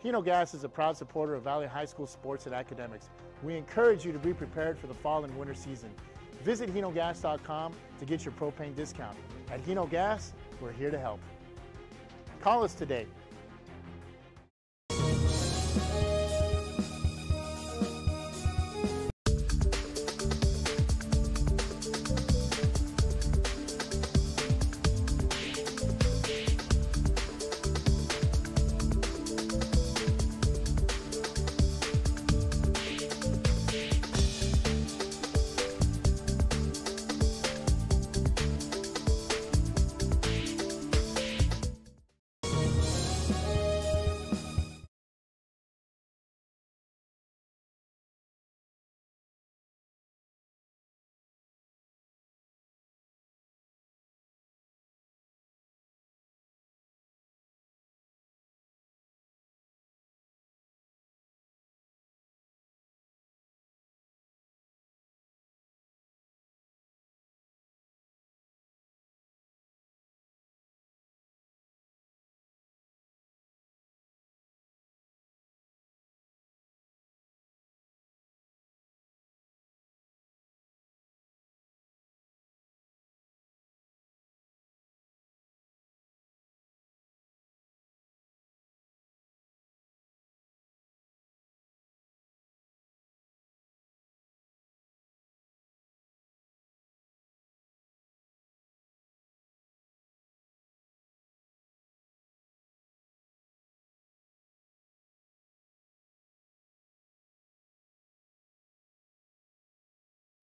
Hino Gas is a proud supporter of Valley High School sports and academics. We encourage you to be prepared for the fall and winter season. Visit hinogas.com to get your propane discount. At Hino Gas, we're here to help. Call us today.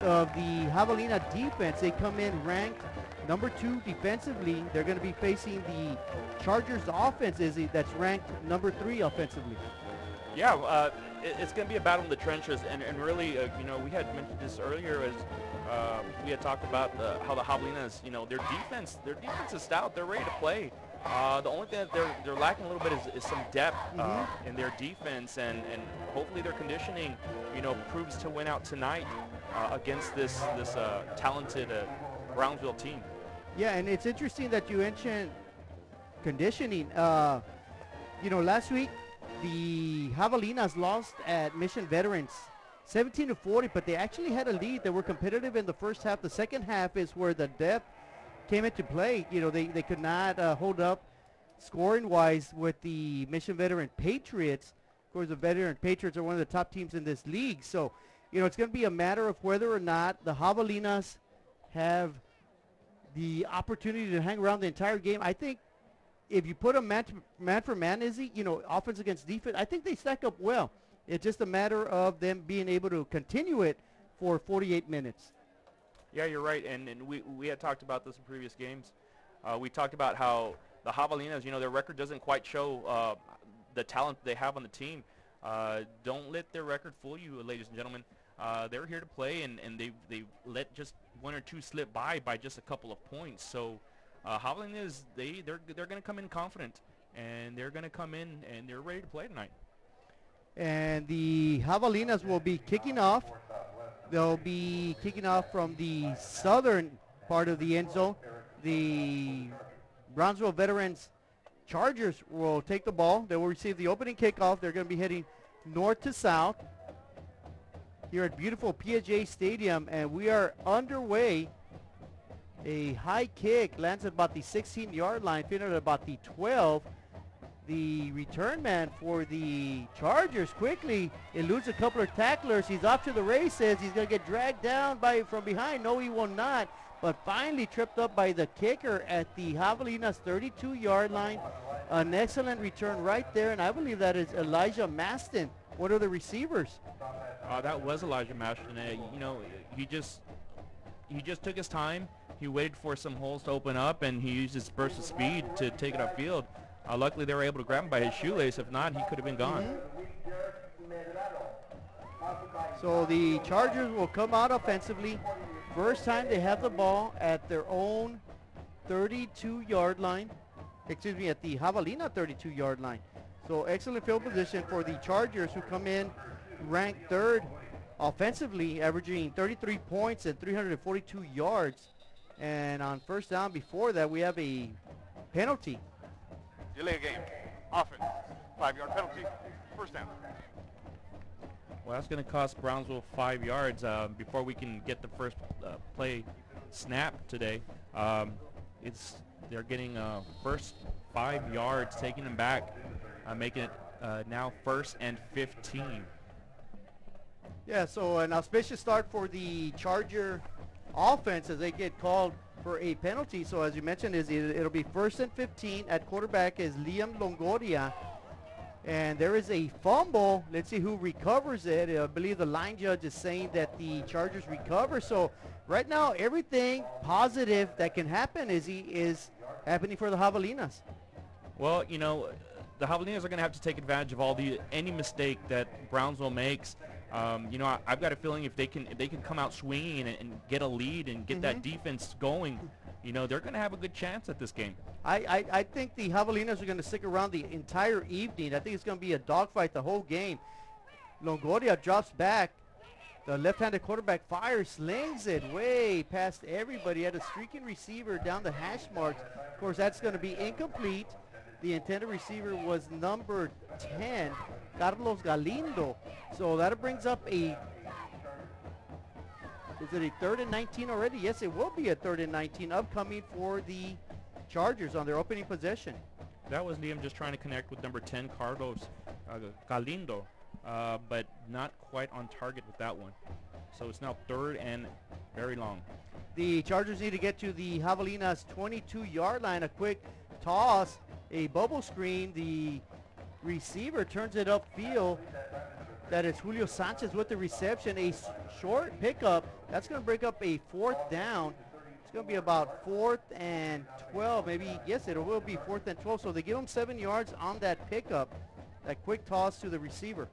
Of the Javelina defense, they come in ranked number 2 defensively. They're going to be facing the Chargers offense that's ranked number 3 offensively. Yeah, it's going to be a battle in the trenches, and really, you know, we had mentioned this earlier as we had talked about how the Javelinas, you know, their defense is stout. They're ready to play. The only thing that they're lacking a little bit is some depth in their defense, and hopefully their conditioning, you know, proves to win out tonight against this talented Brownsville team. Yeah, and it's interesting that you mentioned conditioning. You know, last week the Javelinas lost at Mission Veterans 17-40, but they actually had a lead. They were competitive in the first half. The second half is where the depth came into play. You know, they could not hold up scoring-wise with the Mission Veteran Patriots. Of course, the Veteran Patriots are one of the top teams in this league. So, you know, it's going to be a matter of whether or not the Javelinas have the opportunity to hang around the entire game. I think if you put a man for man, Izzy, you know, offense against defense, I think they stack up well. It's just a matter of them being able to continue it for 48 minutes. Yeah, you're right, and we had talked about this in previous games. We talked about how the Javelinas, you know, their record doesn't quite show the talent they have on the team. Don't let their record fool you, ladies and gentlemen. They're here to play, and they let just one or two slip by just a couple of points. So Javelinas, they're going to come in confident, and they're going to come in and they're ready to play tonight. And the Javelinas will be kicking off. They'll be kicking off from the southern part of the end zone. The Brownsville Veterans Chargers will take the ball. They will receive the opening kickoff. They're going to be heading north to south here at beautiful PSJA Stadium, and we are underway. A high kick lands at about the 16-yard line, finished at about the 12. The return man for the Chargers quickly eludes a couple of tacklers. He's off to the races. He's going to get dragged down from behind. No, he will not. But finally tripped up by the kicker at the Javelinas 32-yard line. An excellent return right there, and I believe that is Elijah Maston, one of the receivers. That was Elijah Maston. You know, he just took his time. He waited for some holes to open up, and he used his burst of speed to take it upfield. Luckily, they were able to grab him by his shoelace. If not, he could have been gone. So the Chargers will come out offensively. First time they have the ball at their own 32-yard line. Excuse me, at the Javelina 32-yard line. So excellent field position for the Chargers, who come in ranked 3rd offensively, averaging 33 points and 342 yards. And on first down before that, we have a penalty. Delay game. Offense. 5-yard penalty, first down. Well, that's going to cost Brownsville 5 yards before we can get the first play snap today. They're getting first 5 yards, taking them back, making it now 1st and 15. Yeah, so an auspicious start for the Charger offense as they get called for a penalty. So as you mentioned, it'll be 1st and 15. At quarterback is Liam Longoria. And there is a fumble. Let's see who recovers it. I believe the line judge is saying that the Chargers recover. So right now, everything positive that can happen is happening for the Javelinas. Well, you know, the Javelinas are going to have to take advantage of any mistake that Brownsville makes. You know, I've got a feeling if they can come out swinging and get a lead and get that defense going, you know, they're going to have a good chance at this game. I think the Javelinas are going to stick around the entire evening. I think it's going to be a dogfight the whole game. Longoria drops back. The left-handed quarterback fires, slings it way past everybody. Had a streaking receiver down the hash marks. Of course, that's going to be incomplete. The intended receiver was number 10, Carlos Galindo. So that brings up is it a 3rd and 19 already? Yes, it will be a 3rd and 19 upcoming for the Chargers on their opening possession. That was Liam just trying to connect with number 10, Carlos Galindo, but not quite on target with that one. So it's now 3rd and very long. The Chargers need to get to the Javelinas 22-yard line. A quick toss, a bubble screen. The receiver turns it upfield. That is Julio Sanchez with the reception. A short pickup. That's going to break up a 4th down. It's going to be about 4th and 12. Maybe, yes, it will be 4th and 12. So they give them 7 yards on that pickup. That quick toss to the receiver.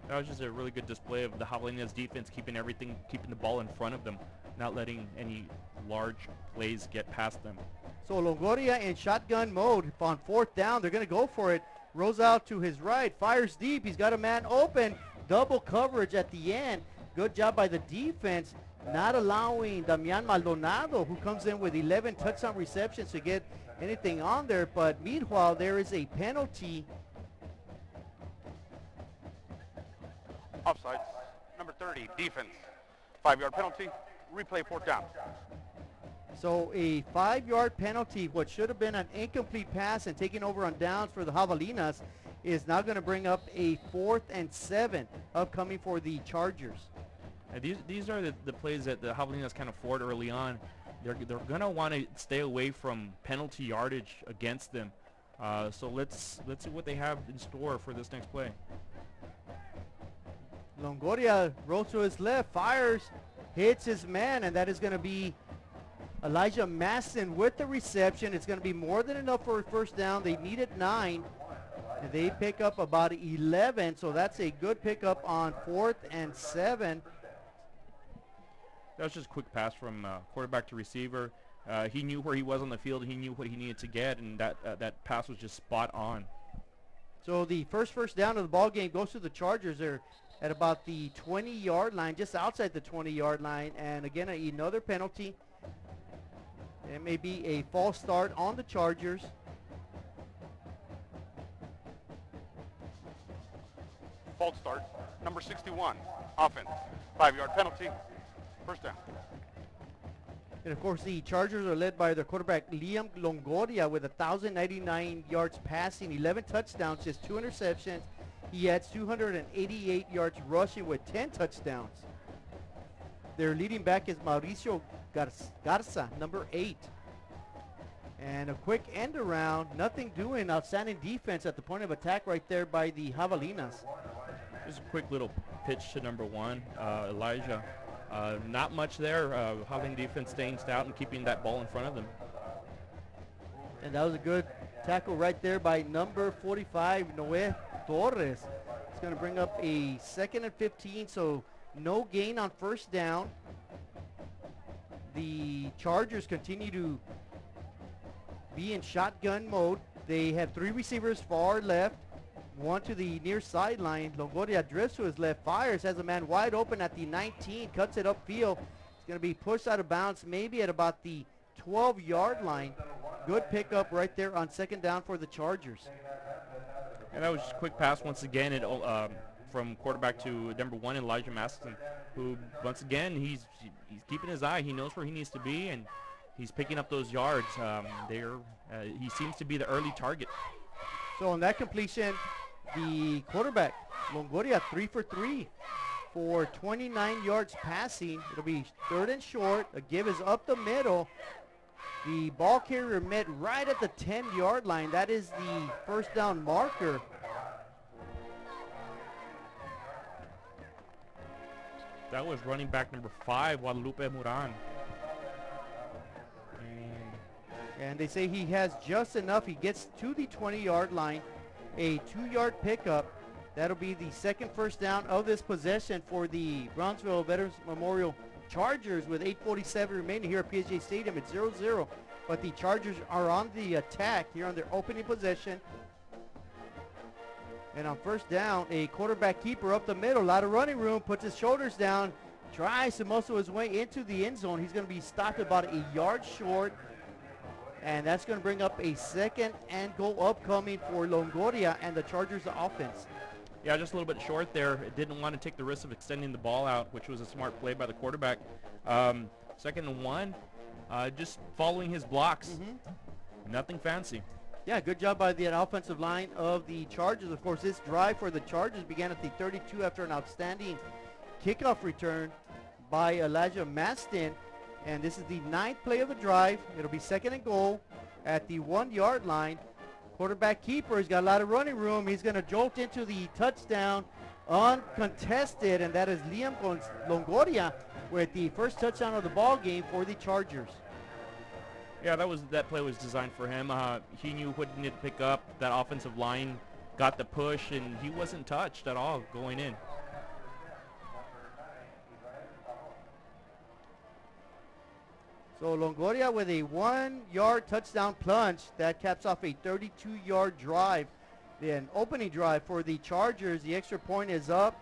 That was just a really good display of the Javelinas defense, keeping the ball in front of them, not letting any large plays get past them. So Longoria in shotgun mode on 4th down. They're going to go for it. Rolls out to his right, fires deep. He's got a man open. Double coverage at the end. Good job by the defense, not allowing Damian Maldonado, who comes in with 11 touchdown receptions, to get anything on there. But meanwhile, there is a penalty. Offsides, number 30, defense. 5-yard penalty, replay 4th down. So a 5-yard penalty, what should have been an incomplete pass and taking over on downs for the Javelinas, is now going to bring up a 4th and 7 upcoming for the Chargers. These are the plays that the Javelinas can afford early on. They're going to want to stay away from penalty yardage against them. So let's see what they have in store for this next play. Longoria rolls to his left, fires, hits his man, and that is going to be Elijah Masson with the reception. It's going to be more than enough for a 1st down. They needed 9, and they pick up about 11, so that's a good pickup on 4th and 7. That was just a quick pass from quarterback to receiver. He knew where he was on the field. He knew what he needed to get, and that pass was just spot on. So the first down of the ball game goes to the Chargers. They're at about the 20-yard line, just outside the 20-yard line, and again, another penalty. It may be a false start on the Chargers. False start, number 61, offense. 5-yard penalty, 1st down. And of course, the Chargers are led by their quarterback Liam Longoria with 1,099 yards passing, 11 touchdowns, just 2 interceptions. He adds 288 yards rushing with 10 touchdowns. Their leading back is Mauricio Garza, number 8. And a quick end around, nothing doing, outstanding defense at the point of attack right there by the Javelinas. Just a quick little pitch to number 1, Elijah. Not much there. Javelina defense staying stout and keeping that ball in front of them. And that was a good tackle right there by number 45, Noé Torres. It's going to bring up a 2nd and 15, so no gain on 1st down. The Chargers continue to be in shotgun mode. They have 3 receivers far left, 1 to the near sideline. Longoria drifts to his left, fires, has a man wide open at the 19, cuts it upfield. It's going to be pushed out of bounds, maybe at about the 12-yard line. Good pickup right there on 2nd down for the Chargers. And that was just a quick pass once again from quarterback to number 1, Elijah Maston, who once again he's keeping his eye. He knows where he needs to be, and he's picking up those yards. He seems to be the early target. So on that completion, the quarterback, Longoria, 3 for 3 for 29 yards passing. It'll be 3rd and short. A give is up the middle. The ball carrier met right at the 10-yard line. That is the first down marker. That was running back number 5, Guadalupe Moran. And they say he has just enough. He gets to the 20-yard line, a 2-yard pickup. That'll be the second first down of this possession for the Brownsville Veterans Memorial Chargers with 8:47 remaining here at PSJA Stadium. It's 0-0, but the Chargers are on the attack here on their opening possession. And on first down, a quarterback keeper up the middle, a lot of running room, puts his shoulders down, tries to muscle his way into the end zone. He's going to be stopped about a yard short. And that's going to bring up a 2nd and goal upcoming for Longoria and the Chargers offense. Yeah, just a little bit short there. It didn't want to take the risk of extending the ball out, which was a smart play by the quarterback. 2nd and 1, just following his blocks. Nothing fancy. Yeah, good job by the offensive line of the Chargers. Of course, this drive for the Chargers began at the 32 after an outstanding kickoff return by Elijah Maston. And this is the 9th play of the drive. It'll be 2nd and goal at the 1-yard line. Quarterback keeper, he's got a lot of running room. He's going to jolt into the touchdown uncontested, and that is Liam Longoria with the first touchdown of the ball game for the Chargers. Yeah, that play was designed for him. He knew what he needed to pick up. That offensive line got the push, and he wasn't touched at all going in. So Longoria with a 1-yard touchdown plunge. That caps off a 32-yard drive. Then opening drive for the Chargers. The extra point is up.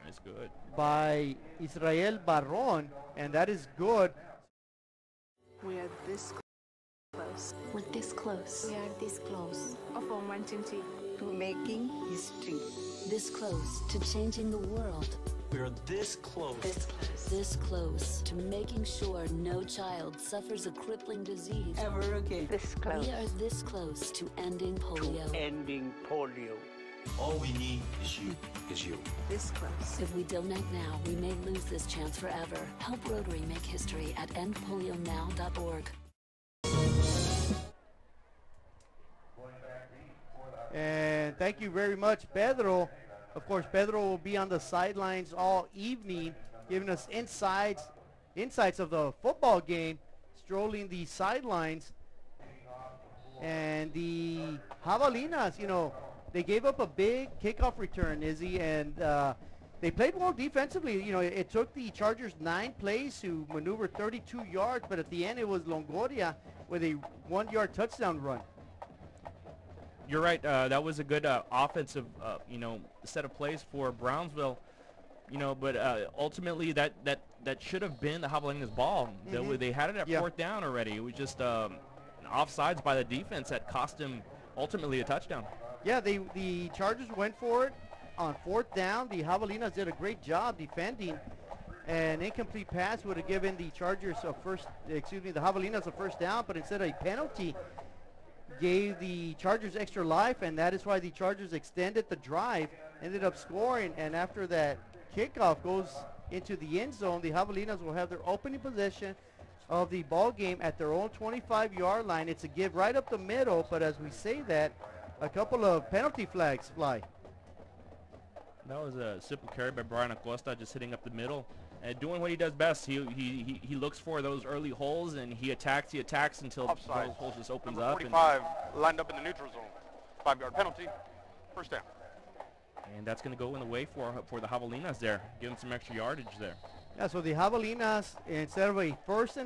That's good. By Israel Barron, and that is good. We are this close. We're this close. We are this close. Of wanting to making history. This close to changing the world. We are this close. This close. This close to making sure no child suffers a crippling disease ever again. This close. We are this close to ending polio. Ending polio. All we need is you. This close. If we don't act now, we may lose this chance forever. Help Rotary make history at endpolionow.org. And thank you very much, Pedro. Of course, Pedro will be on the sidelines all evening, giving us insights of the football game, strolling the sidelines. And the Javelinas, they gave up a big kickoff return, Izzy, and they played well defensively. It took the Chargers 9 plays to maneuver 32 yards, but at the end it was Longoria with a 1-yard touchdown run. You're right. That was a good offensive, set of plays for Brownsville. But ultimately that should have been the Javelinas' ball. They had it at 4th down already. It was just offsides by the defense that cost him ultimately a touchdown. Yeah, the Chargers went for it on 4th down. The Javelinas did a great job defending. An incomplete pass would have given the Chargers the Javelinas a first down, but instead a penalty gave the Chargers extra life, and that is why the Chargers extended the drive, ended up scoring, and after that kickoff goes into the end zone, the Javelinas will have their opening possession of the ball game at their own 25-yard line. It's a give right up the middle, but as we say that, a couple of penalty flags fly. That was a simple carry by Brian Acosta, just hitting up the middle and doing what he does best. He looks for those early holes, and he attacks until those holes just opens Number up. 45 lined up in the neutral zone. 5-yard penalty, first down. And that's going to go in the way for the Javelinas there, give them some extra yardage there. Yeah, so the Javelinas, instead of a 1st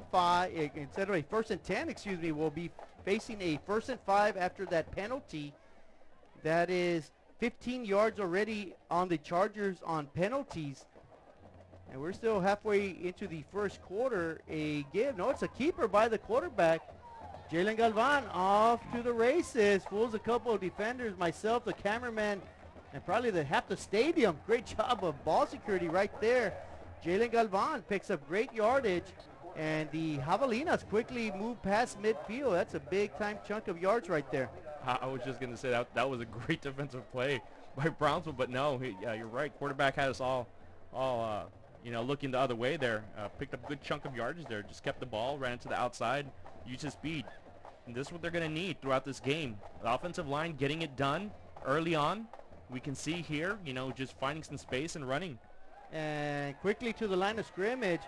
and 10, will be facing a 1st and 5 after that penalty. That is 15 yards already on the Chargers on penalties. And we're still halfway into the first quarter. It's a keeper by the quarterback. Jalen Galvan off to the races. Fools a couple of defenders, myself, the cameraman, and probably half the stadium. Great job of ball security right there. Jalen Galvan picks up great yardage, and the Javelinas quickly move past midfield. That's a big-time chunk of yards right there. I was just going to say that was a great defensive play by Brownsville, but no, yeah, you're right. Quarterback had us all looking the other way there. Picked up a good chunk of yardage there. Just kept the ball, ran to the outside, used his speed. And this is what they're going to need throughout this game. The offensive line getting it done early on. We can see here, just finding some space and running. And quickly to the line of scrimmage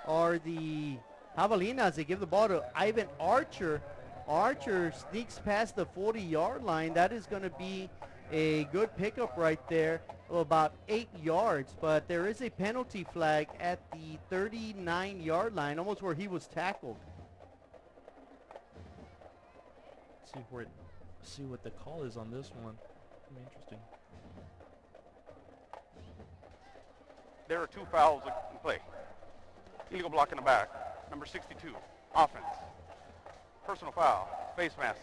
are the Javelinas. They give the ball to Ivan Archer. Archer sneaks past the 40-yard line. That is going to be a good pickup right there of about 8 yards. But there is a penalty flag at the 39-yard line, almost where he was tackled. See what the call is on this one. Interesting. There are 2 fouls in play. Illegal block in the back. Number 62, offense. Personal foul, face mask.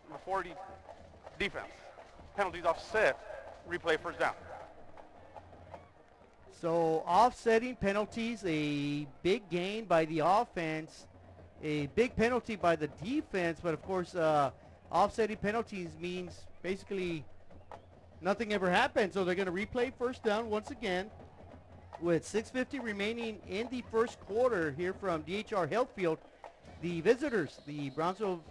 Number 40, defense. Penalties offset, replay first down. So offsetting penalties, a big gain by the offense, a big penalty by the defense, but of course offsetting penalties means basically nothing ever happened. So they're going to replay first down once again with 6:50 remaining in the first quarter here from DHR Health Field. The visitors, the Brownsville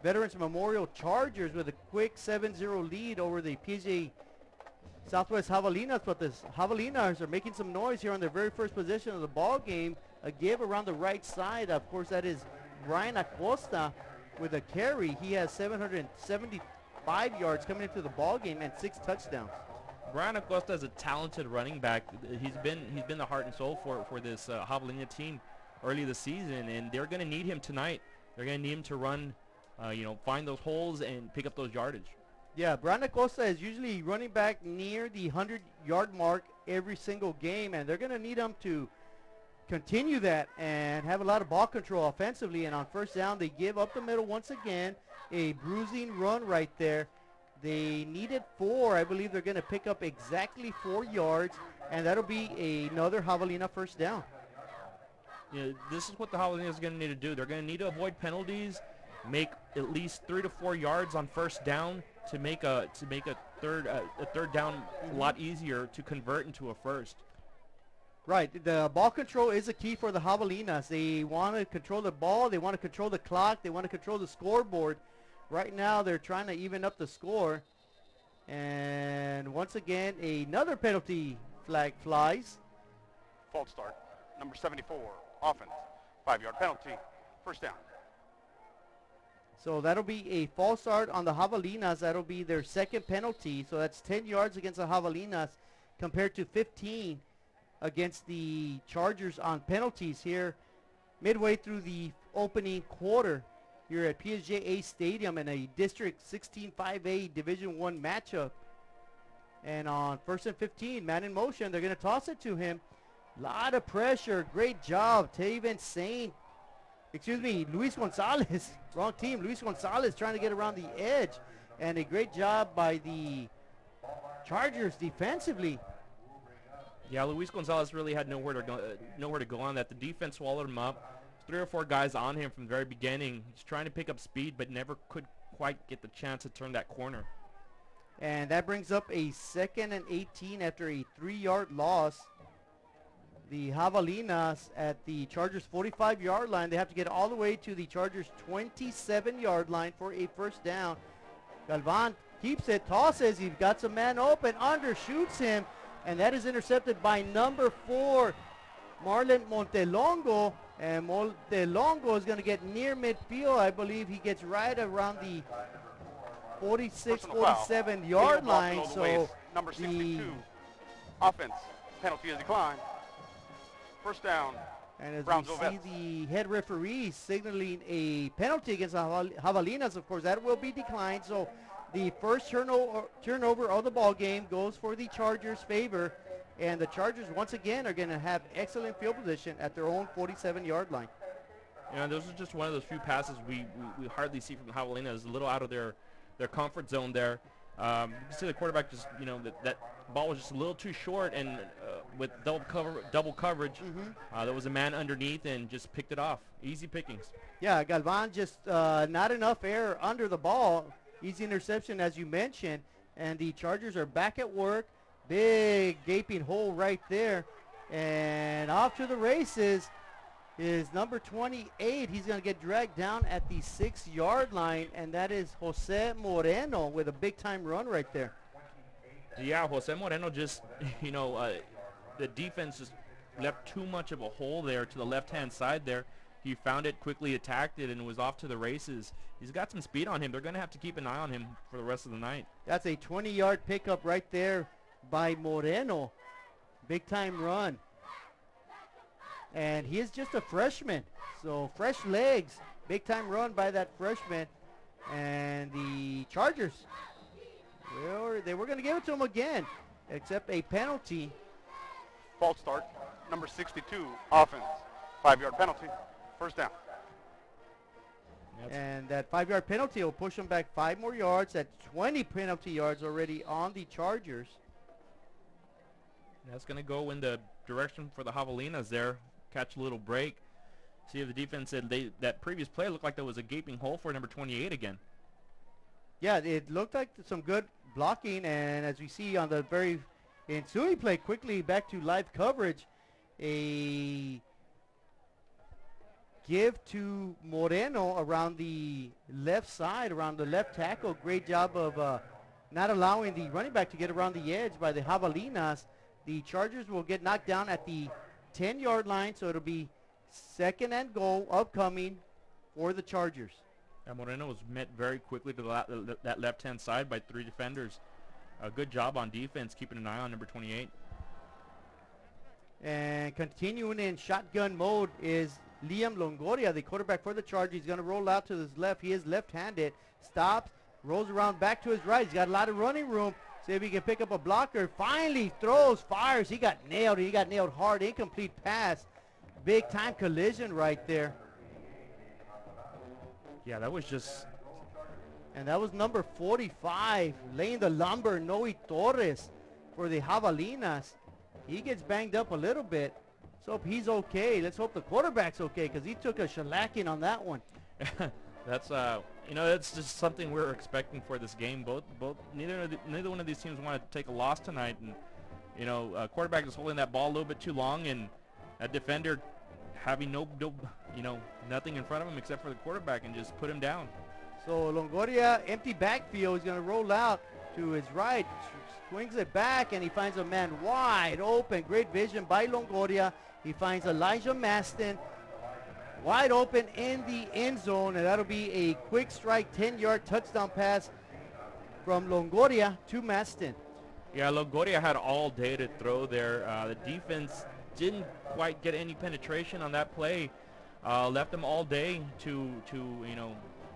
Veterans Memorial Chargers, with a quick 7-0 lead over the PSJA Southwest Javelinas, but the Javelinas are making some noise here on their very first possession of the ball game. A give around the right side. Of course, that is Brian Acosta with a carry. He has 775 yards coming into the ball game and 6 touchdowns. Brian Acosta is a talented running back. He's been the heart and soul for this Javelina team early this season, and they're going to need him tonight. They're going to need him to run, find those holes and pick up those yardage. Yeah, Brian Acosta is usually running back near the 100-yard mark every single game, and they're going to need him to continue that and have a lot of ball control offensively. And on first down, they give up the middle once again. A bruising run right there. They needed 4. I believe they're going to pick up exactly 4 yards, and that'll be another Javelina first down. Yeah, this is what the Javelina is going to need to do. They're going to need to avoid penalties, make at least 3 to 4 yards on first down to make a third down a lot easier to convert into a first. Right. The ball control is a key for the Javelinas. They want to control the ball. They want to control the clock. They want to control the scoreboard. Right now, they're trying to even up the score. And once again, another penalty flag flies. False start. Number 74, offense. 5-yard penalty. First down. So that'll be a false start on the Javelinas. That'll be their second penalty. So that's 10 yards against the Javelinas compared to 15 against the Chargers on penalties here midway through the opening quarter here at PSJA Stadium in a District 16 5A Division I matchup. And on 1st and 15, man in motion, they're going to toss it to him. Lot of pressure. Great job. Luis Gonzalez. Wrong team. Luis Gonzalez trying to get around the edge. And a great job by the Chargers defensively. Yeah, Luis Gonzalez really had nowhere to go on that. The defense swallowed him up. 3 or 4 guys on him from the very beginning. He's trying to pick up speed, but never could quite get the chance to turn that corner. And that brings up a 2nd and 18 after a 3-yard loss. The Javelinas at the Chargers 45-yard line. They have to get all the way to the Chargers 27-yard line for a first down. Galvan keeps it, tosses. He's got some man open, undershoots him. And that is intercepted by number 4, Marlon Montelongo. And Montelongo is going to get near midfield. I believe he gets right around the 46, 47-yard line. So number 62, offense, penalty is declined. First down. And as Brownsville we see the head referee signaling a penalty against the Javelinas, of course, that will be declined. So the first turnover of the ball game goes for the Chargers' favor. And the Chargers, once again, are going to have excellent field position at their own 47-yard line. You know, those are just one of those few passes we hardly see from the Javelinas. A little out of their comfort zone there. You can see the quarterback just, you know, that ball was just a little too short, and with double coverage, there was a man underneath and just picked it off. Easy pickings. Yeah, Galvan just not enough air under the ball. Easy interception, as you mentioned, and the Chargers are back at work. Big gaping hole right there, and off to the races is number 28. He's going to get dragged down at the 6-yard line, and that is Jose Moreno with a big-time run right there. Yeah, Jose Moreno just, you know, the defense just left too much of a hole there to the left-hand side there. He found it, quickly attacked it, and was off to the races. He's got some speed on him. They're going to have to keep an eye on him for the rest of the night. That's a 20-yard pickup right there by Moreno. Big-time run. And he is just a freshman, so fresh legs. Big-time run by that freshman. And the Chargers, they were going to give it to him again, except a penalty. False start, number 62, offense. 5-yard penalty, first down. And that 5-yard penalty will push him back 5 more yards. That's 20 penalty yards already on the Chargers. That's going to go in the direction for the Javelinas there. Catch a little break. See if the defense said that previous play looked like there was a gaping hole for number 28 again. Yeah, it looked like some good blocking, and as we see on the very ensuing play, quickly back to live coverage, a give to Moreno around the left side, around the left tackle. Great job of not allowing the running back to get around the edge by the Javelinas. The Chargers will get knocked down at the 10-yard line, so it'll be 2nd and goal upcoming for the Chargers. And Moreno was met very quickly to that left-hand side by 3 defenders. A good job on defense, keeping an eye on number 28. And continuing in shotgun mode is Liam Longoria, the quarterback for the Chargers. He's going to roll out to his left. He is left-handed. Stops, rolls around back to his right. He's got a lot of running room. See if he can pick up a blocker. Finally throws, fires. He got nailed. He got nailed hard. Incomplete pass. Big time collision right there. Yeah, that was just... And that was number 45, laying the lumber, Noe Torres for the Javelinas. He gets banged up a little bit. Let's hope he's okay. Let's hope the quarterback's okay, because he took a shellacking on that one. That's you know, that's just something we're expecting for this game. Neither one of these teams want to take a loss tonight, and you know, quarterback is holding that ball a little bit too long, and a defender having nothing in front of him except for the quarterback, and just put him down. So Longoria, empty backfield. He's going to roll out to his right, swings it back, and he finds a man wide open. Great vision by Longoria. He finds Elijah Maston wide open in the end zone, and that'll be a quick strike 10-yard touchdown pass from Longoria to Maston. Yeah, Longoria had all day to throw there. The defense didn't quite get any penetration on that play. Left them all day to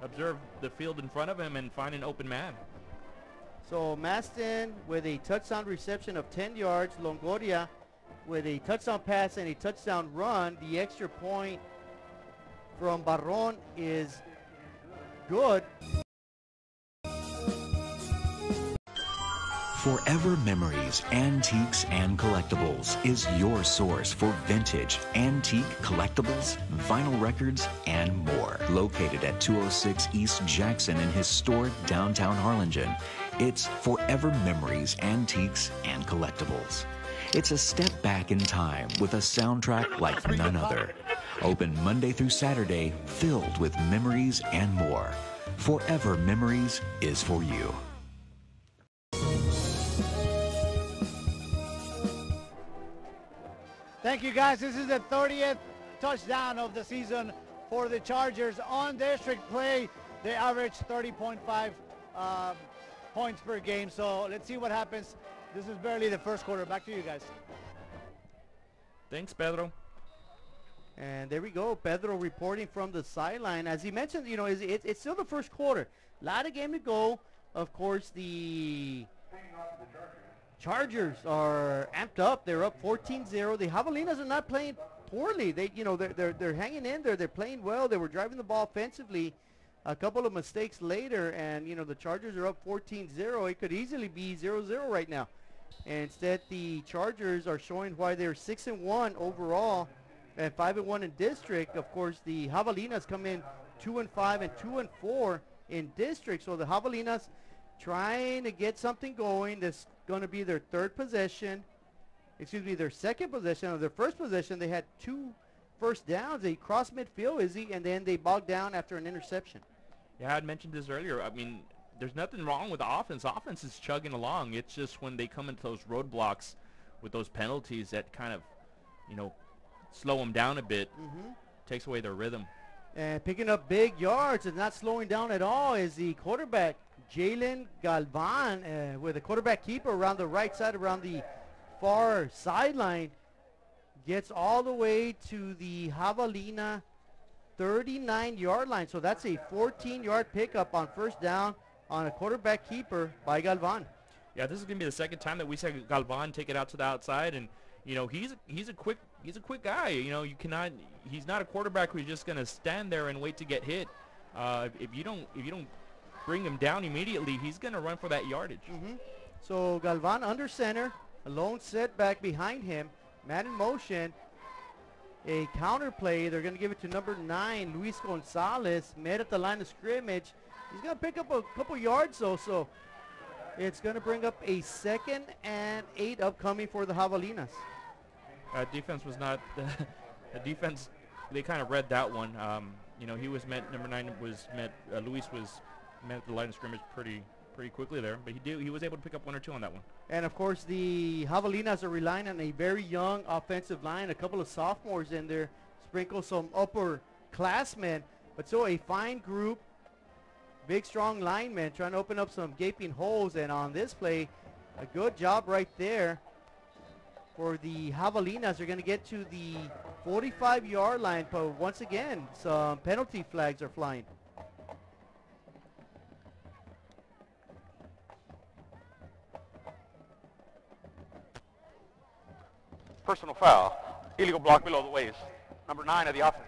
observe the field in front of him and find an open man. So Maston with a touchdown reception of 10 yards. Longoria with a touchdown pass and a touchdown run. The extra point from Barron is good. Forever Memories, Antiques and Collectibles is your source for vintage, antique collectibles, vinyl records, and more. Located at 206 East Jackson in historic downtown Harlingen, it's Forever Memories, Antiques and Collectibles. It's a step back in time with a soundtrack like none other. Open Monday through Saturday, filled with memories and more. Forever Memories is for you. Thank you, guys. This is the 30th touchdown of the season for the Chargers. On district play, they average 30.5 points per game. So let's see what happens. This is barely the first quarter. Back to you guys. Thanks, Pedro. And there we go. Pedro reporting from the sideline. As he mentioned, you know, it's still the first quarter. A lot of game to go. Of course, the Chargers are amped up. They're up 14-0. The Javelinas are not playing poorly. They, you know, they're hanging in there. They're playing well. They were driving the ball offensively. A couple of mistakes later, and you know the Chargers are up 14-0. It could easily be 0-0 right now. And instead, the Chargers are showing why they're 6-1 overall and 5-1 in district. Of course, the Javelinas come in 2-5 and 2-4 in district. So the Javelinas trying to get something going. This is going to be their third possession. Excuse me, their second possession. Or their first possession, they had 2 first downs. They crossed midfield, Izzy, and then they bogged down after an interception. Yeah, I had mentioned this earlier. I mean, there's nothing wrong with the offense. The offense is chugging along. It's just when they come into those roadblocks with those penalties that kind of, you know, slow them down a bit, takes away their rhythm. And picking up big yards and not slowing down at all is the quarterback, Jalen Galvan, with a quarterback keeper around the right side, around the far sideline, gets all the way to the Javelina 39-yard line. So that's a 14-yard pickup on first down on a quarterback keeper by Galvan. Yeah, this is going to be the second time that we saw Galvan take it out to the outside, and you know he's a quick guy. You know, he's not a quarterback who's just going to stand there and wait to get hit. If you don't bring him down immediately, he's going to run for that yardage. So Galvan under center, a lone setback behind him, man in motion. A counter play. They're going to give it to number 9, Luis Gonzalez, met at the line of scrimmage. He's going to pick up a couple yards though, so it's going to bring up a 2nd and 8 upcoming for the Javelinas. Defense was not the defense. They kind of read that one. You know, he was met. Number 9 was met. Luis was met at the line of scrimmage pretty quickly there, but he was able to pick up 1 or 2 on that one. And of course, the Javelinas are relying on a very young offensive line, a couple of sophomores in there, sprinkle some upperclassmen, but so a fine group, big strong linemen trying to open up some gaping holes. And on this play, a good job right there for the Javelinas. They're going to get to the 45-yard line, but once again, some penalty flags are flying. Personal foul, illegal block below the waist. Number 9 of the offense.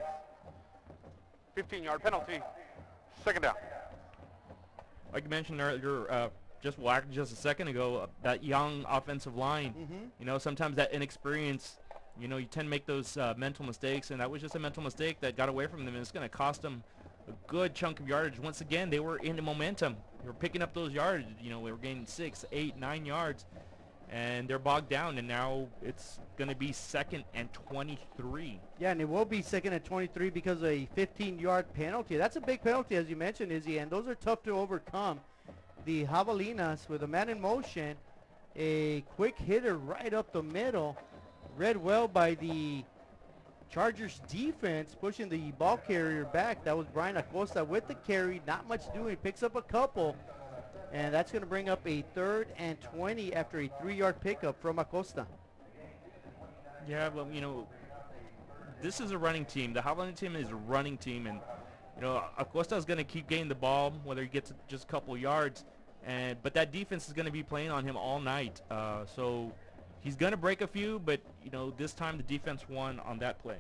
15-yard penalty, 2nd down. Like you mentioned earlier, just a second ago, that young offensive line, you know, sometimes that inexperience, you know, you tend to make those mental mistakes, and that was just a mental mistake that got away from them, and it's going to cost them a good chunk of yardage. Once again, they were in the momentum. They were picking up those yards. You know, we were gaining 6, 8, 9 yards, and they're bogged down, and now it's going to be 2nd and 23. Yeah, and it will be 2nd and 23 because of a 15-yard penalty. That's a big penalty, as you mentioned, Izzy, and those are tough to overcome. The Javelinas with a man in motion, a quick hitter right up the middle, read well by the Chargers defense, pushing the ball carrier back. That was Brian Acosta with the carry, not much doing, picks up a couple. And that's going to bring up a 3rd and 20 after a 3-yard pickup from Acosta. Yeah, well, you know, this is a running team. The Javelina team is a running team, and you know, Acosta is going to keep getting the ball, whether he gets just a couple yards, but that defense is going to be playing on him all night. So he's going to break a few, but you know, this time the defense won on that play.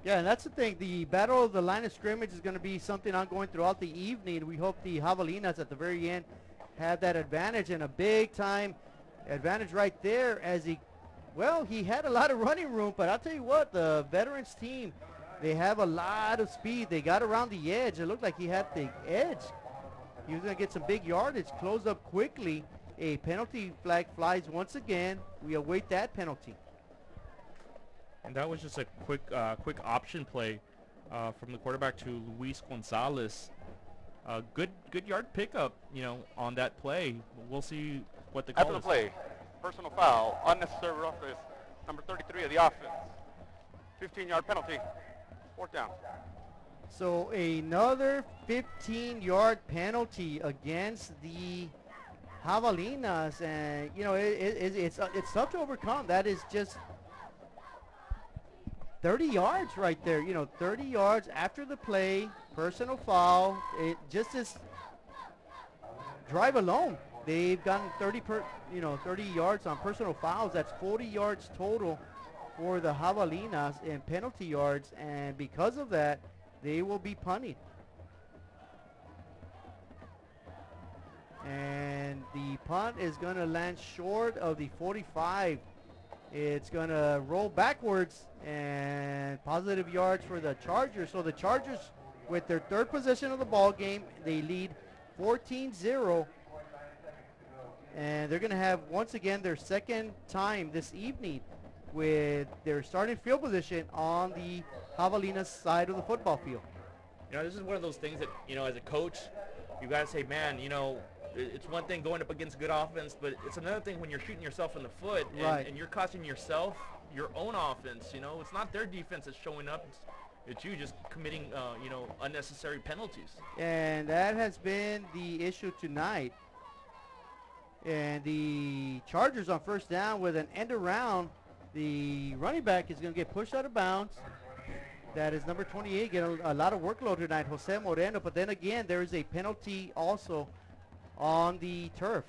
Yeah, and that's the thing. The battle of the line of scrimmage is going to be something ongoing throughout the evening. We hope the Javelinas at the very end have that advantage, and a big-time advantage right there as he had a lot of running room, but I'll tell you what, the veterans team, they have a lot of speed. They got around the edge. It looked like he had the edge. He was going to get some big yardage, closed up quickly. A penalty flag flies once again. We await that penalty. And that was just a quick option play from the quarterback to Luis Gonzalez. Good yard pickup, you know, on that play. We'll see what the call After the is. play, personal foul, unnecessary roughness, number 33 of the offense. 15-yard penalty, 4th down. So another 15-yard penalty against the Javelinas, and you know it's tough to overcome. That is just 30 yards right there. You know, 30 yards after the play, personal foul. It just this drive alone, they've gotten 30 yards on personal fouls. That's 40 yards total for the Javelinas in penalty yards, and because of that, they will be punted. And the punt is going to land short of the 45. It's going to roll backwards, and positive yards for the Chargers. So the Chargers, with their third possession of the ball game, they lead 14-0. And they're going to have, once again, their second time this evening with their starting field position on the Javelinas side of the football field. You know, this is one of those things that, you know, as a coach, you got to say, man, you know, it's one thing going up against good offense, but it's another thing when you're shooting yourself in the foot and you're costing yourself your own offense. You know, it's not their defense that's showing up. It's you just committing, you know, unnecessary penalties. And that has been the issue tonight. And the Chargers on first down with an end around. The running back is going to get pushed out of bounds. That is number 28, getting a lot of workload tonight, Jose Moreno. But then again, there is a penalty also on the turf.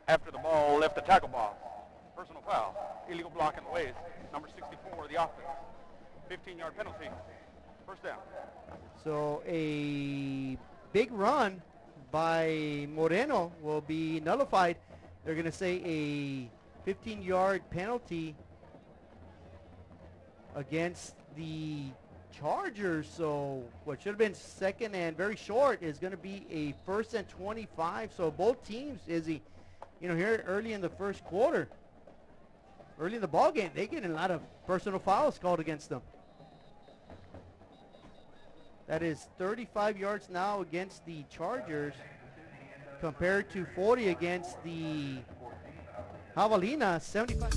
After the ball left the tackle box. Personal foul. Illegal block in the waist. Number 64, the offense. 15-yard penalty. First down. So a big run by Moreno will be nullified. They're going to say a 15-yard penalty against the Chargers. So what should have been second and very short is going to be a 1st and 25. So both teams, Izzy, you know, here early in the first quarter, early in the ball game, they get a lot of personal fouls called against them. That is 35 yards now against the Chargers compared to 40 against the Javelinas. 75.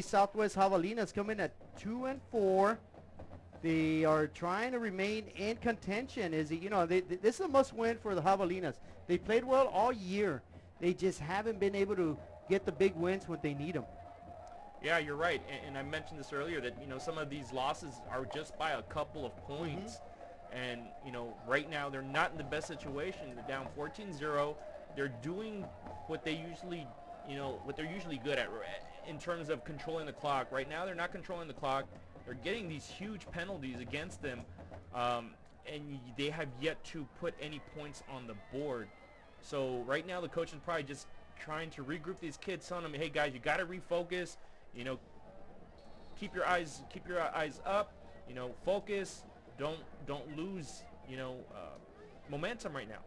Southwest Javelinas come in at 2-4. They are trying to remain in contention. Is it, you know, this is a must-win for the Javelinas. They played well all year. They just haven't been able to get the big wins when they need them. Yeah, you're right. And I mentioned this earlier that, you know, some of these losses are just by a couple of points. And, you know, right now they're not in the best situation. They're down 14-0. They're doing what they usually, you know, what they're usually good at in terms of controlling the clock. Right now they're not controlling the clock. They're getting these huge penalties against them, and they have yet to put any points on the board. So right now the coach is probably just trying to regroup these kids, telling them, hey guys, you got to refocus. You know, keep your eyes up. You know, focus. Don't lose, you know, momentum right now.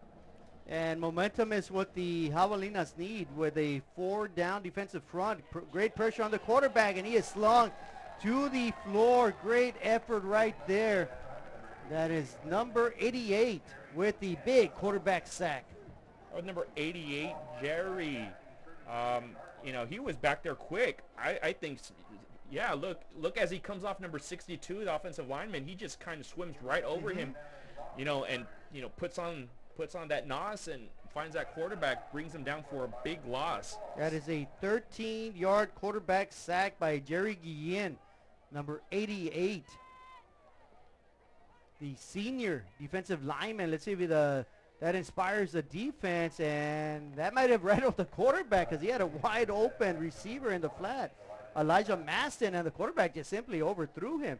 And momentum is what the Javelinas need with a 4-down defensive front. Great pressure on the quarterback, and he is slung to the floor. Great effort right there. That is number 88 with the big quarterback sack. That was number 88, Jerry. You know, he was back there quick. I think, yeah, look as he comes off number 62, the offensive lineman, he just kind of swims right over him, you know, and, you know, puts on that nos and finds that quarterback, brings him down for a big loss. That is a 13-yard quarterback sack by Jerry Guillen, number 88. The senior defensive lineman. Let's see if that inspires the defense, and that might have rattled the quarterback because he had a wide open receiver in the flat, Elijah Maston, and the quarterback just simply overthrew him.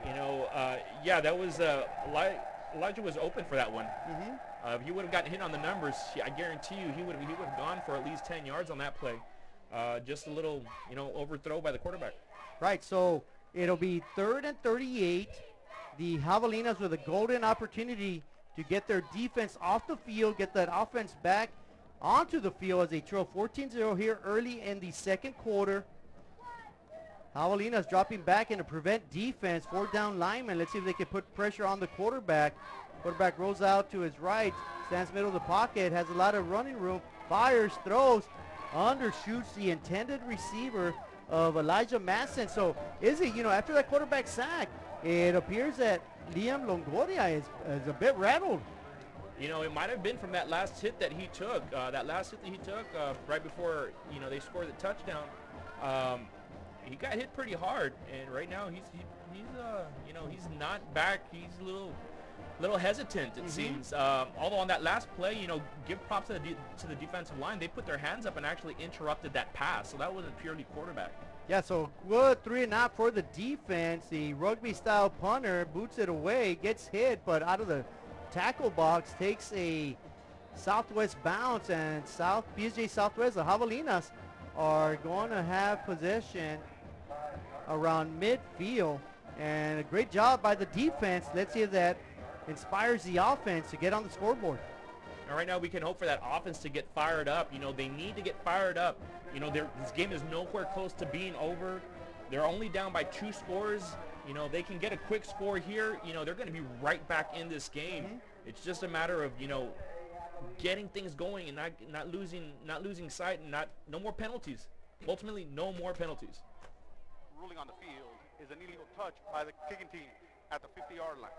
You know, yeah, that was Elijah was open for that one. If he would have gotten hit on the numbers, I guarantee you he would have gone for at least 10 yards on that play. Just a little, you know, overthrow by the quarterback. Right, so it'll be 3rd and 38. The Javelinas with a golden opportunity to get their defense off the field, get that offense back onto the field as they trail 14-0 here early in the second quarter. Javelinas dropping back in to prevent defense. 4-down lineman. Let's see if they can put pressure on the quarterback. Quarterback rolls out to his right, stands middle of the pocket, has a lot of running room, fires, throws, undershoots the intended receiver of Elijah Masson. So is it, after that quarterback sack, it appears that Liam Longoria is a bit rattled. It might have been from that last hit that he took. Right before, they scored the touchdown. He got hit pretty hard, and right now he's not back. He's a little hesitant, it seems. Although on that last play, give props to the defensive line. They put their hands up and actually interrupted that pass, so that wasn't purely quarterback. Yeah, so good 3-and-out for the defense. The rugby-style punter boots it away, gets hit, but out of the tackle box takes a southwest bounce, and PSJA Southwest, the Javelinas, are going to have possession around midfield, and a great job by the defense. Let's see if that inspires the offense to get on the scoreboard. And right now we can hope for that offense to get fired up. They need to get fired up. This game is nowhere close to being over. They're only down by 2 scores. They can get a quick score here. They're going to be right back in this game. It's just a matter of, getting things going and not losing sight, and no more penalties. Ultimately, no more penalties. Ruling on the field is an illegal touch by the kicking team at the 50-yard line.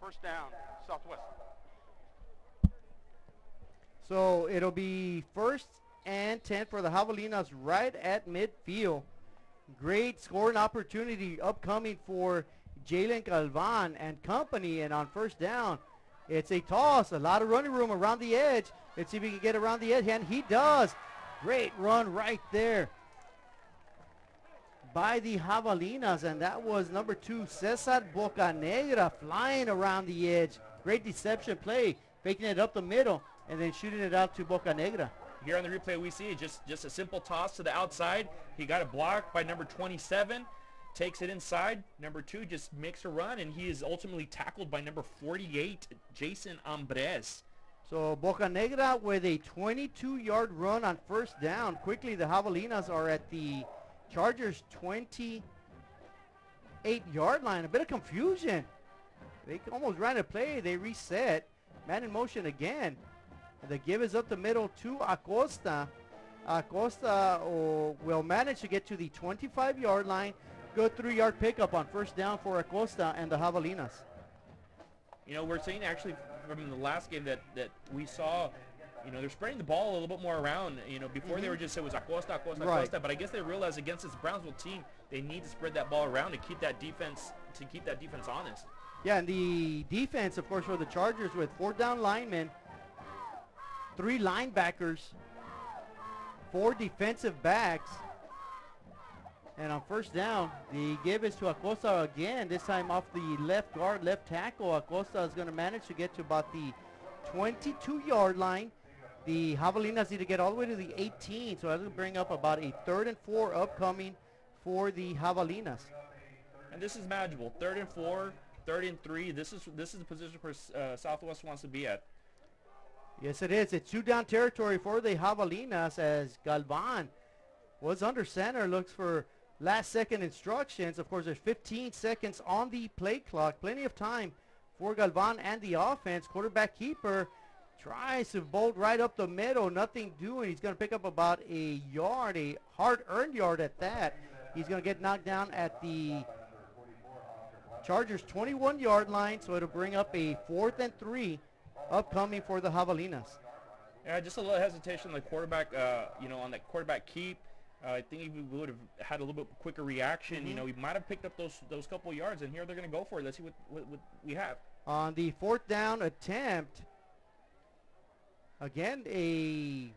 First down, Southwest. So it'll be 1st and 10 for the Javelinas right at midfield. Great scoring opportunity upcoming for Jalen Galvan and company, and on first down, it's a toss. A lot of running room around the edge. Let's see if he can get around the edge, and he does. Great run right there by the Javelinas, and that was number 2, Cesar Bocanegra, flying around the edge. Great deception play, faking it up the middle and then shooting it out to Bocanegra. Here on the replay we see just a simple toss to the outside. He got a block by number 27, takes it inside. Number 2 just makes a run, and he is ultimately tackled by number 48, Jason Ambres. So Bocanegra with a 22-yard run on first down. Quickly, the Javelinas are at the Chargers' 28-yard line. A bit of confusion. They almost ran a play. They reset. Man in motion again. The give is up the middle to Acosta. Acosta will manage to get to the 25-yard line. Good 3-yard pickup on first down for Acosta and the Javelinas. We're seeing actually from the last game that we saw, they're spreading the ball a little bit more around. Before they were just, it was Acosta, Acosta, right. Acosta, but I guess they realized against this Brownsville team, they need to spread that ball around to keep that defense honest. Yeah, and the defense, of course, for the Chargers with 4 down linemen, 3 linebackers, 4 defensive backs, and on first down, the give is to Acosta again, this time off the left guard, left tackle. Acosta is going to manage to get to about the 22-yard line. The Javelinas need to get all the way to the 18, so that'll bring up about a 3rd and 4 upcoming for the Javelinas. And this is manageable. 3rd and 4, 3rd and 3. This is the position where Southwest wants to be at. Yes, it is. It's 2-down territory for the Javelinas as Galvan was under center, looks for last-second instructions. Of course, there's 15 seconds on the play clock. Plenty of time for Galvan and the offense. Quarterback keeper tries to bolt right up the middle. Nothing doing. He's going to pick up about a yard, a hard-earned yard at that. He's going to get knocked down at the Chargers' 21-yard line, so it'll bring up a 4th and 3 upcoming for the Javelinas. Yeah, just a little hesitation on the quarterback, on that quarterback keep. I think if we would have had a little bit quicker reaction, we might have picked up those couple yards, and here they're going to go for it. Let's see what we have. On the 4th down attempt, again, a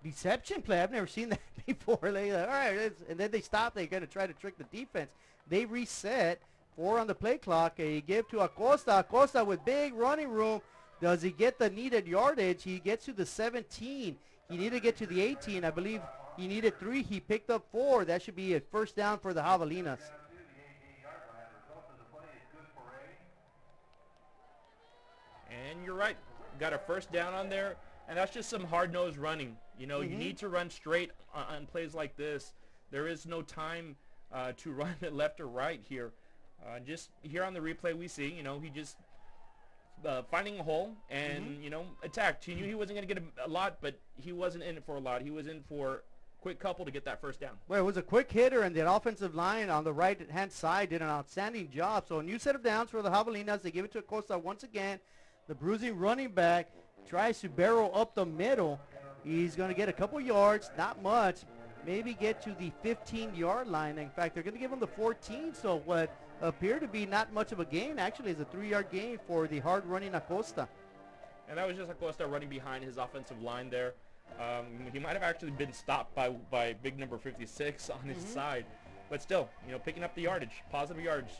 deception play. I've never seen that before. All right, and then they stop. They're going to try to trick the defense. They reset. 4 on the play clock. A give to Acosta. Acosta with big running room. Does he get the needed yardage? He gets to the 17. He needed to get to the 18. I believe he needed 3. He picked up 4. That should be a first down for the Javelinas. And you're right. Got a first down on there. And that's just some hard-nosed running. You need to run straight on plays like this. There is no time to run it left or right here. Just here on the replay we see, he just finding a hole and, attacked. He knew he wasn't going to get a lot, but he wasn't in it for a lot. He was in for quick couple to get that first down. Well, it was a quick hitter, and the offensive line on the right-hand side did an outstanding job. So a new set of downs for the Javelinas. They give it to Acosta once again. The bruising running back tries to barrel up the middle. He's going to get a couple yards, not much, maybe get to the 15-yard line. In fact, they're going to give him the 14, so what appeared to be not much of a gain actually is a 3-yard gain for the hard-running Acosta. And that was just Acosta running behind his offensive line there. He might have actually been stopped by big number 56 on his side. But still, picking up the yardage, positive yardage.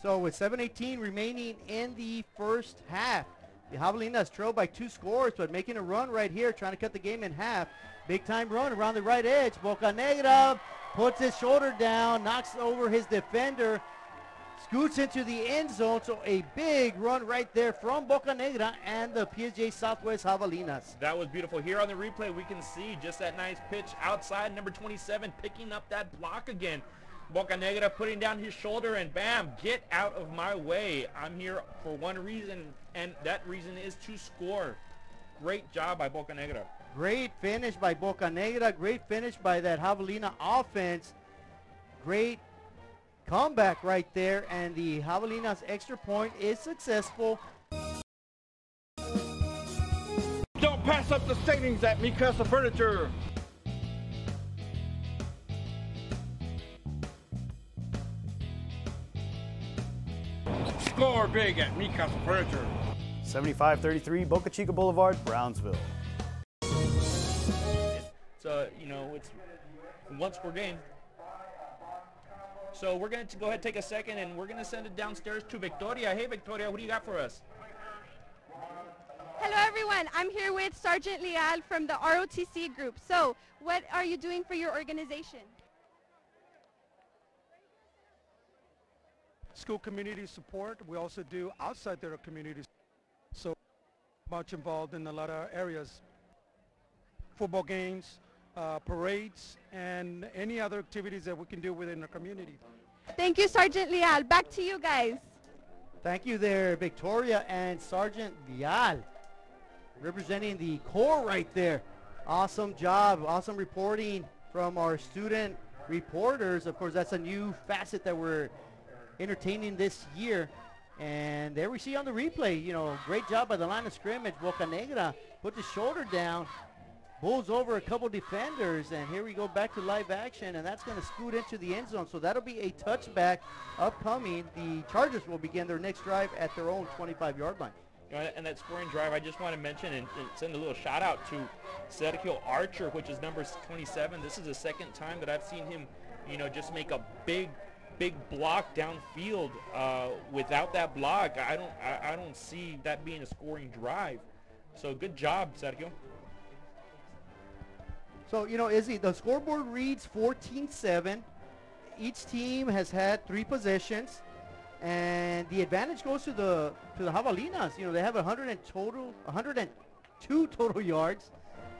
So with 7:18 remaining in the first half, the Javelinas trail by 2 scores, but making a run right here, trying to cut the game in half. Big time run around the right edge. Bocanegra puts his shoulder down, knocks over his defender, scoots into the end zone. So a big run right there from Bocanegra and the PSJA Southwest Javelinas. That was beautiful. Here on the replay, we can see just that nice pitch outside, number 27 picking up that block again. Bocanegra putting down his shoulder and bam, get out of my way. I'm here for one reason, and that reason is to score. Great job by Bocanegra. Great finish by Bocanegra. Great finish by that Javelina offense. Great comeback right there, and the Javelinas extra point is successful. Don't pass up the savings at Mikasa Furniture. Score big at Mikasa Furniture. 7533 Boca Chica Boulevard, Brownsville. So, it's once per game. So we're going to go ahead and take a second, and we're going to send it downstairs to Victoria. Hey, Victoria, what do you got for us? Hello, everyone. I'm here with Sergeant Leal from the ROTC group. So what are you doing for your organization? School community support. We also do outside their communities. So much involved in a lot of areas. Football games, parades, and any other activities that we can do within our community. Thank you, Sergeant Leal. Back to you guys. Thank you there, Victoria and Sergeant Leal, representing the Corps right there. Awesome job, awesome reporting from our student reporters. Of course, that's a new facet that we're entertaining this year. And there we see on the replay, great job by the line of scrimmage. Bocanegra put the shoulder down, bowls over a couple defenders, and here we go back to live action, and that's going to scoot into the end zone. So that'll be a touchback upcoming. The Chargers will begin their next drive at their own 25-yard line. And that scoring drive, I just want to mention and send a little shout out to Sergio Archer, which is number 27. This is the second time that I've seen him, just make a big block downfield. Without that block, I don't see that being a scoring drive. So good job, Sergio. So, Izzy, the scoreboard reads 14-7. Each team has had 3 possessions, and the advantage goes to the Javelinas. They have 102 total yards.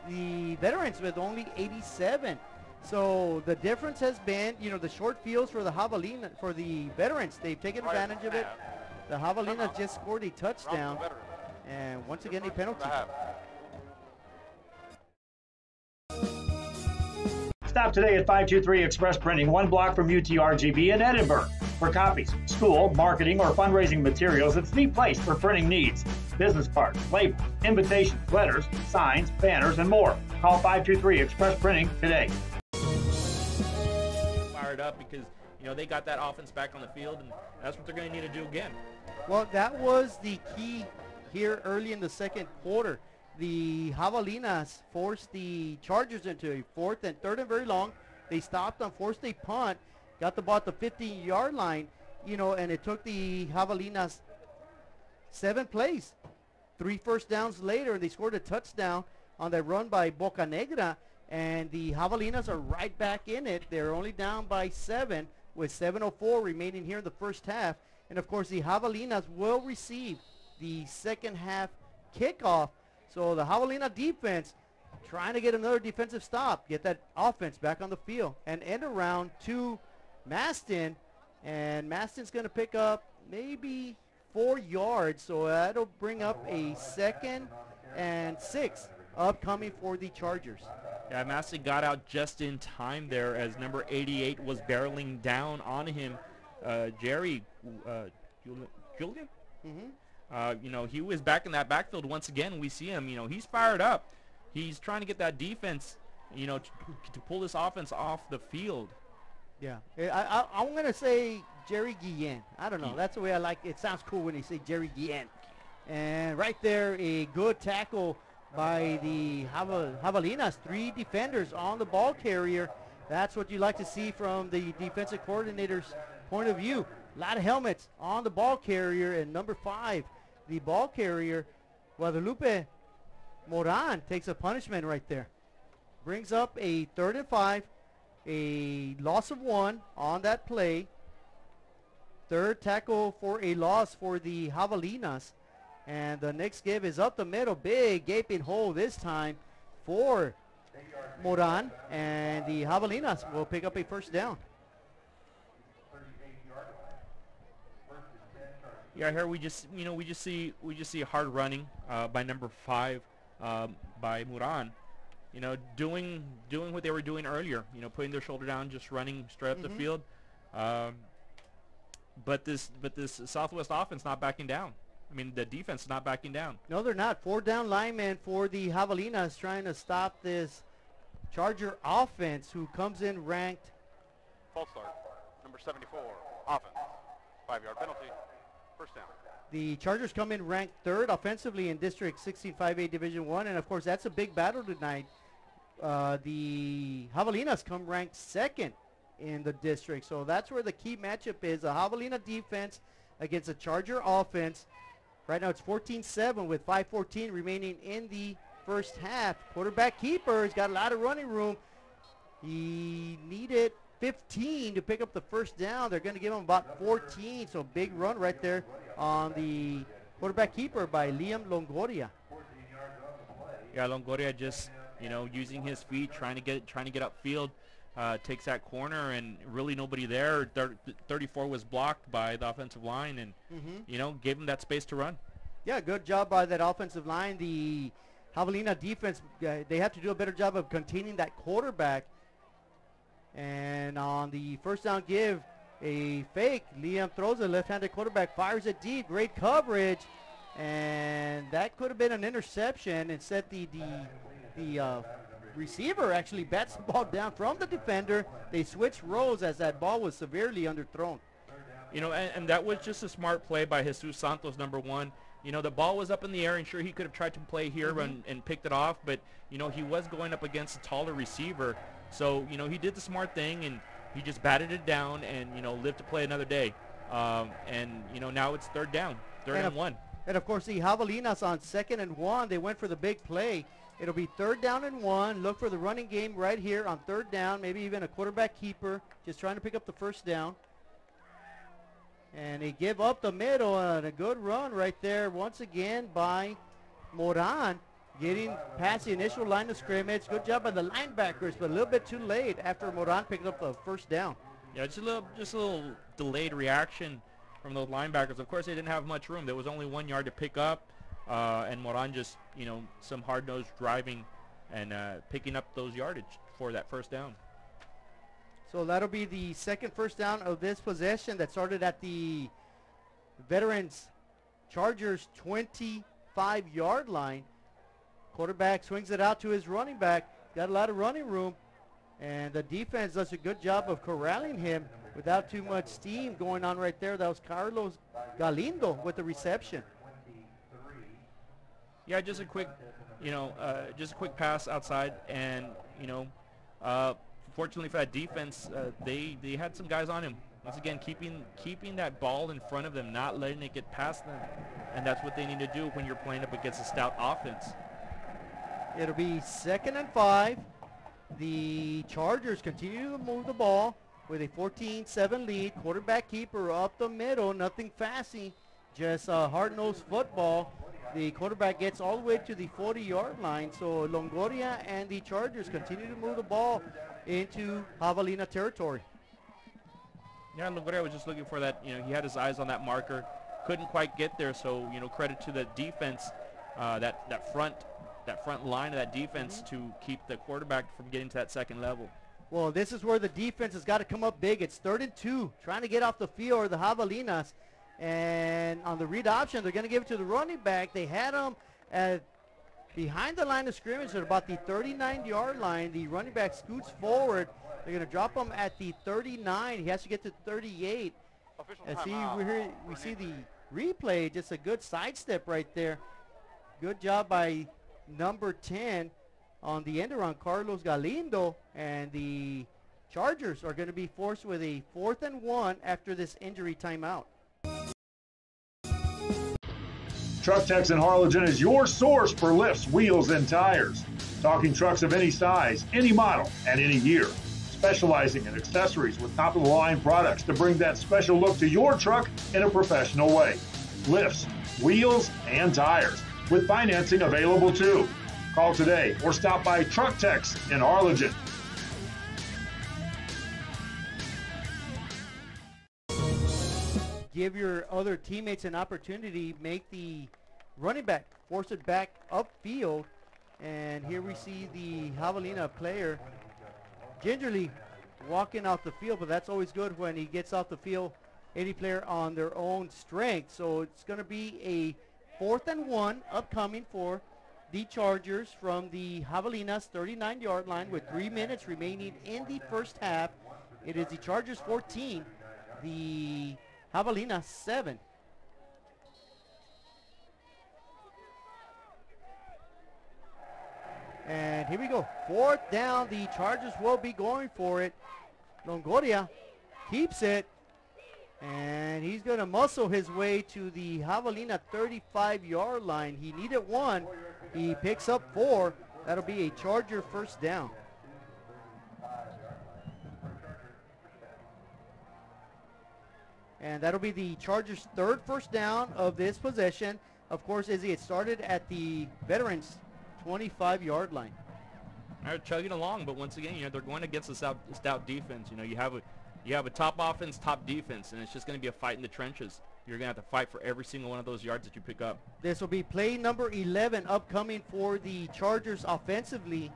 The veterans with only 87. So the difference has been, the short fields for the Javelina, for the veterans. They've taken advantage of it. The Javelinas just scored a touchdown, and once again a penalty. Stop today at 523 Express Printing, 1 block from UTRGV in Edinburgh. For copies, school, marketing, or fundraising materials, it's the place for printing needs. Business cards, labels, invitations, letters, signs, banners, and more. Call 523 Express Printing today. Fired up because, they got that offense back on the field, and that's what they're going to need to do again. Well, that was the key here early in the second quarter. The Javelinas forced the Chargers into a 4th and 3rd and very long. They stopped them, forced a punt, got the ball at the 15-yard line, and it took the Javelinas 7 plays. 3 first downs later, and they scored a touchdown on that run by Bocanegra, and the Javelinas are right back in it. They're only down by 7 with 7:04 remaining here in the first half. And, of course, the Javelinas will receive the second half kickoff. So the Javelina defense trying to get another defensive stop, get that offense back on the field, and end around to Maston. And Maston's going to pick up maybe 4 yards, so that'll bring up a 2nd and 6 upcoming for the Chargers. Yeah, Massey got out just in time there as number 88 was barreling down on him. Jerry Julian? You know, he was back in that backfield once again. We see him, you know, he's fired up. He's trying to get that defense, you know, to pull this offense off the field. Yeah, I'm going to say Jerry Guillen. I don't know. That's the way I like it. It sounds cool when you say Jerry Guillen. And right there, a good tackle by the Javelinas. 3 defenders on the ball carrier. That's what you like to see from the defensive coordinator's point of view. A lot of helmets on the ball carrier. And number 5, the ball carrier, Guadalupe Moran, takes a punishment right there. Brings up a 3rd and 5. A loss of 1 on that play. 3rd tackle for a loss for the Javelinas. And the next give is up the middle. Big gaping hole this time for Moran. And the Javelinas will pick up a 1st down. Yeah, here we just see hard running by number 5 by Moran. You know, doing what they were doing earlier. You know, putting their shoulder down, just running straight up the field. But this Southwest offense not backing down. I mean, the defense is not backing down. No, they're not. 4 down linemen for the Javelinas trying to stop this Charger offense, who comes in ranked. False start, number 74, offense, 5-yard penalty, 1st down. The Chargers come in ranked 3rd offensively in District 16-5A Division 1, and of course that's a big battle tonight. The Javelinas come ranked 2nd in the district, so that's where the key matchup is. A Javelina defense against a Charger offense. Right now it's 14-7 with 5:14 remaining in the 1st half. Quarterback keeper has got a lot of running room. He needed 15 to pick up the 1st down. They're going to give him about 14, so big run right there on the quarterback keeper by Liam Longoria. Yeah, Longoria just, you know, using his feet, trying to get upfield, takes that corner, and really nobody there. 34 was blocked by the offensive line, and you know, gave him that space to run. Yeah, good job by that offensive line. The Javelina defense, they have to do a better job of containing that quarterback. And on the 1st down give, a fake. Liam throws a left-handed quarterback, fires it deep, great coverage, and that could have been an interception. Instead, the receiver actually bats the ball down from the defender. They switched roles as that ball was severely underthrown. You know, and that was just a smart play by Jesus Santos, number 1. You know, the ball was up in the air, and sure, he could have tried to play here and picked it off, but, you know, he was going up against a taller receiver. So, you know, he did the smart thing, and he just batted it down and, you know, lived to play another day. And, you know, now it's 3rd down, 3rd and 1. And, of course, the Javelinas on 2nd and 1, they went for the big play. It'll be 3rd down and 1. Look for the running game right here on 3rd down, maybe even a quarterback keeper, just trying to pick up the 1st down. And they give up the middle, and a good run right there once again by Moran, getting past the initial line of scrimmage. Good job by the linebackers, but a little bit too late after Moran picked up the 1st down. Yeah, just a little delayed reaction from those linebackers. Of course, they didn't have much room. There was only 1 yard to pick up, and Moran just, you know, some hard-nosed driving and picking up those yardage for that 1st down. So that'll be the 2nd 1st down of this possession that started at the Veterans Chargers 25-yard line. Quarterback swings it out to his running back. Got a lot of running room. And the defense does a good job of corralling him without too much steam going on right there. That was Carlos Galindo with the reception. Yeah, just a quick, you know, just a quick pass outside, and, you know, fortunately for that defense, they had some guys on him. Once again, keeping that ball in front of them, not letting it get past them, and that's what they need to do when you're playing up against a stout offense. It'll be 2nd and 5. The Chargers continue to move the ball with a 14-7 lead. Quarterback keeper up the middle, nothing fancy, just hard-nosed football. The quarterback gets all the way to the 40-yard line, so Longoria and the Chargers continue to move the ball into Javelina territory. Yeah, Longoria was just looking for that, you know, he had his eyes on that marker, couldn't quite get there, so, you know, credit to the defense, that that front line of that defense to keep the quarterback from getting to that second level. Well, this is where the defense has got to come up big. It's 3rd and 2, trying to get off the field, or the Javelinas. And on the read option, they're going to give it to the running back. They had him behind the line of scrimmage at about the 39-yard line. The running back scoots forward. They're going to drop him at the 39. He has to get to 38. And we see the replay, just a good sidestep right there. Good job by number 10 on the end around, Carlos Galindo, and the Chargers are going to be forced with a 4th and 1 after this injury timeout. Truck Techs in Harlingen is your source for lifts, wheels, and tires. Talking trucks of any size, any model, and any year. Specializing in accessories with top-of-the-line products to bring that special look to your truck in a professional way. Lifts, wheels, and tires, with financing available too. Call today or stop by Truck Techs in Harlingen. Give your other teammates an opportunity, make the running back force it back upfield. And here we see the Javelina player gingerly walking out the field, but that's always good when he gets off the field, any player on their own strength. So it's going to be a 4th and 1 upcoming for the Chargers from the Javelinas 39-yard line with 3 minutes remaining in the first half. It is the Chargers 14, the Javelinas 7. And here we go. 4th down. The Chargers will be going for it. Longoria keeps it. And he's going to muscle his way to the Javelina 35-yard line. He needed 1. He picks up 4. That'll be a Charger first down. And that'll be the Chargers' 3rd first down of this possession. Of course, Izzy, it started at the veterans' 25-yard line. They're chugging along, but once again, they're going against a stout defense. You have a top offense, top defense, and it's just going to be a fight in the trenches. You're going to have to fight for every single one of those yards that you pick up. This will be play number 11 upcoming for the Chargers offensively.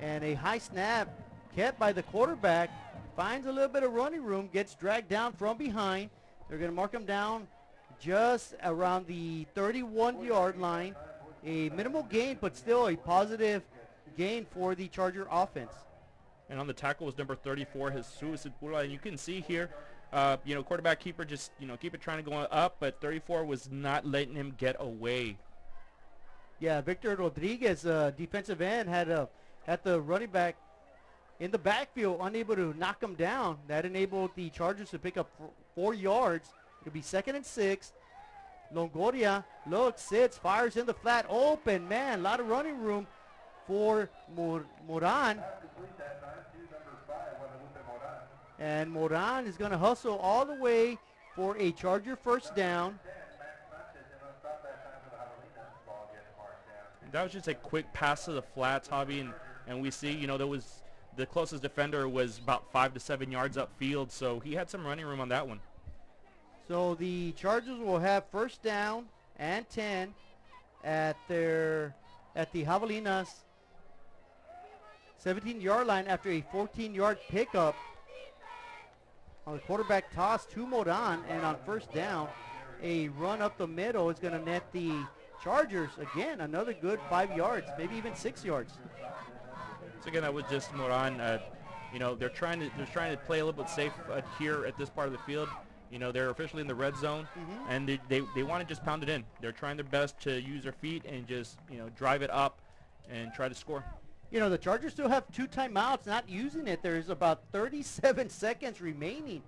And a high snap kept by the quarterback. Finds a little bit of running room, gets dragged down from behind. They're going to mark him down just around the 31-yard line. A minimal gain, but still a positive gain for the Charger offense. And on the tackle was number 34, Jesus Sepula. And you can see here, quarterback keeper just, keep it trying to go up, but 34 was not letting him get away. Yeah, Victor Rodriguez, defensive end, had the running back in the backfield, unable to knock him down. That enabled the Chargers to pick up 4 yards. It'll be 2nd and 6. Longoria looks, sits, fires in the flat, open, man, a lot of running room for Moran. And Moran is going to hustle all the way for a Charger first down. That was just a quick pass to the flats, Javi, and we see, the closest defender was about 5 to 7 yards upfield, so he had some running room on that one. So the Chargers will have first down and 10 at the Javelinas 17-yard line after a 14-yard pickup on the quarterback toss to Moran, and on first down, a run up the middle is going to net the Chargers again another good 5 yards, maybe even 6 yards. So again, that was just Moran. They're trying to play a little bit safe here at this part of the field. They're officially in the red zone, and they want to just pound it in. They're trying their best to use their feet and just, drive it up and try to score. The Chargers still have 2 timeouts, not using it. There's about 37 seconds remaining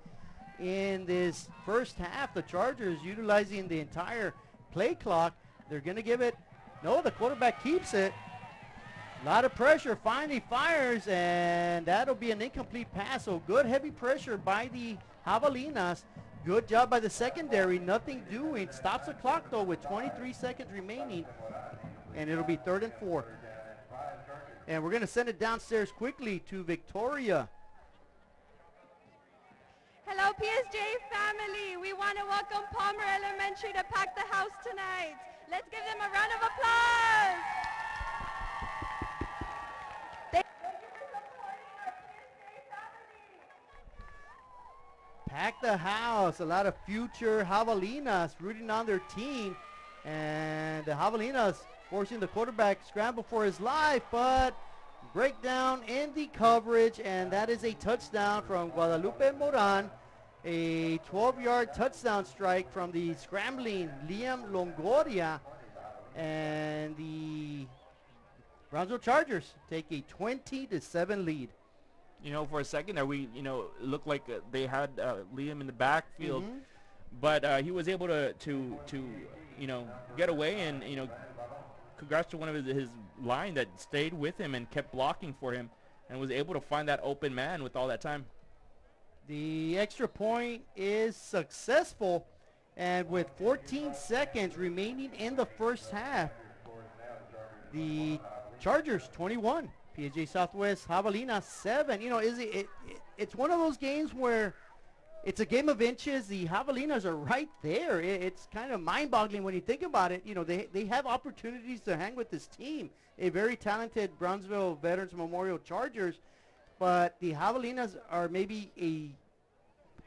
in this first half. The Chargers utilizing the entire play clock. They're going to give it. No, the quarterback keeps it. A lot of pressure, finally fires, and that'll be an incomplete pass. So good heavy pressure by the Javelinas. Good job by the secondary, nothing doing. Stops the clock though with 23 seconds remaining, and it'll be 3rd and 4. And we're going to send it downstairs quickly to Victoria. Hello, PSJA family. We want to welcome Palmer Elementary to pack the house tonight. Let's give them a round of applause. packed the house. A lot of future Javelinas rooting on their team. And the Javelinas forcing the quarterback scramble for his life, but breakdown in the coverage, and that is a touchdown from Guadalupe Moran. A 12-yard touchdown strike from the scrambling Liam Longoria. And the Brownsville Chargers take a 20-7 lead. You know, for a second there, it looked like they had Liam in the backfield, but he was able to get away, and congrats to one of his line that stayed with him and kept blocking for him, and was able to find that open man with all that time. The extra point is successful, and with 14 seconds remaining in the first half, the Chargers 21, PSJA Southwest Javelina 7. It's one of those games where it's a game of inches. The Javelinas are right there. It's kind of mind-boggling when you think about it. They have opportunities to hang with this team, a very talented Brownsville Veterans Memorial Chargers, but the Javelinas are maybe a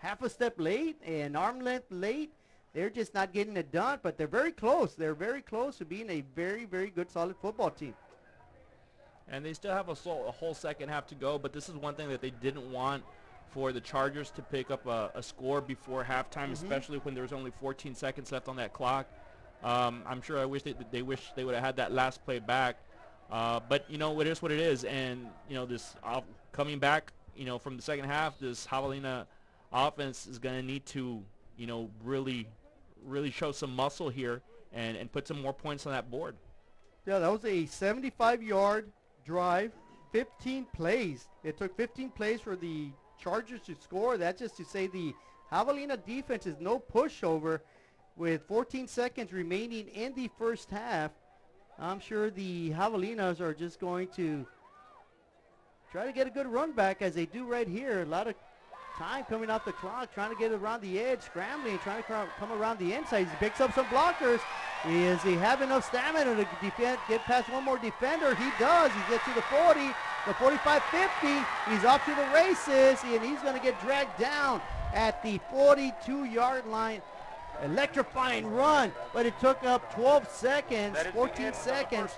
half a step late, an arm length late. They're just not getting it done, but they're very close. They're very close to being a very, very good, solid football team. And they still have a whole second half to go, but this is one thing that they didn't want for the Chargers to pick up a score before halftime, especially when there was only 14 seconds left on that clock. I'm sure they wish they would have had that last play back. But, it is what it is. And, this coming back, from the second half, this Javelina offense is going to need to, really show some muscle here and put some more points on that board. Yeah, that was a 75-yard drive, 15 plays. It took 15 plays for the Chargers to score. That's just to say the Javelina defense is no pushover. With 14 seconds remaining in the first half, I'm sure the Javelinas are just going to try to get a good run back, as they do right here. A lot of time coming off the clock, trying to get around the edge, scrambling, trying to come around the inside. He picks up some blockers. Does he have enough stamina to get past one more defender? He does. He gets to the 40, the 45, 50. He's off to the races, and he's going to get dragged down at the 42-yard line. Electrifying run, but it took up 12 seconds, 14 seconds.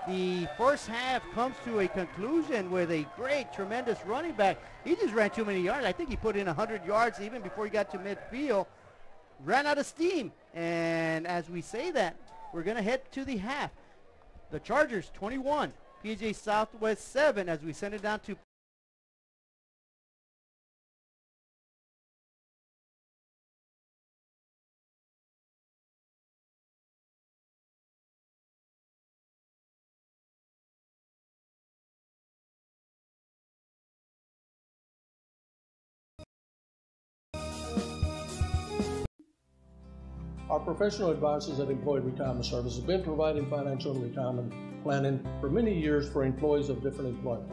The first half comes to a conclusion with a great, tremendous running back. He just ran too many yards. I think he put in 100 yards even before he got to midfield. Ran out of steam. And as we say that, we're going to head to the half. The Chargers 21, PSJA Southwest 7, as we send it down to Our professional advisors at Employee Retirement Service have been providing financial and retirement planning for many years for employees of different employment.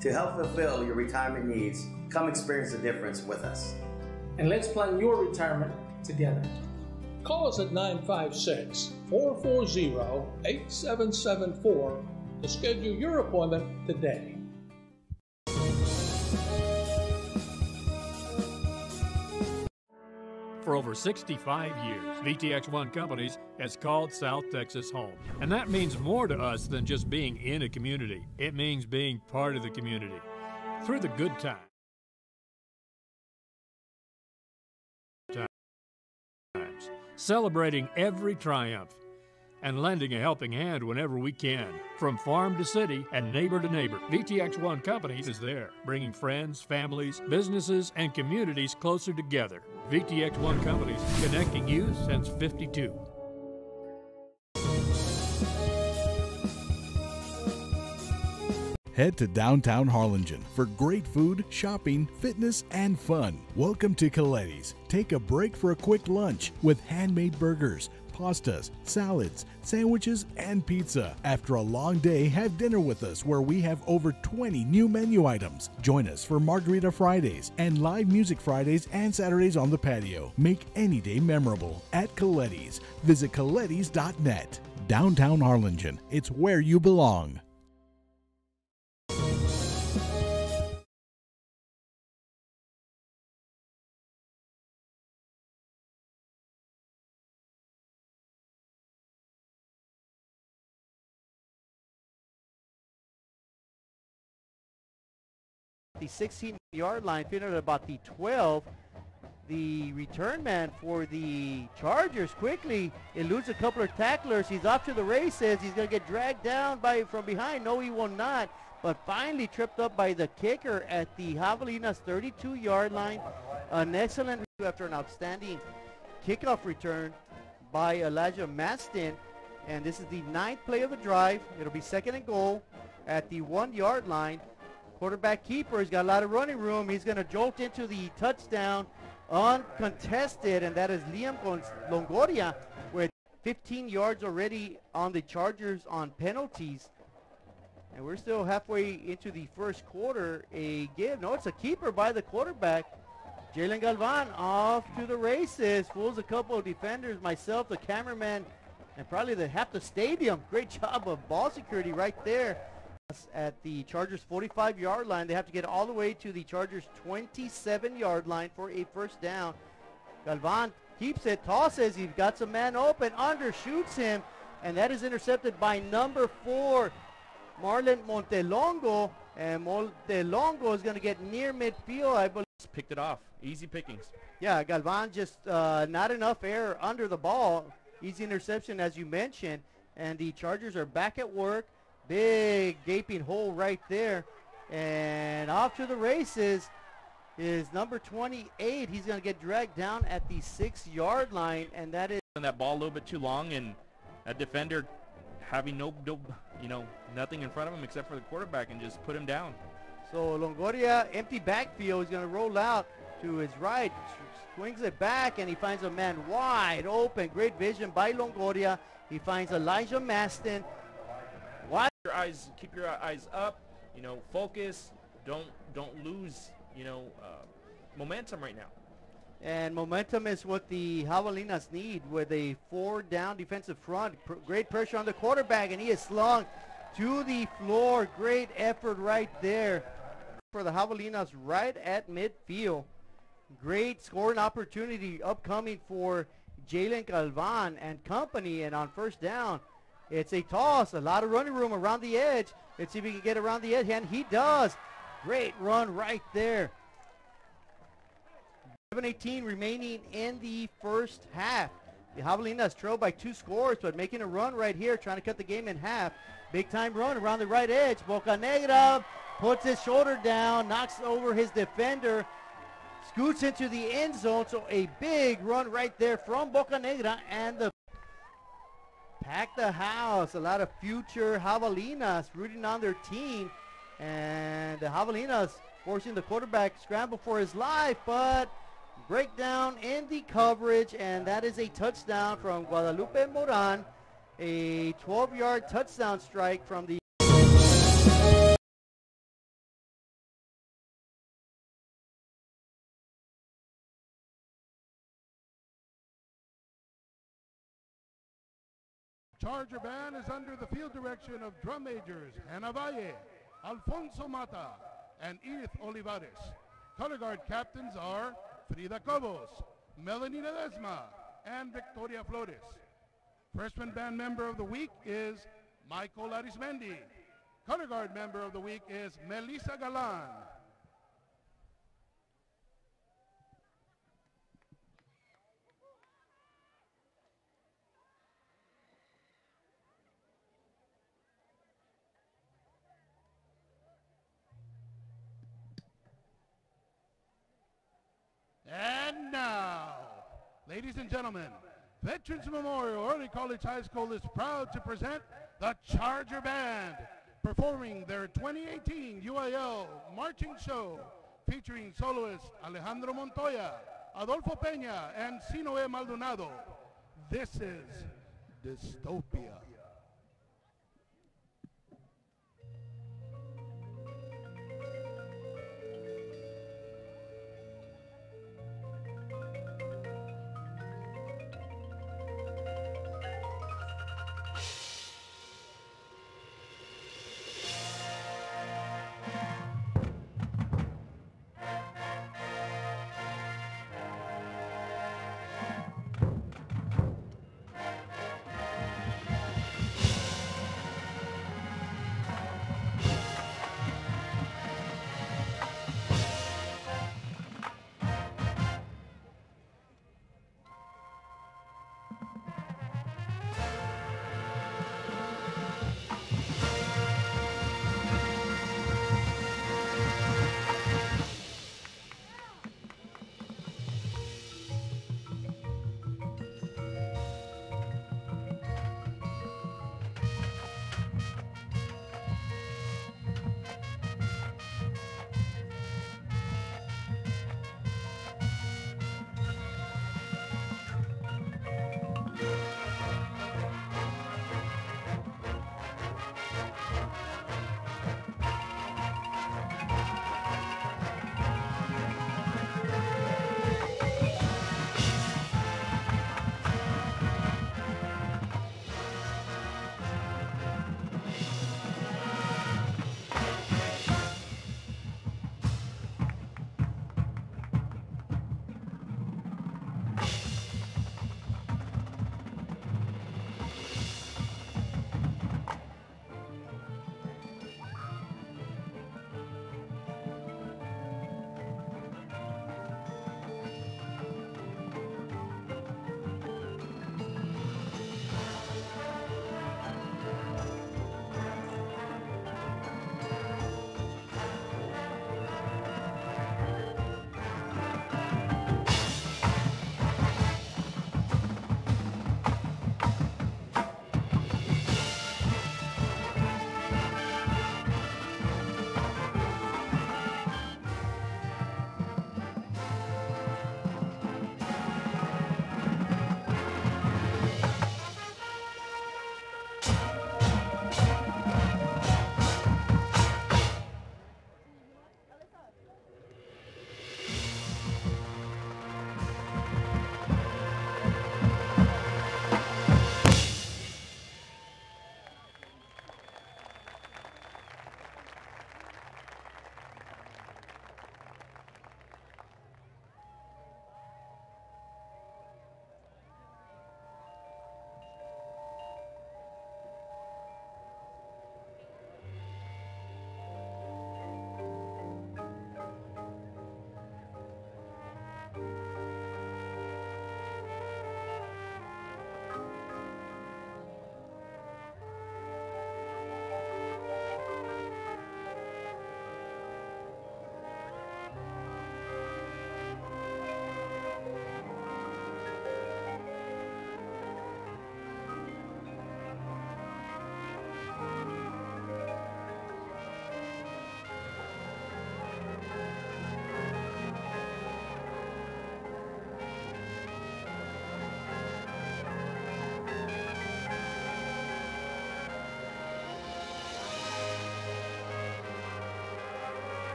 To help fulfill your retirement needs, come experience the difference with us. And let's plan your retirement together. Call us at 956-440-8774 to schedule your appointment today. For over 65 years, VTX1 Companies has called South Texas home. And that means more to us than just being in a community. It means being part of the community through the good times, celebrating every triumph, and lending a helping hand whenever we can. From farm to city and neighbor to neighbor, VTX1 Companies is there, bringing friends, families, businesses, and communities closer together. VTX1 Companies, connecting you since '52. Head to downtown Harlingen for great food, shopping, fitness, and fun. Welcome to Coletti's. Take a break for a quick lunch with handmade burgers, pastas, salads, sandwiches, and pizza. After a long day, have dinner with us where we have over 20 new menu items. Join us for Margarita Fridays and live music Fridays and Saturdays on the patio. Make any day memorable at Coletti's. Visit Colettis.net. Downtown Harlingen. It's where you belong. the 16-yard line, fielded at about the 12. The return man for the Chargers quickly eludes a couple of tacklers. He's off to the races. He's going to get dragged down from behind. No, he will not. But finally tripped up by the kicker at the Javelinas 32-yard line. An excellent after an outstanding kickoff return by Elijah Mastin. And this is the 9th play of the drive. It'll be 2nd and goal at the 1-yard line. Quarterback keeper, he's got a lot of running room. He's going to jolt into the touchdown uncontested, and that is Liam Longoria with 15 yards already on the Chargers on penalties. And we're still halfway into the first quarter. It's a keeper by the quarterback. Jalen Galvan off to the races, fools a couple of defenders, myself, the cameraman, and probably half the stadium. Great job of ball security right there. At the Chargers 45-yard line, they have to get all the way to the Chargers 27-yard line for a first down. Galvan keeps it, tosses, he's got some man open, undershoots him, and that is intercepted by number 4, Marlon Montelongo, and Montelongo is going to get near midfield, I believe. Picked it off, easy pickings. Yeah, Galvan just not enough air under the ball, easy interception as you mentioned, and the Chargers are back at work. Big gaping hole right there, and off to the races is number 28. He's going to get dragged down at the 6-yard line, and that is that ball a little bit too long, and a defender having nothing in front of him except for the quarterback, and just put him down. So Longoria, empty backfield. He's going to roll out to his right, swings it back, and he finds a man wide open. Great vision by Longoria. He finds Elijah Mastin. Keep your eyes up, focus, don't lose, momentum right now. And momentum is what the Javelinas need with a 4-down defensive front. Great pressure on the quarterback, and he is slung to the floor. Great effort right there for the Javelinas right at midfield. Great scoring opportunity upcoming for Jalen Galvan and company, and on first down, it's a toss, a lot of running room around the edge. Let's see if he can get around the edge, and he does. Great run right there. 7:18 remaining in the first half. The Javelinas trail by 2 scores, but making a run right here, trying to cut the game in half. Big time run around the right edge. Bocanegra puts his shoulder down, knocks over his defender, scoots into the end zone. So a big run right there from Bocanegra, and the pack the house. A lot of future Javelinas rooting on their team, and the Javelinas forcing the quarterback scramble for his life, but breakdown in the coverage, and that is a touchdown from Guadalupe Moran, a 12-yard touchdown strike from the Charger band is under the field direction of drum majors Hannah Valle, Alfonso Mata, and Edith Olivares. Color guard captains are Frida Cobos, Melanie Ledesma, and Victoria Flores. Freshman band member of the week is Michael Arismendi. Color guard member of the week is Melissa Galan. And now, ladies and gentlemen, Veterans Memorial Early College High School is proud to present the Charger Band, performing their 2018 UIL Marching Show, featuring soloists Alejandro Montoya, Adolfo Peña, and Sinoe Maldonado. This is Dystopia.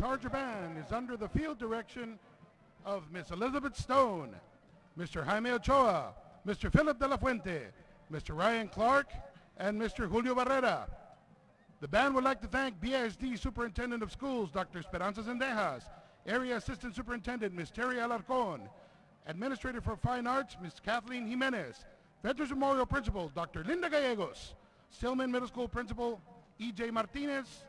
Charger Band is under the field direction of Miss Elizabeth Stone, Mr. Jaime Ochoa, Mr. Philip De La Fuente, Mr. Ryan Clark, and Mr. Julio Barrera. The band would like to thank BSD Superintendent of Schools, Dr. Esperanza Zendejas, Area Assistant Superintendent, Ms. Terry Alarcon, Administrator for Fine Arts, Ms. Kathleen Jimenez, Veterans Memorial Principal, Dr. Linda Gallegos, Stillman Middle School Principal, E.J. Martinez,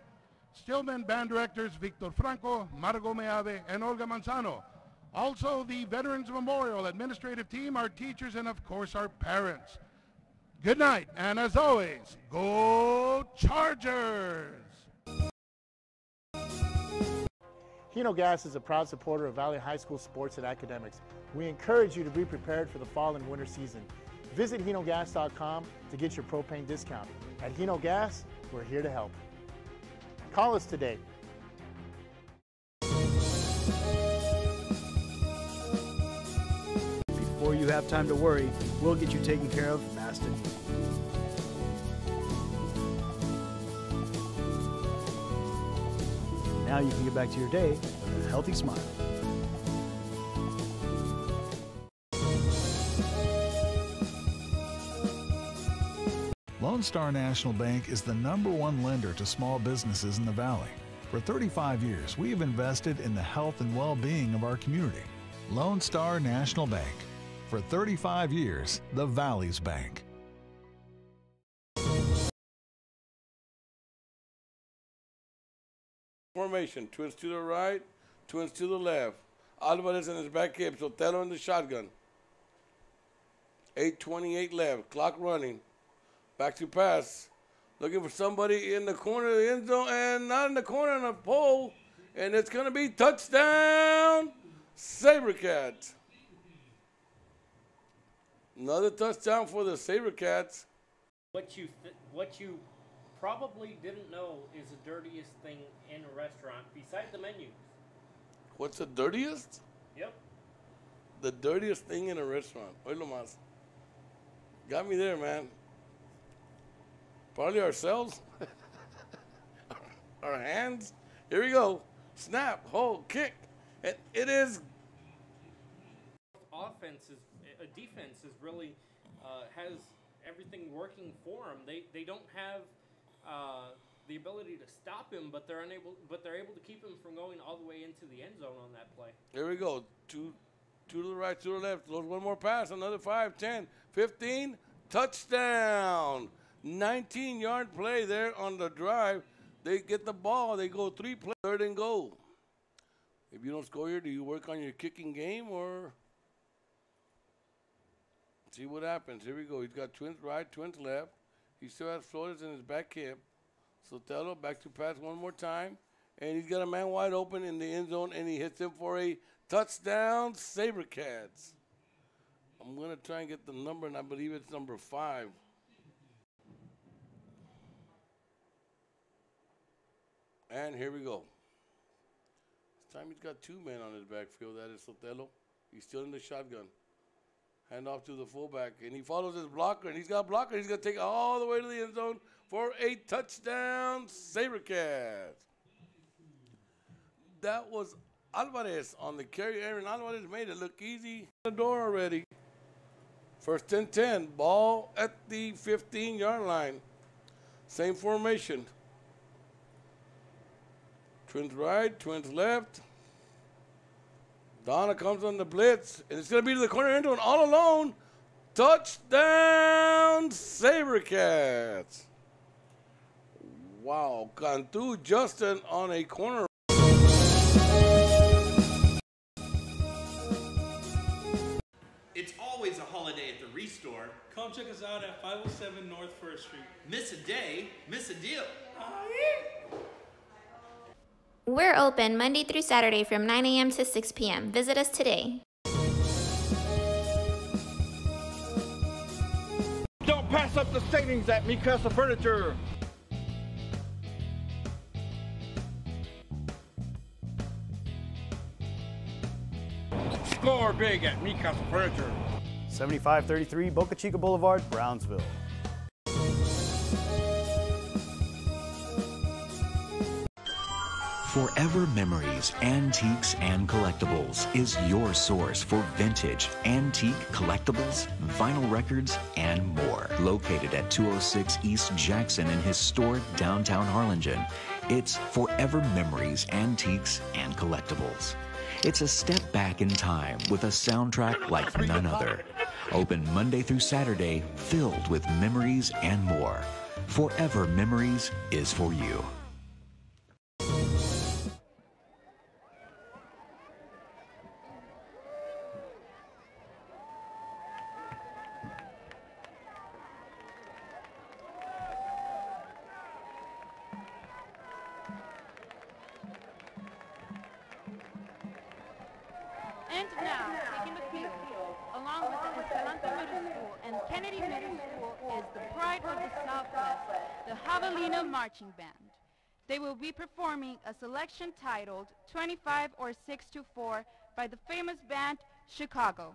Stillman Band Directors, Victor Franco, Margo Meave, and Olga Manzano. Also, the Veterans Memorial Administrative Team, our teachers, and of course, our parents. Good night, and as always, go Chargers! Hino Gas is a proud supporter of Valley High School sports and academics. We encourage you to be prepared for the fall and winter season. Visit hinogas.com to get your propane discount. At Hino Gas, we're here to help. Call us today. Before you have time to worry, we'll get you taken care of fast and easy. Now you can get back to your day with a healthy smile. Lone Star National Bank is the #1 lender to small businesses in the Valley. For 35 years, we have invested in the health and well-being of our community. Lone Star National Bank. For 35 years, the Valley's Bank. Formation, twins to the right, twins to the left. Alvarez in his back hip, Sotelo in the shotgun. 8:28 left, clock running. Back to pass. Looking for somebody in the corner of the end zone, and not in the corner, on a pole. And it's going to be touchdown, SaberCats. Another touchdown for the SaberCats. What you probably didn't know is the dirtiest thing in a restaurant besides the menu. What's the dirtiest? Yep. The dirtiest thing in a restaurant. Oilo más. Got me there, man. Probably ourselves. Our hands. Here we go. Snap, hold, kick. And it is. Defense is really has everything working for them. They don't have the ability to stop him, but they're able to keep him from going all the way into the end zone on that play. Here we go. Two to the right, to the left. One more pass. Another 5, 10, 15. Touchdown. 19-yard play there on the drive. They get the ball. They go 3 plays, 3rd and goal. If you don't score here, do you work on your kicking game or see what happens? Here we go. He's got twins right, twins left. He still has Flores in his back hip. Sotelo back to pass one more time. And he's got a man wide open in the end zone, and he hits him for a touchdown, SaberCats. I'm going to try and get the number, and I believe it's number 5. And here we go. This time he's got 2 men on his backfield. That is Sotelo. He's still in the shotgun. Hand off to the fullback, and he follows his blocker, and he's got a blocker. He's going to take it all the way to the end zone for a touchdown, SaberCats. That was Alvarez on the carry. Aaron Alvarez made it look easy. The door already. 1st and 10. Ball at the 15-yard line. Same formation. Twins right, twins left. Donna comes on the blitz, and it's going to be to the corner end zone all alone. Touchdown, SaberCats. Wow, Cantu Justin on a corner. It's always a holiday at the Restore. Come check us out at 507 North 1st Street. Miss a day, miss a deal. We're open Monday through Saturday from 9 a.m. to 6 p.m. Visit us today. Don't pass up the savings at Mi Casa Furniture. Score big at Mi Casa Furniture. 7533 Boca Chica Boulevard, Brownsville. Forever Memories, Antiques and Collectibles is your source for vintage, antique collectibles, vinyl records, and more. Located at 206 East Jackson in historic downtown Harlingen, it's Forever Memories, Antiques and Collectibles. It's a step back in time with a soundtrack like none other. Open Monday through Saturday, filled with memories and more. Forever Memories is for you. And now, taking the field, along with the Escalante Middle School and Kennedy Middle School, is the pride of the Southwest, the Javelina Marching Band. They will be performing a selection titled 25 or 6 to 4 by the famous band Chicago.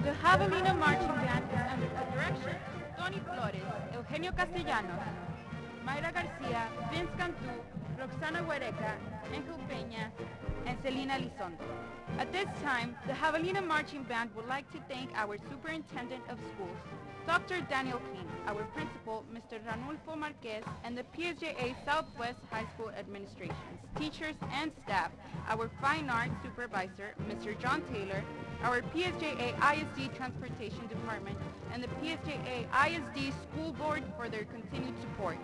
The Javelina Marching Band is under the direction of Tony Flores, Eugenio Castellanos, Mayra Garcia, Vince Cantu, Roxana Huereca, Angel Peña, and Celina Lizondo. At this time, the Javelina Marching Band would like to thank our Superintendent of Schools, Dr. Daniel King, our Principal, Mr. Ranulfo Marquez, and the PSJA Southwest High School administrations, teachers, and staff, our Fine Arts Supervisor, Mr. John Taylor, our PSJA ISD Transportation Department, and the PSJA ISD School Board for their continued support.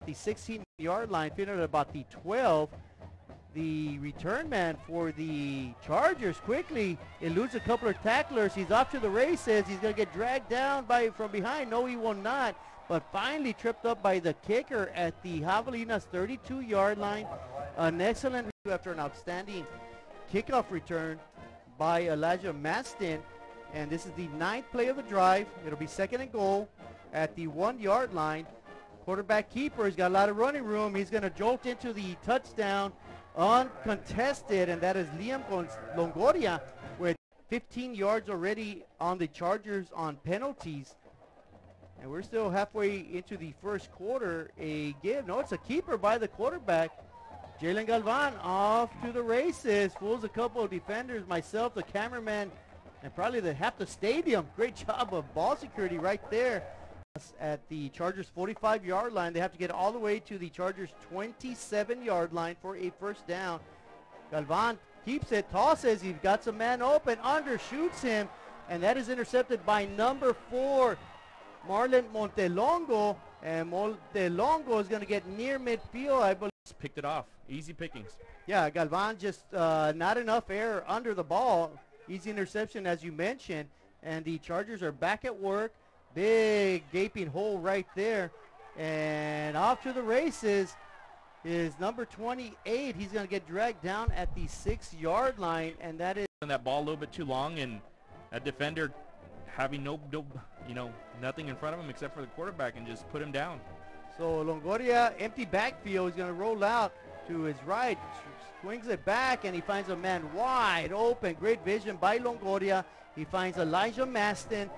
The 16-yard line, finished at about the 12 the return man for the Chargers quickly eludes a couple of tacklers. He's off to the races. He's going to get dragged down from behind. No, he will not. But finally tripped up by the kicker at the Javelinas 32-yard line. An excellent after an outstanding kickoff return by Elijah Mastin. And this is the 9th play of the drive. It'll be 2nd and goal at the 1-yard line. Quarterback keeper, he's got a lot of running room. He's going to jolt into the touchdown uncontested, and that is Liam Longoria with 15 yards already on the Chargers on penalties. And we're still halfway into the first quarter. It's a keeper by the quarterback. Jalen Galvan off to the races, fools a couple of defenders, myself, the cameraman, and probably half the stadium. Great job of ball security right there. At the Chargers 45-yard line, they have to get all the way to the Chargers 27-yard line for a first down. Galvan keeps it, tosses, he's got some man open, undershoots him, and that is intercepted by number 4, Marlon Montelongo, and Montelongo is going to get near midfield, I believe. Picked it off. Easy pickings. Yeah, Galvan just not enough air under the ball. Easy interception, as you mentioned, and the Chargers are back at work. Big gaping hole right there, and off to the races is number 28. He's going to get dragged down at the 6-yard line, and that is that ball a little bit too long, and a defender having nothing in front of him except for the quarterback, and just put him down. So Longoria, empty backfield. He's going to roll out to his right, swings it back, and he finds a man wide open. Great vision by Longoria. He finds Elijah Mastin.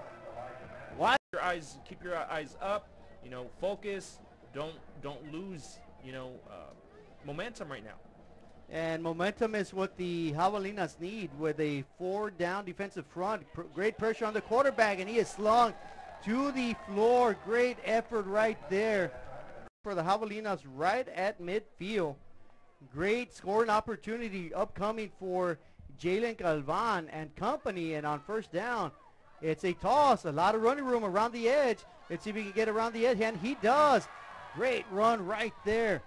Keep your eyes up, focus, don't lose, momentum right now. And momentum is what the Javelinas need with a 4-down defensive front. Great pressure on the quarterback, and he is slung to the floor. Great effort right there for the Javelinas right at midfield. Great scoring opportunity upcoming for Jalen Galvan and company, and on first down, it's a toss, a lot of running room around the edge. Let's see if he can get around the edge, and he does. Great run right there.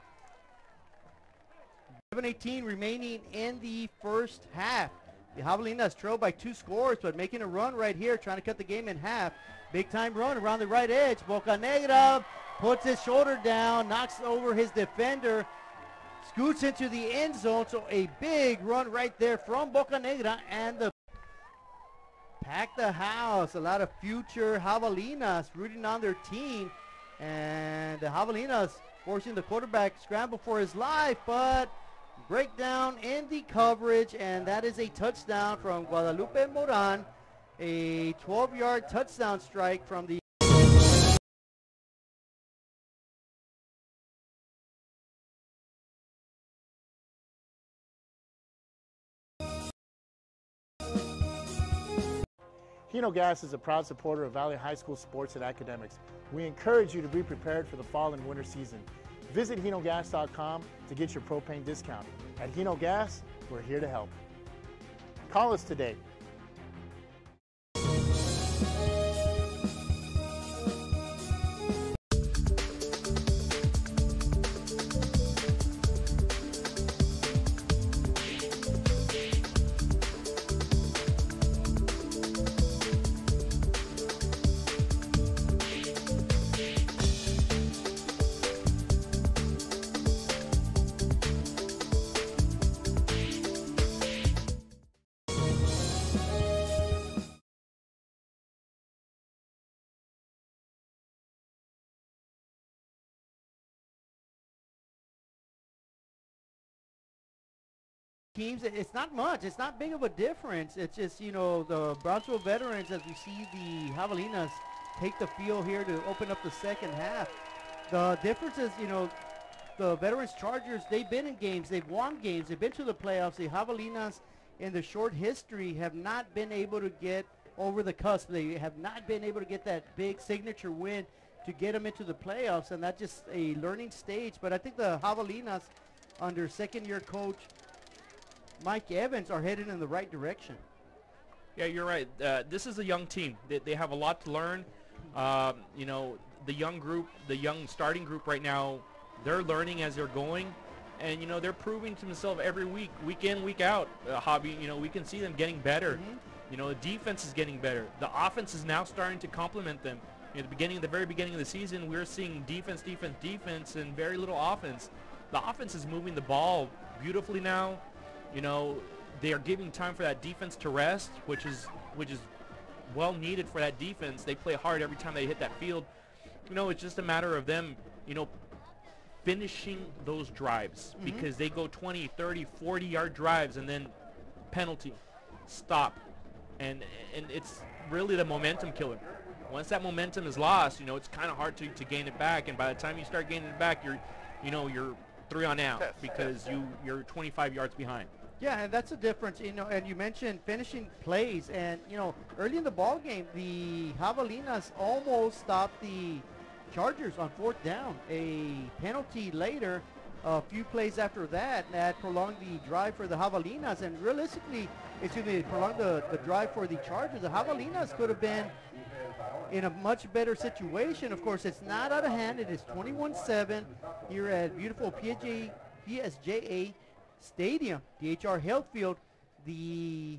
7:18 remaining in the first half. The Javelinas trail by 2 scores, but making a run right here, trying to cut the game in half. Big time run around the right edge. Bocanegra puts his shoulder down, knocks over his defender, scoots into the end zone. So a big run right there from Bocanegra, and the pack the house. A lot of future Javelinas rooting on their team, and the Javelinas forcing the quarterback scramble for his life, but breakdown in the coverage, and that is a touchdown from Guadalupe Moran. A 12-yard touchdown strike from the Hino Gas is a proud supporter of Valley High School sports and academics. We encourage you to be prepared for the fall and winter season. Visit HinoGas.com to get your propane discount. At Hino Gas, we're here to help. Call us today. teams, it's not much. It's not big of a difference. It's just, the Brownsville veterans, as we see the Javelinas take the field here to open up the second half. The difference is, the veterans Chargers, they've been in games. They've won games. They've been to the playoffs. The Javelinas, in the short history, have not been able to get over the cusp. They have not been able to get that big signature win to get them into the playoffs, and that's just a learning stage. But I think the Javelinas, under second-year coach Mike Evans, are headed in the right direction. Yeah, you're right. This is a young team. They have a lot to learn. The young group, the young starting group right now, they're learning as they're going. And, you know, they're proving to themselves every week, week in, week out, Hobby. You know, we can see them getting better. You know, the defense is getting better. The offense is now starting to complement them. At the very beginning of the season, we were seeing defense, and very little offense. The offense is moving the ball beautifully now. You know, they are giving time for that defense to rest, which is well needed for that defense. They play hard every time they hit that field. You know, it's just a matter of them, you know, finishing those drives, because they go 20, 30, 40-yard drives and then penalty, stop, and it's really the momentum killer. Once that momentum is lost, you know, it's kind of hard to gain it back, and by the time you start gaining it back, you're 3 on out because you're 25 yards behind. Yeah, and that's the difference, you know, and you mentioned finishing plays, and, you know, early in the ball game, the Javelinas almost stopped the Chargers on 4th down. A penalty later, a few plays after that prolonged the drive for the Javelinas, and realistically, prolonged the drive for the Chargers. The Javelinas could have been in a much better situation. Of course, it's not out of hand. It is 21-7 here at beautiful PSJA Stadium, DHR Health Field. The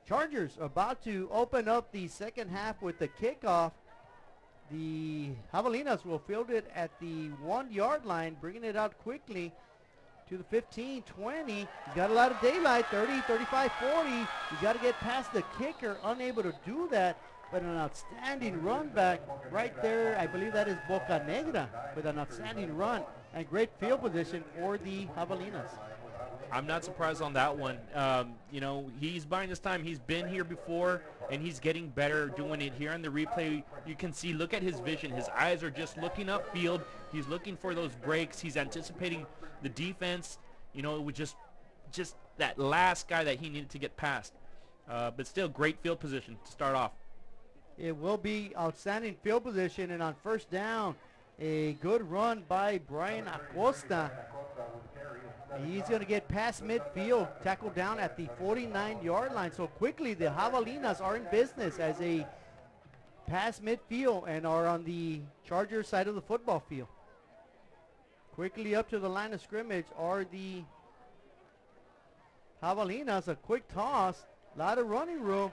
Chargers about to open up the second half with the kickoff. The Javelinas will field it at the 1-yard line, bringing it out quickly to the 15, 20. He's got a lot of daylight, 30, 35, 40. He's got to get past the kicker, unable to do that, but an outstanding run back right there. I believe that is Boca Negra with an outstanding run and great field position for the Javelinas. I'm not surprised on that one. You know, he's buying his time. He's been here before, and he's getting better doing it. Here on the replay, you can see, look at his vision. His eyes are just looking upfield. He's looking for those breaks. He's anticipating the defense. You know, it was just that last guy that he needed to get past. But still, great field position to start off. It will be outstanding field position, and on 1st down, a good run by Brian Acosta. He's going to get past midfield, tackled down at the 49-yard line. So quickly, the Javelinas are in business as they pass midfield and are on the Charger side of the football field. Quickly up to the line of scrimmage are the Javelinas. A quick toss, a lot of running room.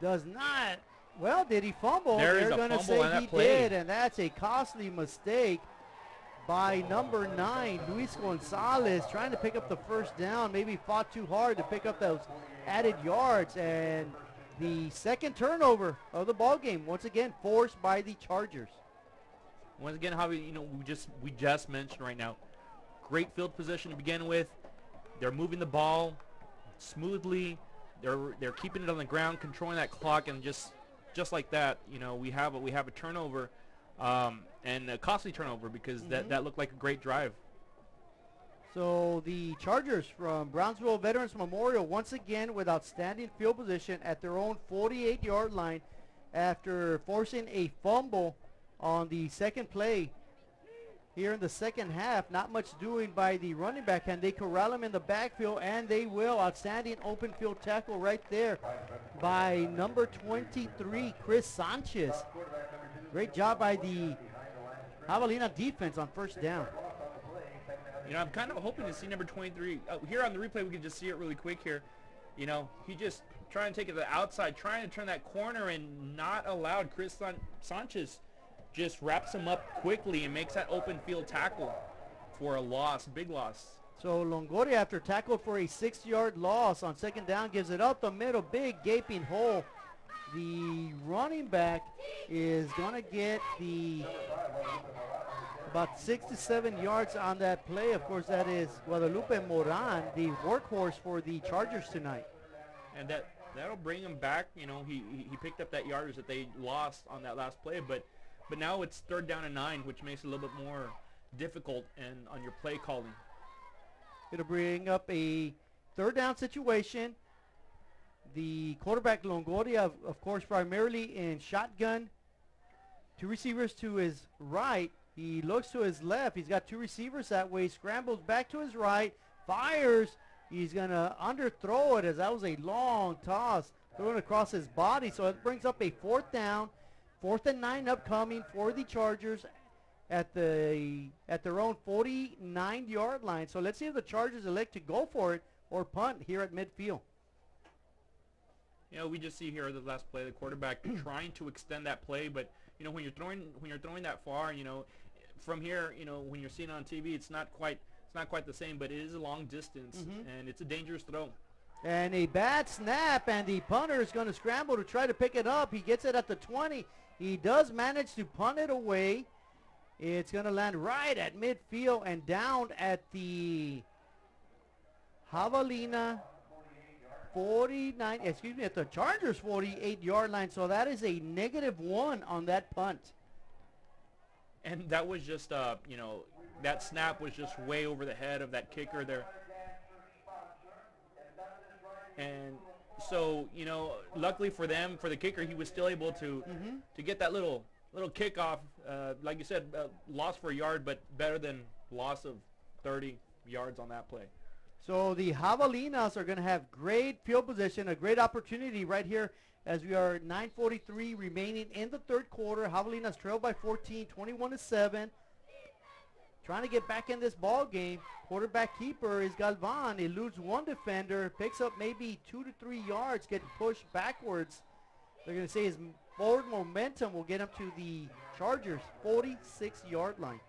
Does not, well, did he fumble? They're going to say he did, and that's a costly mistake by number 9, Luis Gonzalez, trying to pick up the 1st down. Maybe fought too hard to pick up those added yards, and the second turnover of the ball game, once again forced by the Chargers. Once again, Javi, you know, we just mentioned right now, great field position to begin with. They're moving the ball smoothly. They're keeping it on the ground, controlling that clock, and just like that, you know, we have a turnover. And a costly turnover, because that looked like a great drive. So the Chargers from Brownsville Veterans Memorial once again with outstanding field position at their own 48-yard line after forcing a fumble on the second play here in the second half. Not much doing by the running back, and they corral him in the backfield, and they will. Outstanding open field tackle right there by number 23, Chris Sanchez. Great job by the Javelina defense on 1st down. You know, I'm kind of hoping to see number 23. Here on the replay, we can just see it really quick here. You know, he just trying to take it to the outside, trying to turn that corner, and not allowed. Chris Sanchez just wraps him up quickly and makes that open field tackle for a loss, big loss. So Longoria, after tackled for a 6-yard loss on 2nd down, gives it up the middle, big gaping hole. The running back is going to get about 6 to 7 yards on that play. Of course, that is Guadalupe Moran, the workhorse for the Chargers tonight. And that'll bring him back. You know, he picked up that yardage that they lost on that last play, but now it's 3rd down and 9, which makes it a little bit more difficult and on your play calling. It'll bring up a 3rd down situation. The quarterback Longoria, of course, primarily in shotgun. 2 receivers to his right. He looks to his left. He's got 2 receivers that way. Scrambles back to his right. Fires. He's going to underthrow it, as that was a long toss thrown across his body. So it brings up a 4th down. 4th and 9 upcoming for the Chargers at their own 49-yard line. So let's see if the Chargers elect to go for it or punt here at midfield. You know, we just see here the last play, the quarterback trying to extend that play, but you know, when you're throwing that far, you know, from here, you know, when you're seeing it on TV, it's not quite the same, but it is a long distance, and it's a dangerous throw. And a bad snap, and the punter is going to scramble to try to pick it up. He gets it at the 20. He does manage to punt it away. It's going to land right at midfield and down at the Javelina 49, excuse me, at the Chargers 48-yard line. So that is a -1 on that punt. And that was just, you know, that snap was just way over the head of that kicker there. And so, you know, luckily for them, for the kicker, he was still able to get that little kickoff. Like you said, loss for a yard, but better than loss of 30 yards on that play. So the Javelinas are going to have great field position, a great opportunity right here as we are 9:43 remaining in the third quarter. Javelinas trail by 14, 21-7. Trying to get back in this ball game. Quarterback keeper is Galvan. Eludes one defender, picks up maybe 2 to 3 yards, getting pushed backwards. They're going to say his forward momentum will get him to the Chargers 46-yard line.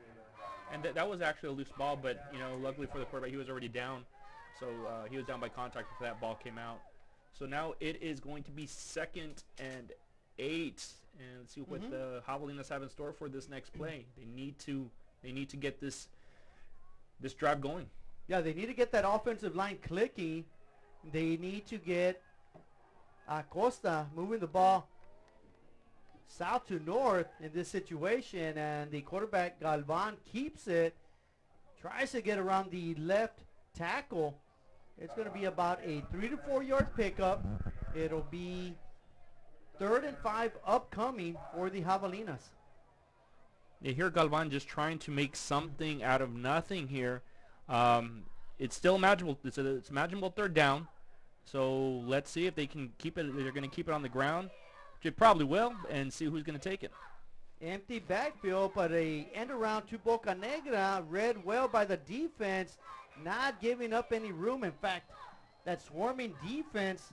And that was actually a loose ball, but, you know, luckily for the quarterback, he was already down. So he was down by contact before that ball came out. So now it is going to be 2nd and 8. And let's see what the Javelinas have in store for this next play. They need to get this drive going. Yeah, they need to get that offensive line clicking. They need to get Acosta moving the ball south to north in this situation, and the quarterback Galvan keeps it, tries to get around the left tackle. It's going to be about a 3 to 4 yard pickup. It'll be 3rd and 5 upcoming for the Javelinas. Yeah, here Galvan just trying to make something out of nothing here. It's still manageable. It's a manageable 3rd down. So let's see if they can keep it. They're going to keep it on the ground. They probably will, and see who's going to take it. Empty backfield, but a end around to Boca Negra, read well by the defense, not giving up any room. In fact, that swarming defense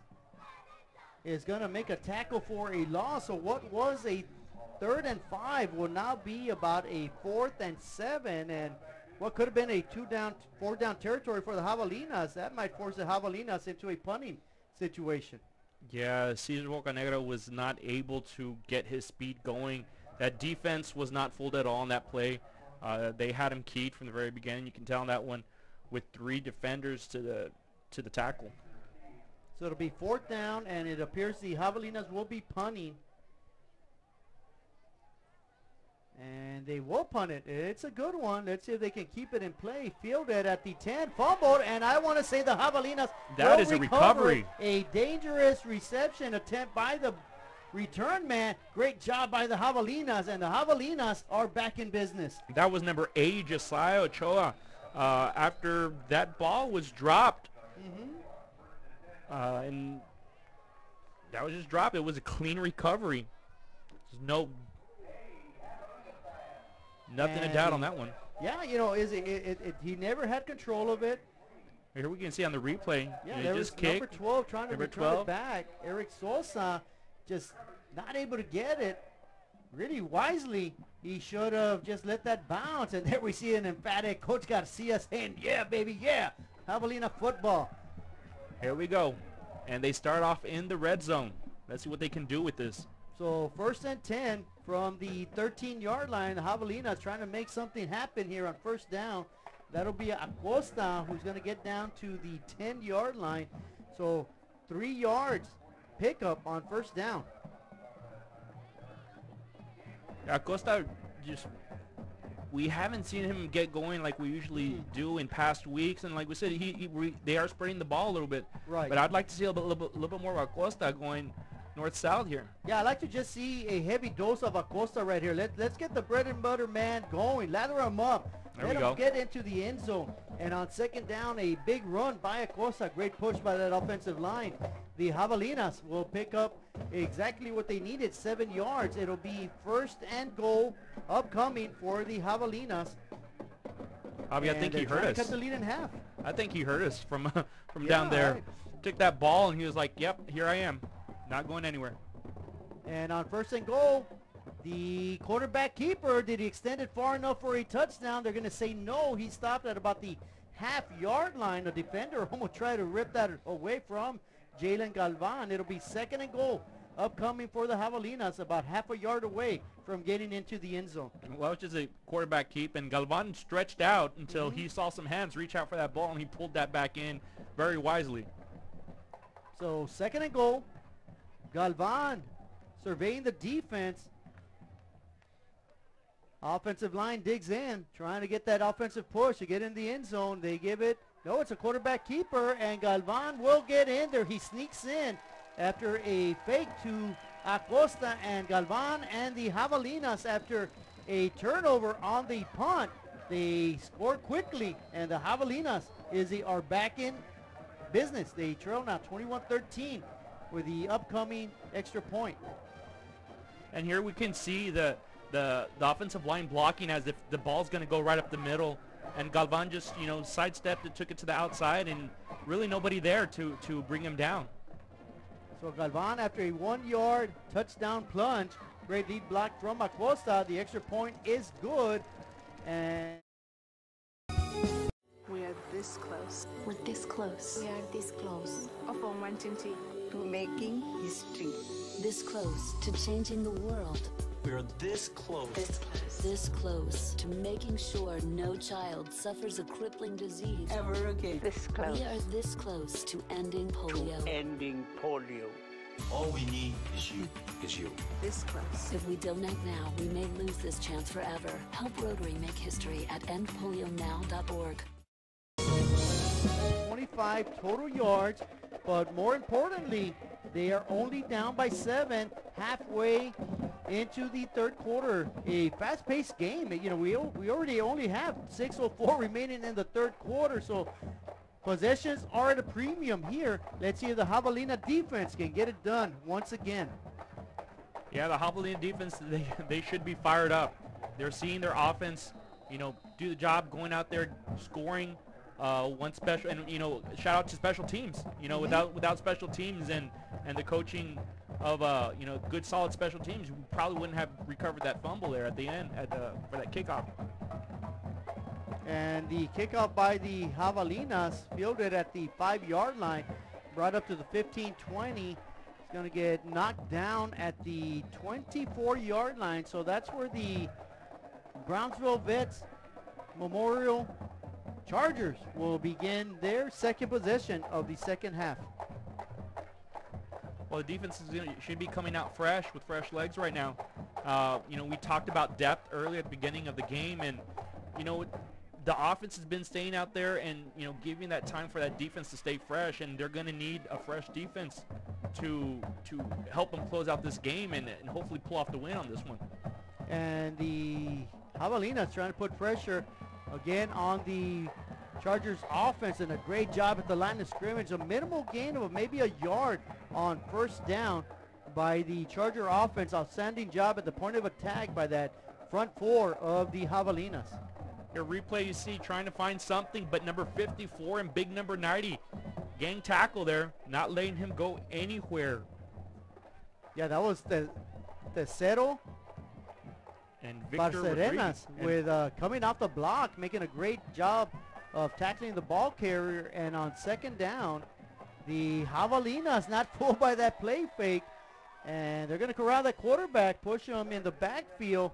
is going to make a tackle for a loss. So what was a 3rd and 5 will now be about a 4th and 7, and what could have been a 4 down territory for the Javelinas. That might force the Javelinas into a punting situation. Yeah, Cesar Bocanegra was not able to get his speed going. That defense was not fooled at all on that play. They had him keyed from the very beginning. You can tell on that one with 3 defenders to the tackle. So it'll be 4th down, and it appears the Javelinas will be punting. And they will punt it. It's a good one. Let's see if they can keep it in play. Fielded at the 10. Fumbled. And I want to say the Javelinas that is a recovery. A dangerous reception attempt by the return man. Great job by the Javelinas. And the Javelinas are back in business. That was number 8, Josiah Ochoa. After that ball was dropped. And that was just dropped. It was a clean recovery. There's nothing to doubt on that one. Yeah, you know, he never had control of it. Here we can see on the replay. Yeah, there was number 12 trying to return it back. Eric Sosa just not able to get it. Really wisely, he should have just let that bounce. And there we see an emphatic Coach Garcia saying, yeah, baby, yeah. Javelina football. Here we go. And they start off in the red zone. Let's see what they can do with this. So 1st and 10 from the 13-yard line. The Javelinas trying to make something happen here on 1st down. That'll be Acosta who's going to get down to the 10-yard line. So 3 yards pickup on 1st down. Acosta we haven't seen him get going like we usually do in past weeks, and like we said, they are spreading the ball a little bit. Right. But I'd like to see a little bit more of Acosta going north-south here. Yeah, I'd like to just see a heavy dose of Acosta right here. Let's get the bread and butter man going. Lather him up. Let him get into the end zone And on second down, a big run by Acosta. Great push by that offensive line. The Javelinas will pick up exactly what they needed, 7 yards. It'll be first and goal upcoming for the Javelinas. Javi, I think he heard us. Cut the lead in half. I think he heard us from down there. Right. Took that ball and he was like, yep, here I am. Not going anywhere. And on first and goal, the quarterback keeper, did he extend it far enough for a touchdown? They're going to say no. He stopped at about the half-yard line. A defender almost tried to rip that away from Jalen Galvan. It'll be second and goal upcoming for the Javelinas, about half a yard away from getting into the end zone. Well, it's just a quarterback keep, and Galvan stretched out until he saw some hands reach out for that ball, and he pulled that back in very wisely. So second and goal. Galvan surveying the defense. Offensive line digs in, trying to get that offensive push to get in the end zone. They give it, no, it's a quarterback keeper, and Galvan will get in there. He sneaks in after a fake to Acosta, and Galvan and the Javelinas, after a turnover on the punt, they score quickly, and the Javelinas are back in business. They trail now 21-13 with the upcoming extra point. And here we can see the offensive line blocking as if the ball's going to go right up the middle, and Galvan just, you know, sidestepped it, took it to the outside, and really nobody there to bring him down. So Galvan, after a 1-yard touchdown plunge, great lead block from Acosta. The extra point is good, and we are this close. We're this close. We are this close of wanting to making history. This close to changing the world. We're this close. This close. This close to making sure no child suffers a crippling disease ever again. This close. We are this close to ending polio. Ending polio. All we need is you. This close. If we don't act now, we may lose this chance forever. Help Rotary make history at endpolionow.org. 25 total yards, but more importantly, they are only down by 7 halfway into the third quarter. A fast-paced game. You know, we already only have 6:04 remaining in the third quarter, so possessions are at a premium here. Let's see if the Javelina defense can get it done once again. Yeah, the Javelina defense, they should be fired up. They're seeing their offense, you know, do the job, going out there, scoring. One special, and you know, shout out to special teams. You know, without special teams and the coaching of you know, good solid special teams, we probably wouldn't have recovered that fumble there at the end for that kickoff. And the kickoff by the Javelinas, fielded at the 5-yard line, brought up to the 15-20. It's going to get knocked down at the 24-yard line. So that's where the Brownsville Vets Memorial Chargers will begin their second possession of the second half. Well, the defense should be coming out fresh with fresh legs right now. You know, we talked about depth earlier at the beginning of the game, and you know, the offense has been staying out there and, you know, giving that time for that defense to stay fresh, and they're going to need a fresh defense to help them close out this game and hopefully pull off the win on this one. And the Javelinas trying to put pressure again on the Chargers offense, and a great job at the line of scrimmage. A minimal gain of maybe a yard on first down by the Charger offense. Outstanding job at the point of attack by that front four of the Javelinas. Your replay, you see trying to find something, but number 54 and big number 90, gang tackle there, not letting him go anywhere. Yeah, that was the Cero and Victor Barcerenas with coming off the block, making a great job of tackling the ball carrier. And on second down, the Javelinas not fooled by that play fake, and they're going to corral that quarterback, push him in the backfield,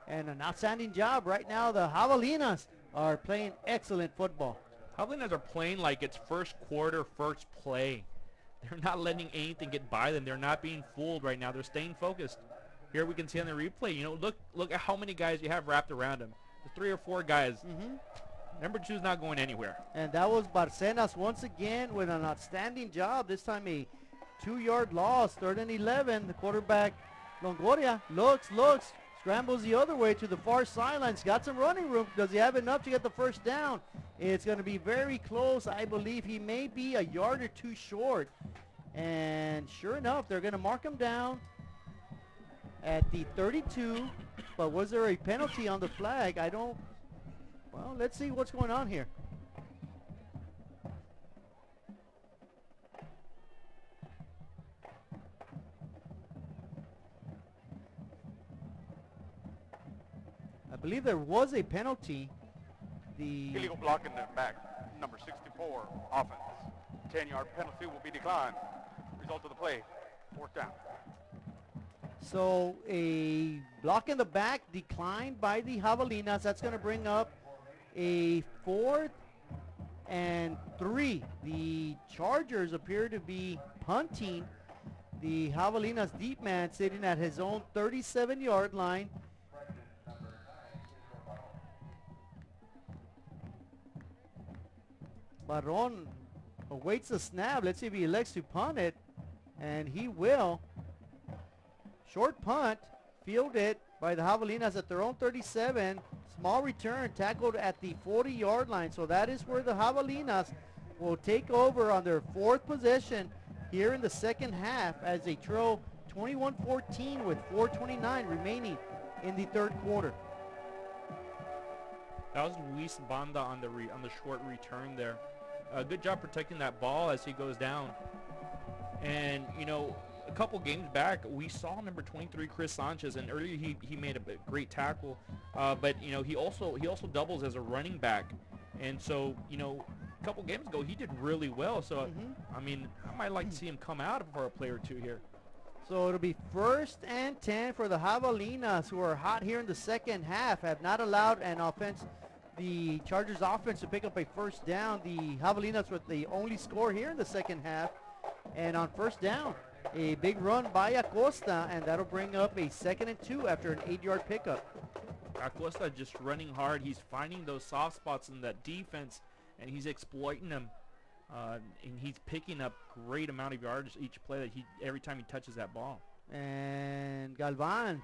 and an outstanding job. Right now, the Javelinas are playing excellent football. Javelinas are playing like it's first quarter, first play. They're not letting anything get by them. They're not being fooled right now. They're staying focused. Here we can see on the replay, you know, look at how many guys you have wrapped around him. There's 3 or 4 guys. Number 2's not going anywhere. And that was Barcenas once again with an outstanding job. This time a 2-yard loss, 3rd and 11. The quarterback, Longoria, looks, scrambles the other way to the far sidelines. Got some running room. Does he have enough to get the first down? It's going to be very close. I believe he may be a yard or two short. And sure enough, they're going to mark him down at the 32. But was there a penalty on the flag? I don't. Well, let's see what's going on here. I believe there was a penalty. The illegal block in the back, number 64, offense. 10-yard penalty will be declined. Result of the play, 4th down. So a block in the back declined by the Javelinas. That's going to bring up a 4th and 3. The Chargers appear to be punting. The Javelinas deep man sitting at his own 37-yard line. Barron awaits the snap. Let's see if he elects to punt it. And he will. Short punt. Fielded by the Javelinas at their own 37. Small return. Tackled at the 40-yard line. So that is where the Javelinas will take over on their 4th possession here in the second half as they trail 21-14 with 4:29 remaining in the 3rd quarter. That was Luis Banda on the short return there. Good job protecting that ball as he goes down. And, you know, a couple games back, we saw number 23, Chris Sanchez, and earlier he made a great tackle. But, you know, he also doubles as a running back. And so, you know, a couple games ago, he did really well. So, I mean, I might like to see him come out for a play or two here. So it'll be 1st and 10 for the Javelinas, who are hot here in the second half, have not allowed an offense. The Chargers offense to pick up a first down. The Javelinas with the only score here in the second half. And on first down, a big run by Acosta, and that'll bring up a 2nd and 2 after an 8-yard pickup. Acosta just running hard. He's finding those soft spots in that defense, and he's exploiting them. And he's picking up great amount of yards each play that every time he touches that ball. And Galvan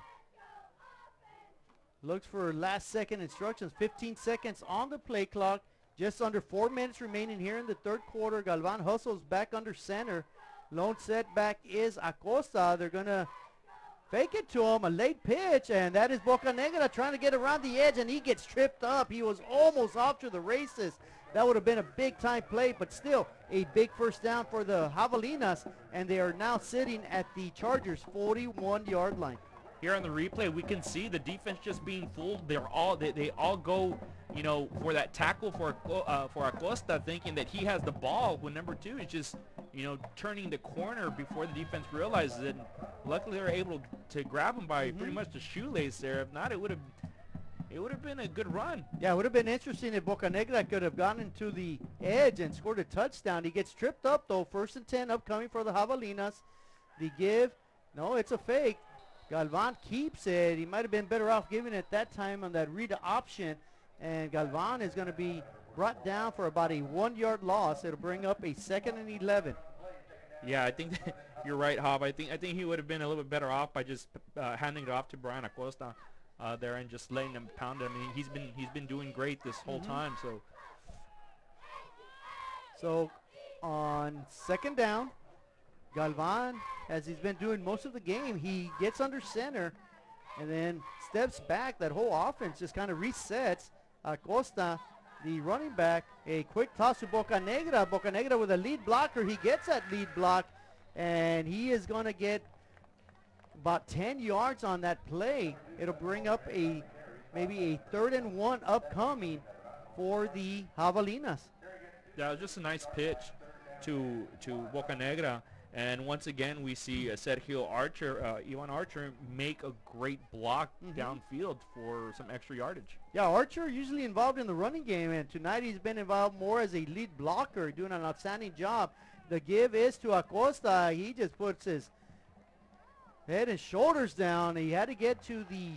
looks for last-second instructions. 15 seconds on the play clock. Just under 4 minutes remaining here in the 3rd quarter. Galvan hustles back under center. Lone setback is Acosta. They're going to fake it to him. A late pitch, and that is Bocanegra trying to get around the edge, and he gets tripped up. He was almost off to the races. That would have been a big-time play, but still a big first down for the Javelinas, and they are now sitting at the Chargers' 41-yard line. Here on the replay, we can see the defense just being fooled. They all go, you know, for that tackle for Acosta, thinking that he has the ball when number 2 is just, you know, turning the corner before the defense realizes it. And luckily, they were able to grab him by pretty much the shoelace there. If not, it would have been a good run. Yeah, it would have been interesting if Bocanegra could have gotten to the edge and scored a touchdown. He gets tripped up, though. 1st and 10 upcoming for the Javelinas. The give, no, it's a fake. Galvan keeps it. He might have been better off giving it that time on that read option. And Galvan is going to be brought down for about a 1-yard loss. It'll bring up a 2nd and 11. Yeah, I think you're right, Hob. I think he would have been a little bit better off by just handing it off to Brian Acosta there and just letting him pound it. I mean, he's been doing great this whole time. So on 2nd down, Galvan, as he's been doing most of the game, he gets under center and then steps back. That whole offense just kind of resets. Acosta, the running back, a quick toss to Bocanegra. Bocanegra with a lead blocker. He gets that lead block, and he is going to get about 10 yards on that play. It'll bring up maybe a 3rd and 1 upcoming for the Javelinas. Yeah, it was just a nice pitch to Bocanegra. And once again, we see Sergio Archer, Ivan Archer, make a great block downfield for some extra yardage. Yeah, Archer usually involved in the running game, and tonight he's been involved more as a lead blocker, doing an outstanding job. The give is to Acosta. He just puts his head and shoulders down. He had to get to the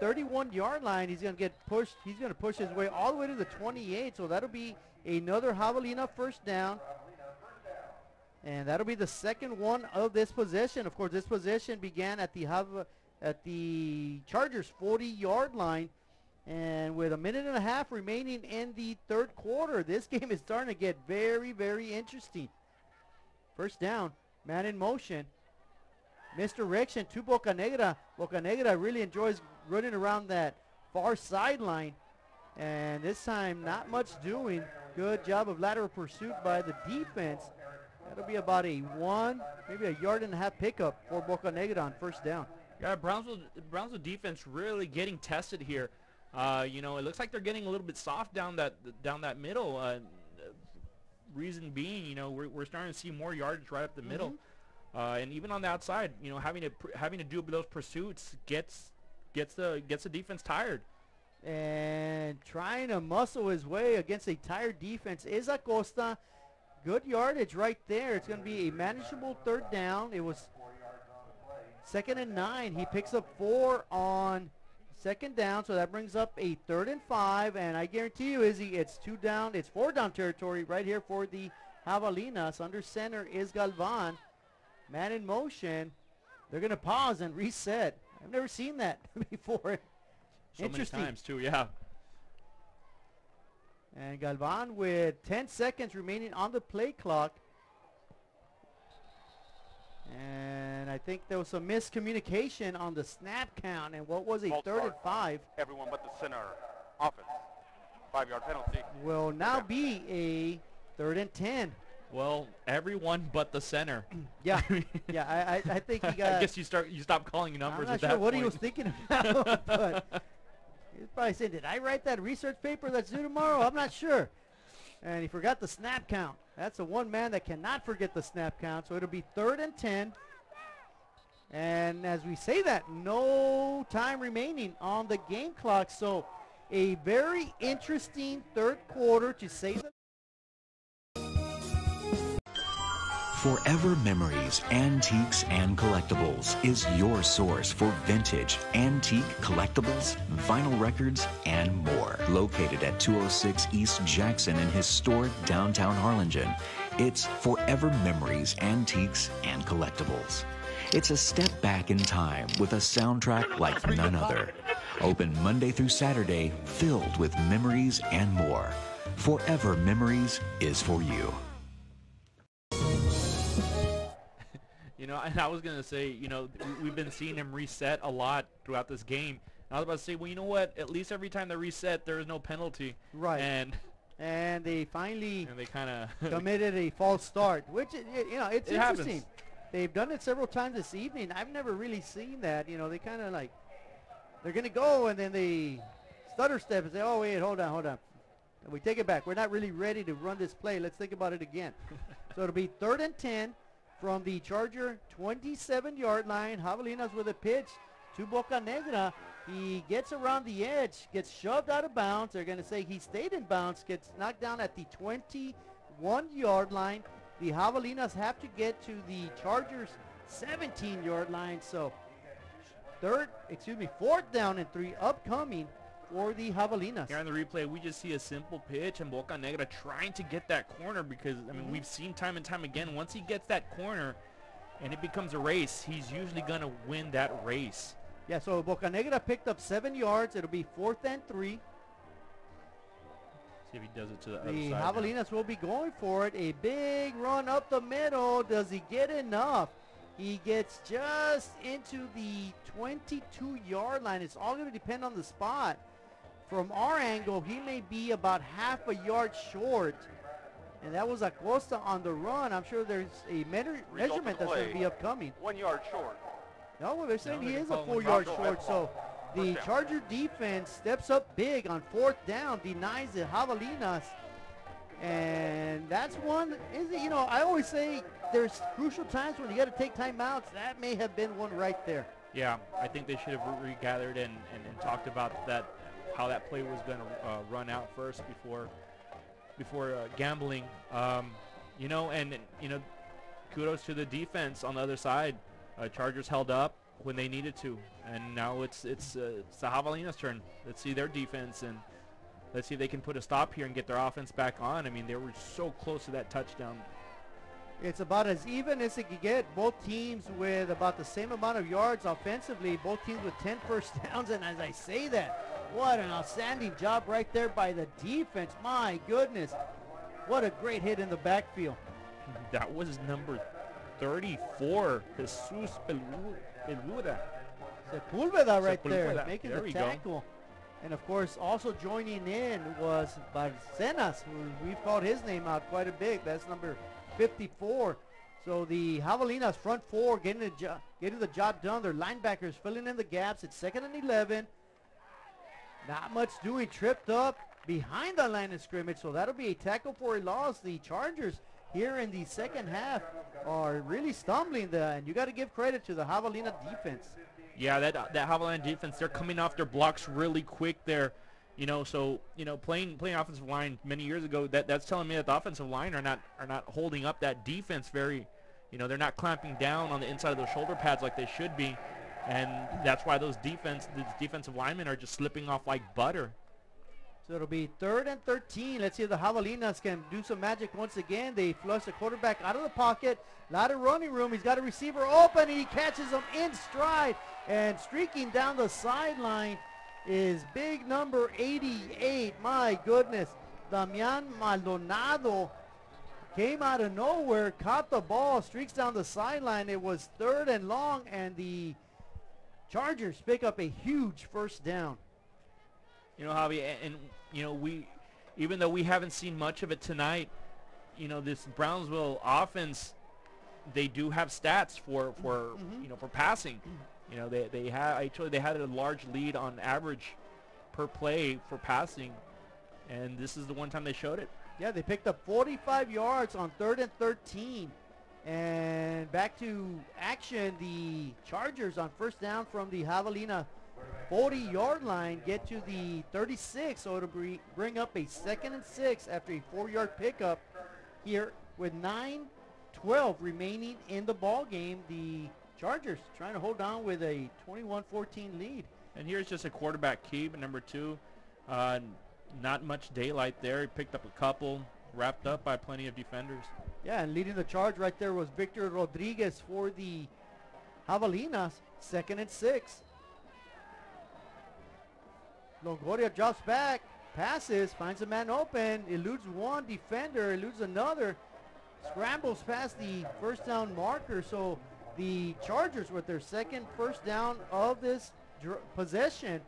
31-yard line. He's going to get pushed. He's going to push his way all the way to the 28, so that'll be another Javelina first down. And that'll be the 2nd one of this possession. Of course, this possession began at the at the Chargers 40-yard line. And with a minute and a half remaining in the third quarter, this game is starting to get very, very interesting. First down, man in motion. Misdirection to Bocanegra. Bocanegra really enjoys running around that far sideline. And this time, not much doing. Good job of lateral pursuit by the defense. That'll be about a maybe a yard and a half pickup for Bocanegra on first down. Yeah, Brownsville defense really getting tested here. You know, it looks like they're getting a little bit soft down that middle. Reason being, you know, we're starting to see more yardage right up the middle, and even on the outside, you know, having to do those pursuits gets the defense tired. And trying to muscle his way against a tired defense is Acosta. Good yardage right there. It's going to be a manageable third down. It was 2nd and 9. He picks up 4 on second down, so that brings up a 3rd and 5. And I guarantee you, Izzy, it's 4 down territory right here for the Javelinas. Under center is Galvan. Man in motion. They're going to pause and reset. I've never seen that before. So many times too, yeah. And Galvan with 10 seconds remaining on the play clock. And I think there was some miscommunication on the snap count. And what was a 3rd and 5? Everyone but the center offense. 5-yard penalty. Will now be a 3rd and 10. Well, everyone but the center. Yeah, yeah. I think he got. I guess you stop calling numbers. I'm not sure what he was thinking about, but he's probably saying, "Did I write that research paper that's due tomorrow?" I'm not sure. And he forgot the snap count. That's the one man that cannot forget the snap count. So it'll be 3rd and 10. And as we say that, no time remaining on the game clock. So a very interesting third quarter, to say the Forever Memories, Antiques and Collectibles is your source for vintage, antique collectibles, vinyl records, and more. Located at 206 East Jackson in historic downtown Harlingen, it's Forever Memories, Antiques and Collectibles. It's a step back in time with a soundtrack like none other. Open Monday through Saturday, filled with memories and more. Forever Memories is for you. You know, and I was going to say, you know, we've been seeing him reset a lot throughout this game. And I was about to say, well, you know what? At least every time they reset, there is no penalty. Right. And they finally committed a false start, which, you know, it's interesting. They've done it several times this evening. I've never really seen that. You know, they kind of like, they're going to go, and then they stutter step and say, oh, wait, hold on. And we take it back. We're not really ready to run this play. Let's think about it again. So it'll be 3rd and 10. From the Charger 27-yard line. Javelinas with a pitch to Bocanegra. He gets around the edge, gets shoved out of bounds. They're going to say he stayed in bounds, gets knocked down at the 21-yard line. The Javelinas have to get to the Chargers 17-yard line. So 4th down and 3 upcoming for the Javelinas. Here on the replay, we just see a simple pitch, and Bocanegra trying to get that corner because, I mean, we've seen time and time again, once he gets that corner and it becomes a race, he's usually going to win that race. Yeah, so Bocanegra picked up 7 yards. It'll be 4th and 3. See if he does it to the other side. The Javelinas will be going for it. A big run up the middle. Does he get enough? He gets just into the 22-yard line. It's all going to depend on the spot. From our angle, he may be about half a yard short. And that was Acosta on the run. I'm sure there's a measurement that's going to be upcoming. 1 yard short. No, well, they're saying he is a 4 yard short. So the Charger defense steps up big on 4th down, denies the Javelinas. And that's one, you know, I always say there's crucial times when you got to take timeouts. That may have been one right there. Yeah, I think they should have regathered and talked about that, how that play was going to run out first before gambling. You know, and you know, kudos to the defense on the other side. Chargers held up when they needed to, and now it's the Javelinas' turn. Let's see their defense, and let's see if they can put a stop here and get their offense back on. I mean, they were so close to that touchdown. It's about as even as it could get. Both teams with about the same amount of yards offensively. Both teams with 10 first downs. And as I say that, what an outstanding job right there by the defense. My goodness. What a great hit in the backfield. That was number 34, Jesus Sepulveda. Sepulveda right there, making the tackle. Go. And of course, also joining in was Barcenas, who we've called his name out quite a bit. That's number 54. So the Javelinas front four getting the job done. Their linebackers filling in the gaps. It's 2nd and 11. Not much doing. Tripped up behind the line of scrimmage. So that'll be a tackle for a loss. The Chargers here in the second half are really stumbling there, and you got to give credit to the Javelina defense. Yeah, that Javelina defense, they're coming off their blocks really quick there. So playing offensive line many years ago, that's telling me that the offensive line are not holding up that defense very, they're not clamping down on the inside of those shoulder pads like they should be, and that's why these defensive linemen are just slipping off like butter. So it'll be 3rd and 13. Let's see if the Javelinas can do some magic once again. They flush the quarterback out of the pocket. A lot of running room. He's got a receiver open. He catches him in stride. And streaking down the sideline is big number 88. My goodness. Damian Maldonado came out of nowhere, caught the ball, streaks down the sideline. It was 3rd and long, and the Chargers pick up a huge first down. Javi, and we, even though we haven't seen much of it tonight, this Brownsville offense, they do have stats for passing. They had a large lead on average per play for passing, and this is the one time they showed it. Yeah, they picked up 45 yards on 3rd and 13. And back to action, the Chargers on first down from the Javelina 40-yard line get to the 36, so it'll bring up a 2nd and 6 after a 4-yard pickup here with 9:12 remaining in the ball game. The Chargers trying to hold on with a 21-14 lead. And here's just a quarterback keep, number 2. Not much daylight there. He picked up a couple, wrapped up by plenty of defenders. Yeah, and leading the charge right there was Victor Rodriguez for the Javelinas, 2nd and 6. Longoria drops back, passes, finds a man open, eludes one defender, eludes another, scrambles past the first down marker. So the Chargers with their 2nd first down of this possession,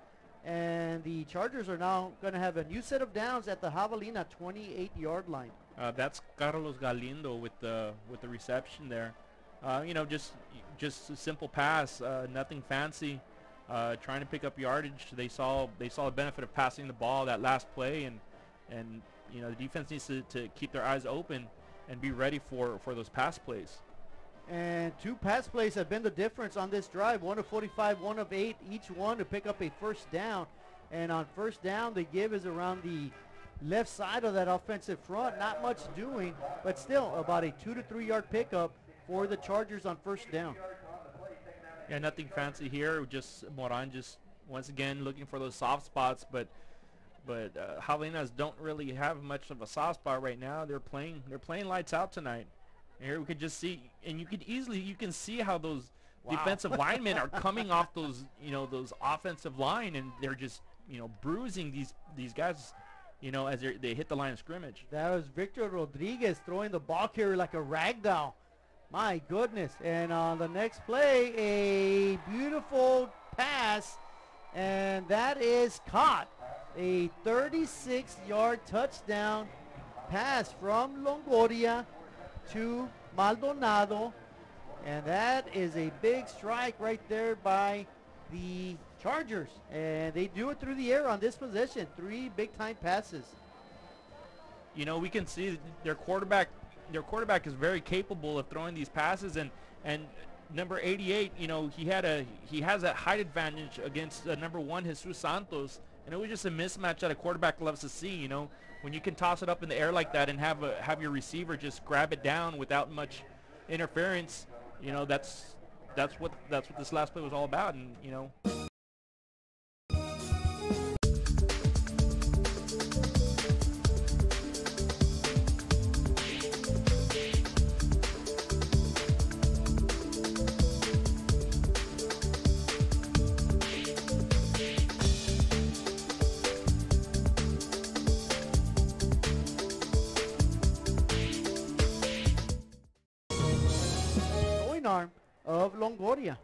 and the Chargers are now going to have a new set of downs at the Javelina 28-yard line. That's Carlos Galindo with the reception there. Just a simple pass, nothing fancy. Trying to pick up yardage. They saw the benefit of passing the ball that last play, and the defense needs to keep their eyes open and be ready for those pass plays. And 2 pass plays have been the difference on this drive. 1 of 45, 1 of 8, each one to pick up a first down. And on first down, the give is around the left side of that offensive front. Not much doing, but still about a 2 to 3 yard pickup for the Chargers on first down. Yeah, nothing fancy here. Just Moran just once again looking for those soft spots, but Javelinas don't really have much of a soft spot right now. They're playing lights out tonight. And here we could just see, and you can see how those defensive linemen are coming off those those offensive line, and they're just bruising these guys as they hit the line of scrimmage. That was Victor Rodriguez throwing the ball carrier like a rag doll. My goodness. And on the next play, a beautiful pass, and that is caught. A 36-yard touchdown pass from Longoria to Maldonado, and that is a big strike right there by the Chargers, and they do it through the air on this possession. 3 big-time passes. We can see their quarterback is very capable of throwing these passes, and number 88, he has that height advantage against number 1, Jesus Santos, and it was just a mismatch that a quarterback loves to see. When you can toss it up in the air like that and have your receiver just grab it down without much interference, that's what this last play was all about, and arm of Longoria.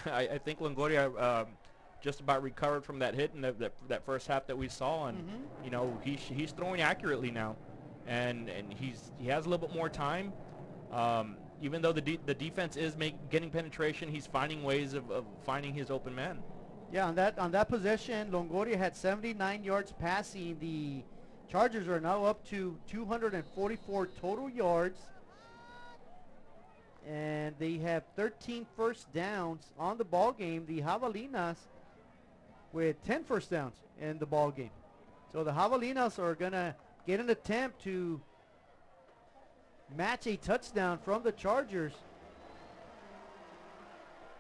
I think Longoria just about recovered from that hit in that first half that we saw, and you know, he's throwing accurately now, and he has a little bit more time. Even though the defense is getting penetration, he's finding ways of finding his open man. Yeah, on that possession, Longoria had 79 yards passing. The Chargers are now up to 244 total yards, and they have 13 first downs on the ball game. The Javelinas with 10 first downs in the ball game. So the Javelinas are gonna get an attempt to match a touchdown from the Chargers.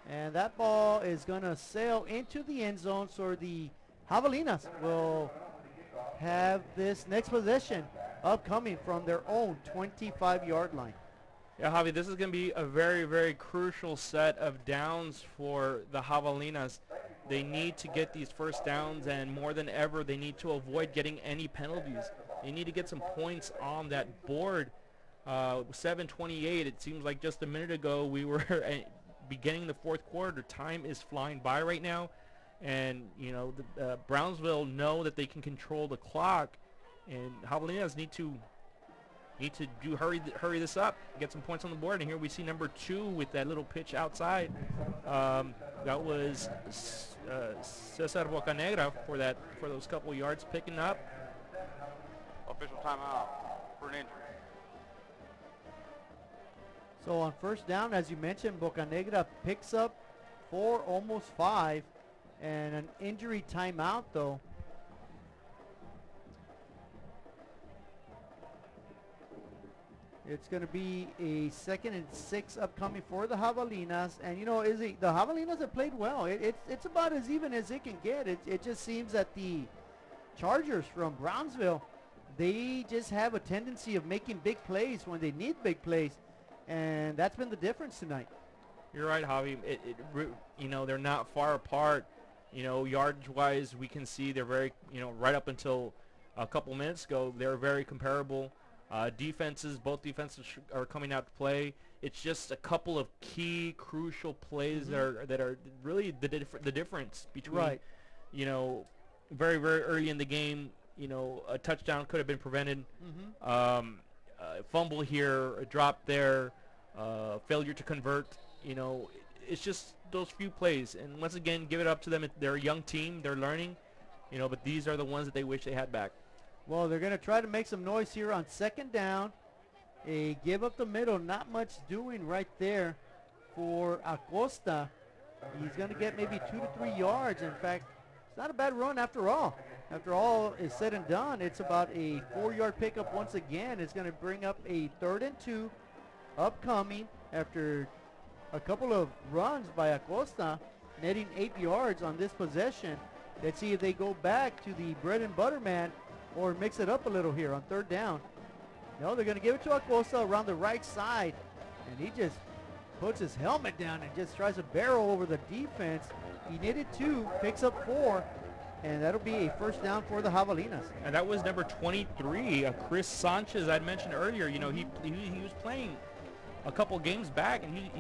And that ball is going to sail into the end zone, so the Javelinas will have this next possession upcoming from their own 25-yard line. Yeah, Javi, this is going to be a very, very crucial set of downs for the Javelinas. They need to get these first downs, and more than ever, they need to avoid getting any penalties. They need to get some points on that board. 7:28. It seems like just a minute ago we were beginning the fourth quarter. Time is flying by right now, and you know the Brownsville know that they can control the clock, and Javelinas need to hurry this up, get some points on the board. And here we see number 2 with that little pitch outside. That was Cesar Bocanegra for those couple yards picking up. Official timeout for an injury. So on first down, as you mentioned, Bocanegra picks up 4, almost 5, and an injury timeout though. It's going to be a 2nd and 6 upcoming for the Javelinas. And you know, the Javelinas have played well. It's about as even as it can get. It just seems that the Chargers from Brownsville, they just have a tendency of making big plays when they need big plays. And that's been the difference tonight. You're right, Javi. You know, they're not far apart. You know, yardage-wise, we can see they're very, you know, right up until a couple minutes ago, they're very comparable. Both defenses are coming out to play. It's just a couple of key, crucial plays that are really the difference between, you know, very, very early in the game. You know, a touchdown could have been prevented. Fumble here, a drop there, failure to convert. You know, it's just those few plays. And once again, give it up to them. They're a young team. They're learning. You know, but these are the ones that they wish they had back. Well, they're going to try to make some noise here on second down. A give up the middle, not much doing right there for Acosta. He's going to get maybe 2 to 3 yards. In fact, it's not a bad run after all. After all is said and done, it's about a 4-yard pickup once again. It's going to bring up a 3rd and 2 upcoming after a couple of runs by Acosta, netting 8 yards on this possession. Let's see if they go back to the bread and butter man or mix it up a little here on 3rd down. No, they're going to give it to Acosta around the right side, and he just puts his helmet down and just tries to barrel over the defense. He needed 2, picks up 4, and that'll be a first down for the Javelinas. And that was number 23, Chris Sanchez. I'd mentioned earlier, you know, he was playing a couple games back, and he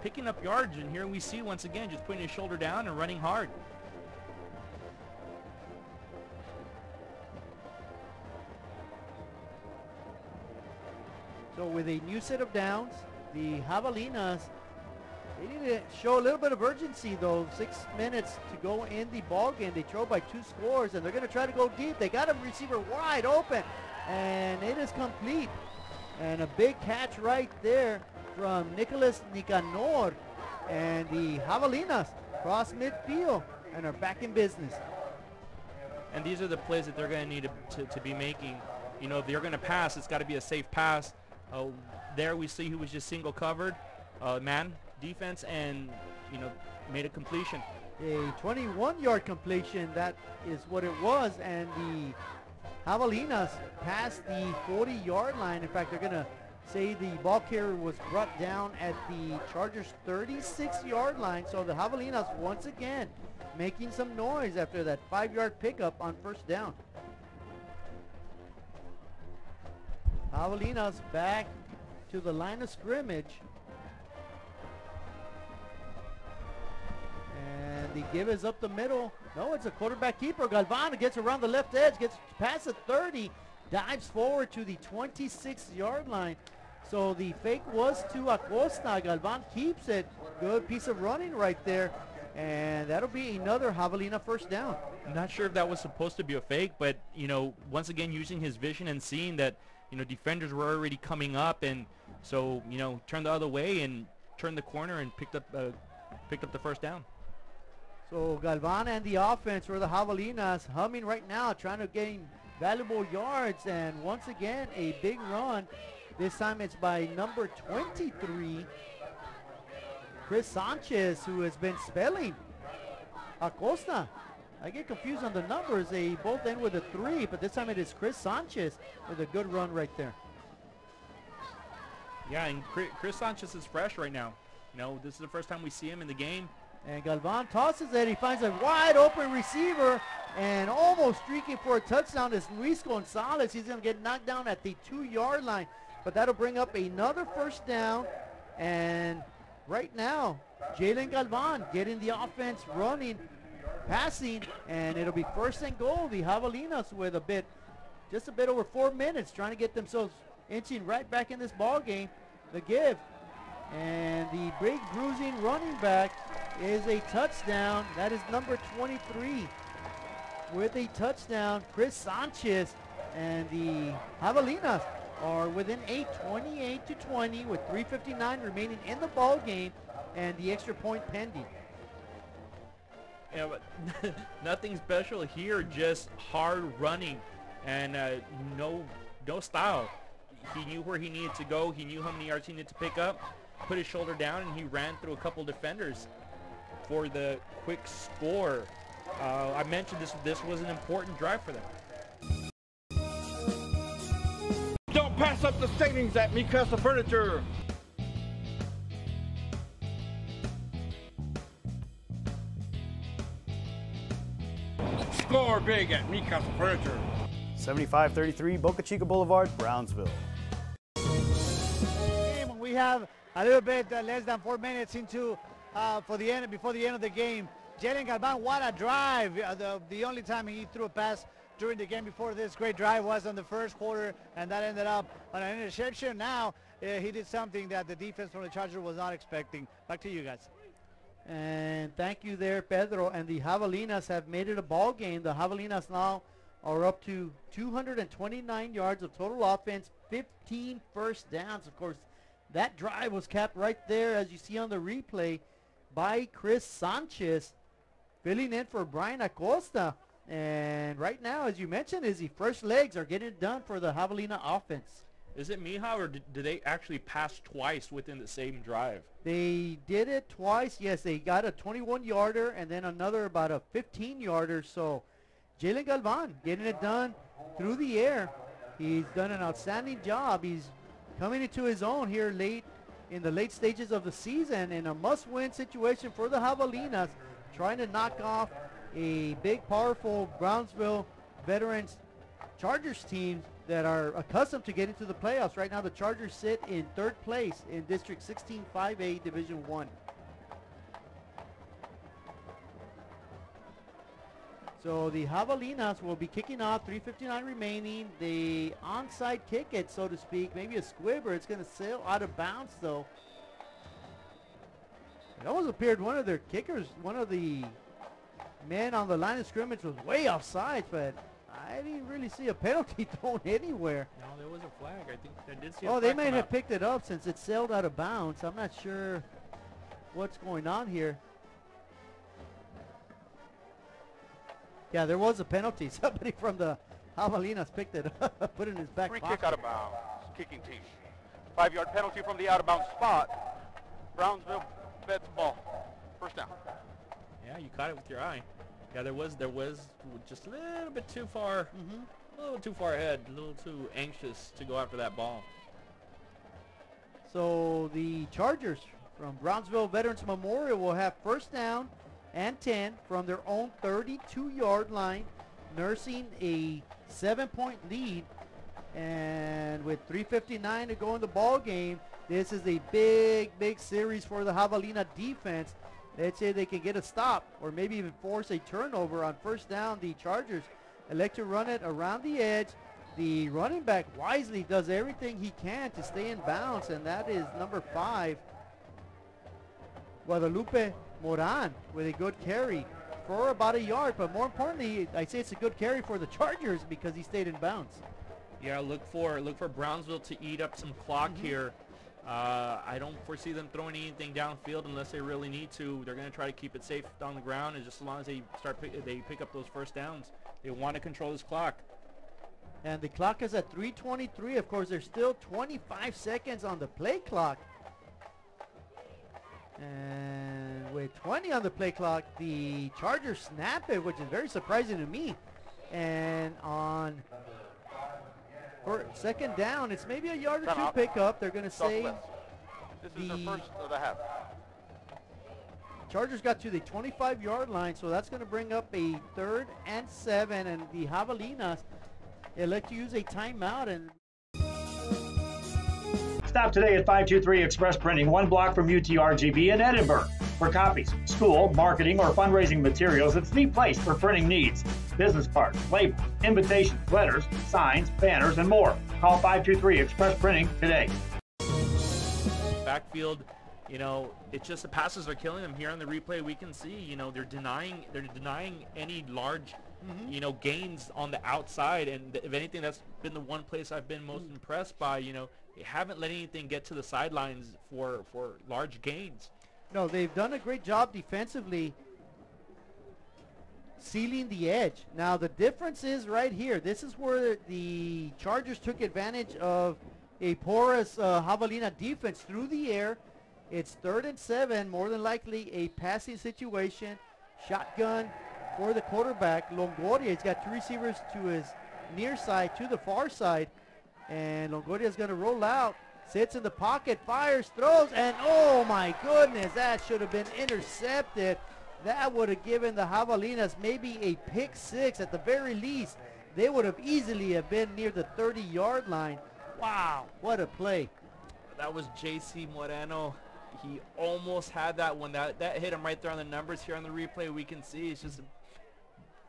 picking up yards, and here we see once again just putting his shoulder down and running hard. So with a new set of downs, the Javelinas, they need to show a little bit of urgency though. 6 minutes to go in the ball game. They trail by 2 scores, and they're going to try to go deep. They got a receiver wide open, and it is complete. And a big catch right there from Nicholas Nicanor. And the Javelinas cross midfield and are back in business. And these are the plays that they're going to need to be making. You know, if they're going to pass, it's got to be a safe pass. There we see he was just single covered, man defense, and you know, made a completion. A 21-yard completion, that is what it was, and the Javelinas passed the 40-yard line. In fact, they're going to say the ball carrier was brought down at the Chargers' 36-yard line. So the Javelinas once again making some noise after that 5-yard pickup on first down. Javelinas back to the line of scrimmage. the give is up the middle. No, it's a quarterback keeper. Galvan gets around the left edge, gets past the 30, dives forward to the 26-yard line. So the fake was to Acosta. Galvan keeps it. Good piece of running right there. And that'll be another Javelina first down. I'm not sure if that was supposed to be a fake, but, you know, once again, using his vision and seeing that, you know, defenders were already coming up, and so, you know, turned the other way and turned the corner and picked up the first down. So Galvan and the offense for the Javelinas humming right now, trying to gain valuable yards, and once again, a big run. This time it's by number 23, Chris Sanchez, who has been spelling Acosta. I get confused on the numbers. They both end with a 3, but this time it is Chris Sanchez with a good run right there. Yeah, and Chris Sanchez is fresh right now. You know, this is the first time we see him in the game. And Galvan tosses it. He finds a wide open receiver and almost streaking for a touchdown is Luis Gonzalez. He's going to get knocked down at the 2-yard line, but that'll bring up another first down. And right now, Jalen Galvan getting the offense running, passing, and it'll be first and goal. The Javelinas with just a bit over 4 minutes, trying to get themselves inching right back in this ball game. The give, and the big bruising running back is a touchdown. That is number 23 with a touchdown, Chris Sanchez, and the Javelinas are within 8, 28-20 with 3:59 remaining in the ball game and the extra point pending. Yeah, but nothing special here, just hard running and no style. He knew where he needed to go. He knew how many yards he needed to pick up, put his shoulder down, and he ran through a couple defenders for the quick score. I mentioned this was an important drive for them. Don't pass up the savings at Mikasa Furniture. Score big at Mikasa Furniture. 7533 Boca Chica Boulevard, Brownsville. When we have a little bit less than 4 minutes into before the end of the game, Jalen Galvan, what a drive! The only time he threw a pass during the game before this great drive was on the first quarter, and that ended up on an interception. Now he did something that the defense from the Chargers was not expecting. Back to you guys. And thank you there, Pedro. And the Javelinas have made it a ball game. The Javelinas now are up to 229 yards of total offense, 15 first downs. Of course, that drive was capped right there, as you see on the replay, by Chris Sanchez, filling in for Brian Acosta. And right now, as you mentioned, the first legs are getting it done for the Javelina offense. Is it Mija, or did they actually pass twice within the same drive? They did it twice. Yes, they got a 21-yarder and then another about a 15-yarder. So Jalen Galvan getting it done through the air. He's done an outstanding job. He's coming into his own here in the late stages of the season in a must-win situation for the Javelinas, trying to knock off a big, powerful Brownsville veterans Chargers team that are accustomed to getting to the playoffs. Right now, the Chargers sit in 3rd place in District 16 5A Division 1. So the Javelinas will be kicking off, 3:59 remaining. The onside kick it, so to speak, maybe a squibber. It's going to sail out of bounds, though. It almost appeared one of their kickers, one of the men on the line of scrimmage was way offside, but I didn't really see a penalty thrown anywhere. No, there was a flag. I think I did see a Oh, flag they might come have out. picked it up since it sailed out of bounds. I'm not sure what's going on here. Yeah, there was a penalty. Somebody from the Javelinas picked it up, put it in his back Free pocket. kick out of bounds. Kicking team. 5-yard penalty from the out-of-bounds spot. Brownsville bets ball. First down. Yeah, you caught it with your eye. Yeah, there was just a little bit too far, a little too far ahead, a little too anxious to go after that ball. So the Chargers from Brownsville Veterans Memorial will have first down and 10 from their own 32-yard line, nursing a 7-point lead. And with 3:59 to go in the ball game, this is a big, big series for the Javelina defense. let's say they can get a stop or maybe even force a turnover on first down, the Chargers elect to run it around the edge. The running back wisely does everything he can to stay in bounds, and that is number 5, Guadalupe Moran, with a good carry for about a yard. But more importantly, I say it's a good carry for the Chargers because he stayed in bounds. Yeah, look for Brownsville to eat up some clock here. I don't foresee them throwing anything downfield unless they really need to. They're going to try to keep it safe on the ground, and just as long as they pick up those first downs, they want to control this clock. And the clock is at 3:23. Of course, there's still 25 seconds on the play clock. And with 20 on the play clock, the Chargers snap it, which is very surprising to me. And on for second down, it's maybe a yard or two pickup. They're going to say this is the first of the half. Chargers got to the 25-yard line, so that's going to bring up a 3rd and 7, and the Javelinas elect to use a timeout. And stop today at 523 Express Printing, 1 block from UTRGV in Edinburgh. For copies, school, marketing, or fundraising materials, it's the place for printing needs. Business cards, labels, invitations, letters, signs, banners, and more. Call 523 Express Printing today. Backfield, you know, it's just the passes are killing them. Here on the replay, we can see, you know, they're denying any large, you know, gains on the outside. And if anything, that's been the one place I've been most impressed by. You know, they haven't let anything get to the sidelines for large gains. No, they've done a great job defensively sealing the edge. Now the difference is right here. This is where the Chargers took advantage of a porous Javelina defense through the air. It's 3rd and 7, more than likely a passing situation. Shotgun for the quarterback. Longoria, he's got 2 receivers to his near side, to the far side. And Longoria is going to roll out. Sits in the pocket, fires, throws, and oh my goodness, that should have been intercepted. That would have given the Javelinas maybe a pick 6 at the very least. They would have easily have been near the 30-yard line. Wow, what a play. That was J.C. Moreno. He almost had that one. That hit him right there on the numbers here on the replay. We can see it's just a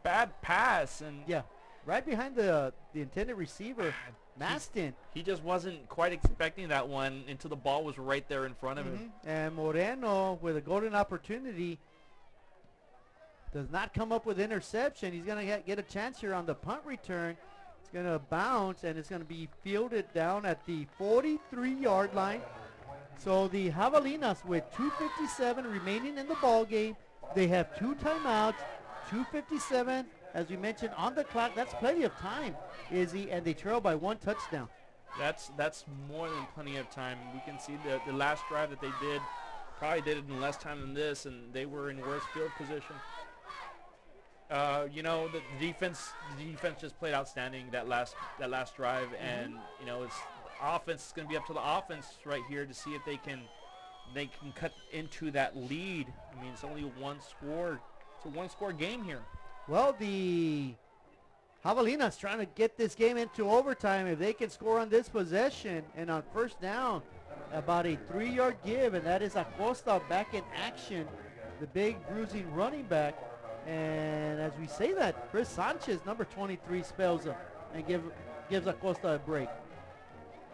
bad pass. And yeah, right behind the intended receiver, Maston. He just wasn't quite expecting that one until the ball was right there in front of him. And Moreno, with a golden opportunity, does not come up with interception. He's going to get a chance here on the punt return. It's going to bounce, and it's going to be fielded down at the 43-yard line. So the Javelinas, with 2:57 remaining in the ball game, they have 2 timeouts, 2:57, as we mentioned, on the clock. That's plenty of time, Izzy, and they trail by 1 touchdown. That's more than plenty of time. We can see the last drive that they did, probably did it in less time than this, and they were in worse field position. You know, the defense just played outstanding that last drive, and you know, it's offense is going to be up to the offense right here to see if they can cut into that lead. I mean, it's only 1 score. It's a 1-score game here. Well, the Javelinas trying to get this game into overtime. If they can score on this possession and on first down, about a 3-yard give, and that is Acosta back in action, the big bruising running back. And as we say that, Chris Sanchez, number 23, spells him and gives Acosta a break.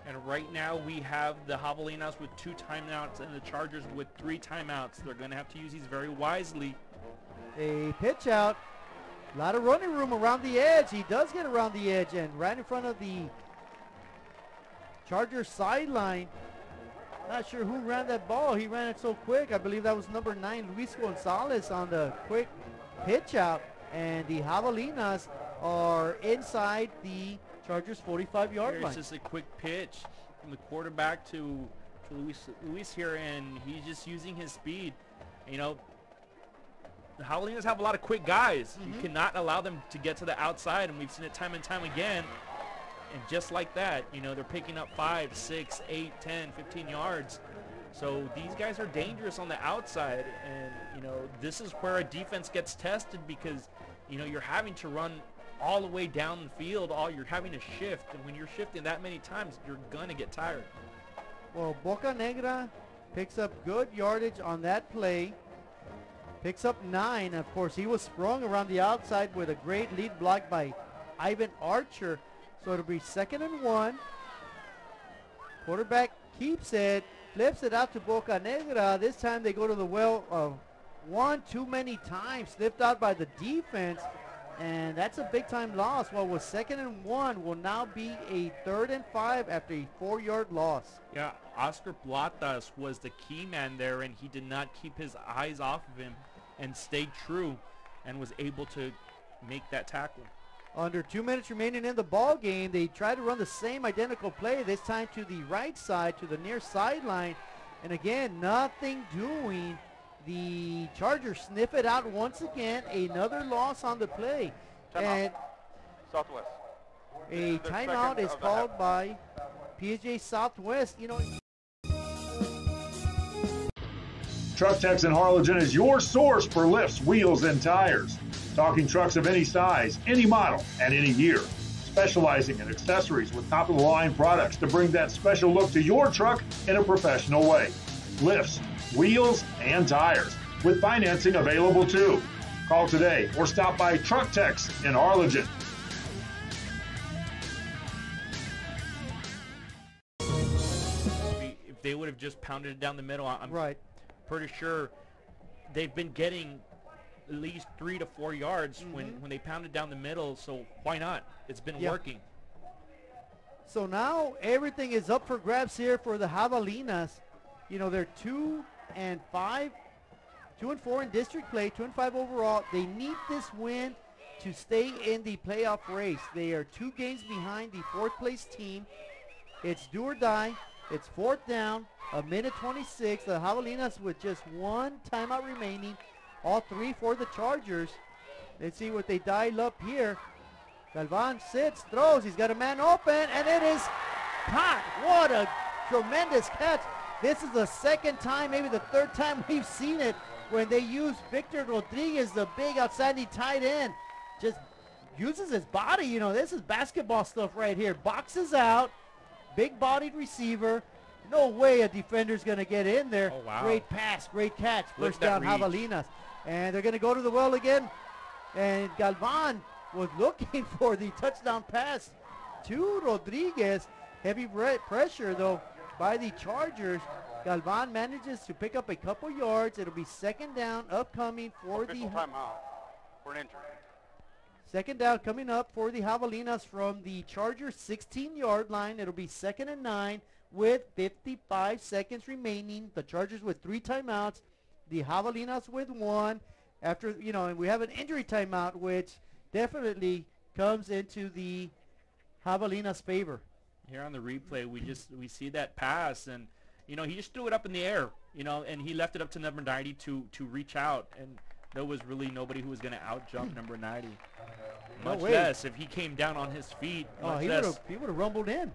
And right now we have the Javelinas with 2 timeouts and the Chargers with 3 timeouts. They're going to have to use these very wisely. A pitch out. A lot of running room around the edge. He does get around the edge and right in front of the Chargers sideline. Not sure who ran that ball. He ran it so quick. I believe that was number 9, Luis Gonzalez, on the quick pitch out. And the Javelinas are inside the Chargers 45-yard line. It's just a quick pitch from the quarterback to Luis here, and he's just using his speed. You know, the Javelinas have a lot of quick guys. You cannot allow them to get to the outside, and we've seen it time and time again. And just like that, you know, they're picking up 5, 6, 8, 10, 15 yards. So these guys are dangerous on the outside, and, you know, this is where a defense gets tested because, you know, you're having to run all the way down the field. You're having to shift, and when you're shifting that many times, you're going to get tired. Well, Boca Negra picks up good yardage on that play. Picks up 9. Of course, he was sprung around the outside with a great lead block by Ivan Archer. So it'll be 2nd and 1. Quarterback keeps it, flips it out to Boca Negra. This time they go to the well of one too many times, slipped out by the defense, and that's a big-time loss. What was 2nd and 1 will now be a 3rd and 5 after a 4-yard loss. Yeah, Oscar Platas was the key man there, and he did not keep his eyes off of him and stayed true and was able to make that tackle. Under 2 minutes remaining in the ball game, they try to run the same identical play, this time to the right side, to the near sideline. And again, nothing doing. The Chargers sniff it out once again. Another loss on the play. And Southwest. A timeout is called by PSJA Southwest. You know, Truck Techs in Harlingen is your source for lifts, wheels, and tires. Talking trucks of any size, any model, and any year. Specializing in accessories with top-of-the-line products to bring that special look to your truck in a professional way. Lifts, wheels, and tires, with financing available too. Call today or stop by Truck Techs in Harlingen. If they would have just pounded it down the middle, I'm right. Pretty sure they've been getting at least 3 to 4 yards when they pounded down the middle, so why not? It's been working. So now everything is up for grabs here for the Javelinas. You know, they're 2 and 5, 2 and 4 in district play, 2 and 5 overall. They need this win to stay in the playoff race. They are 2 games behind the 4th place team. It's do or die. It's 4th down, a minute 26. The Javelinas with just 1 timeout remaining. All 3 for the Chargers. Let's see what they dial up here. Galvan sits, throws. He's got a man open, and it is caught. What a tremendous catch. This is the 2nd time, maybe the 3rd time we've seen it when they use Victor Rodriguez, the big outstanding tight end. Just uses his body. You know, this is basketball stuff right here. Boxes out, big-bodied receiver. No way a defender's going to get in there. Oh, wow. Great pass, great catch. First down, Javelinas. And they're going to go to the well again. And Galvan was looking for the touchdown pass to Rodriguez. Heavy pressure, though, by the Chargers. Galvan manages to pick up a couple yards. It'll be 2nd down upcoming for the timeout for an injury. 2nd down coming up for the Javelinas from the Chargers 16-yard line. It'll be 2nd and 9 with 55 seconds remaining. The Chargers with 3 timeouts. The Javelinas with 1. After, you know, and we have an injury timeout, which definitely comes into the Javelinas' favor. Here on the replay, we see that pass, and you know, he just threw it up in the air, you know, and he left it up to number 90 to reach out, and there was really nobody who was going to out-jump number 90. Much less if he came down on his feet. Oh, he would have rumbled in.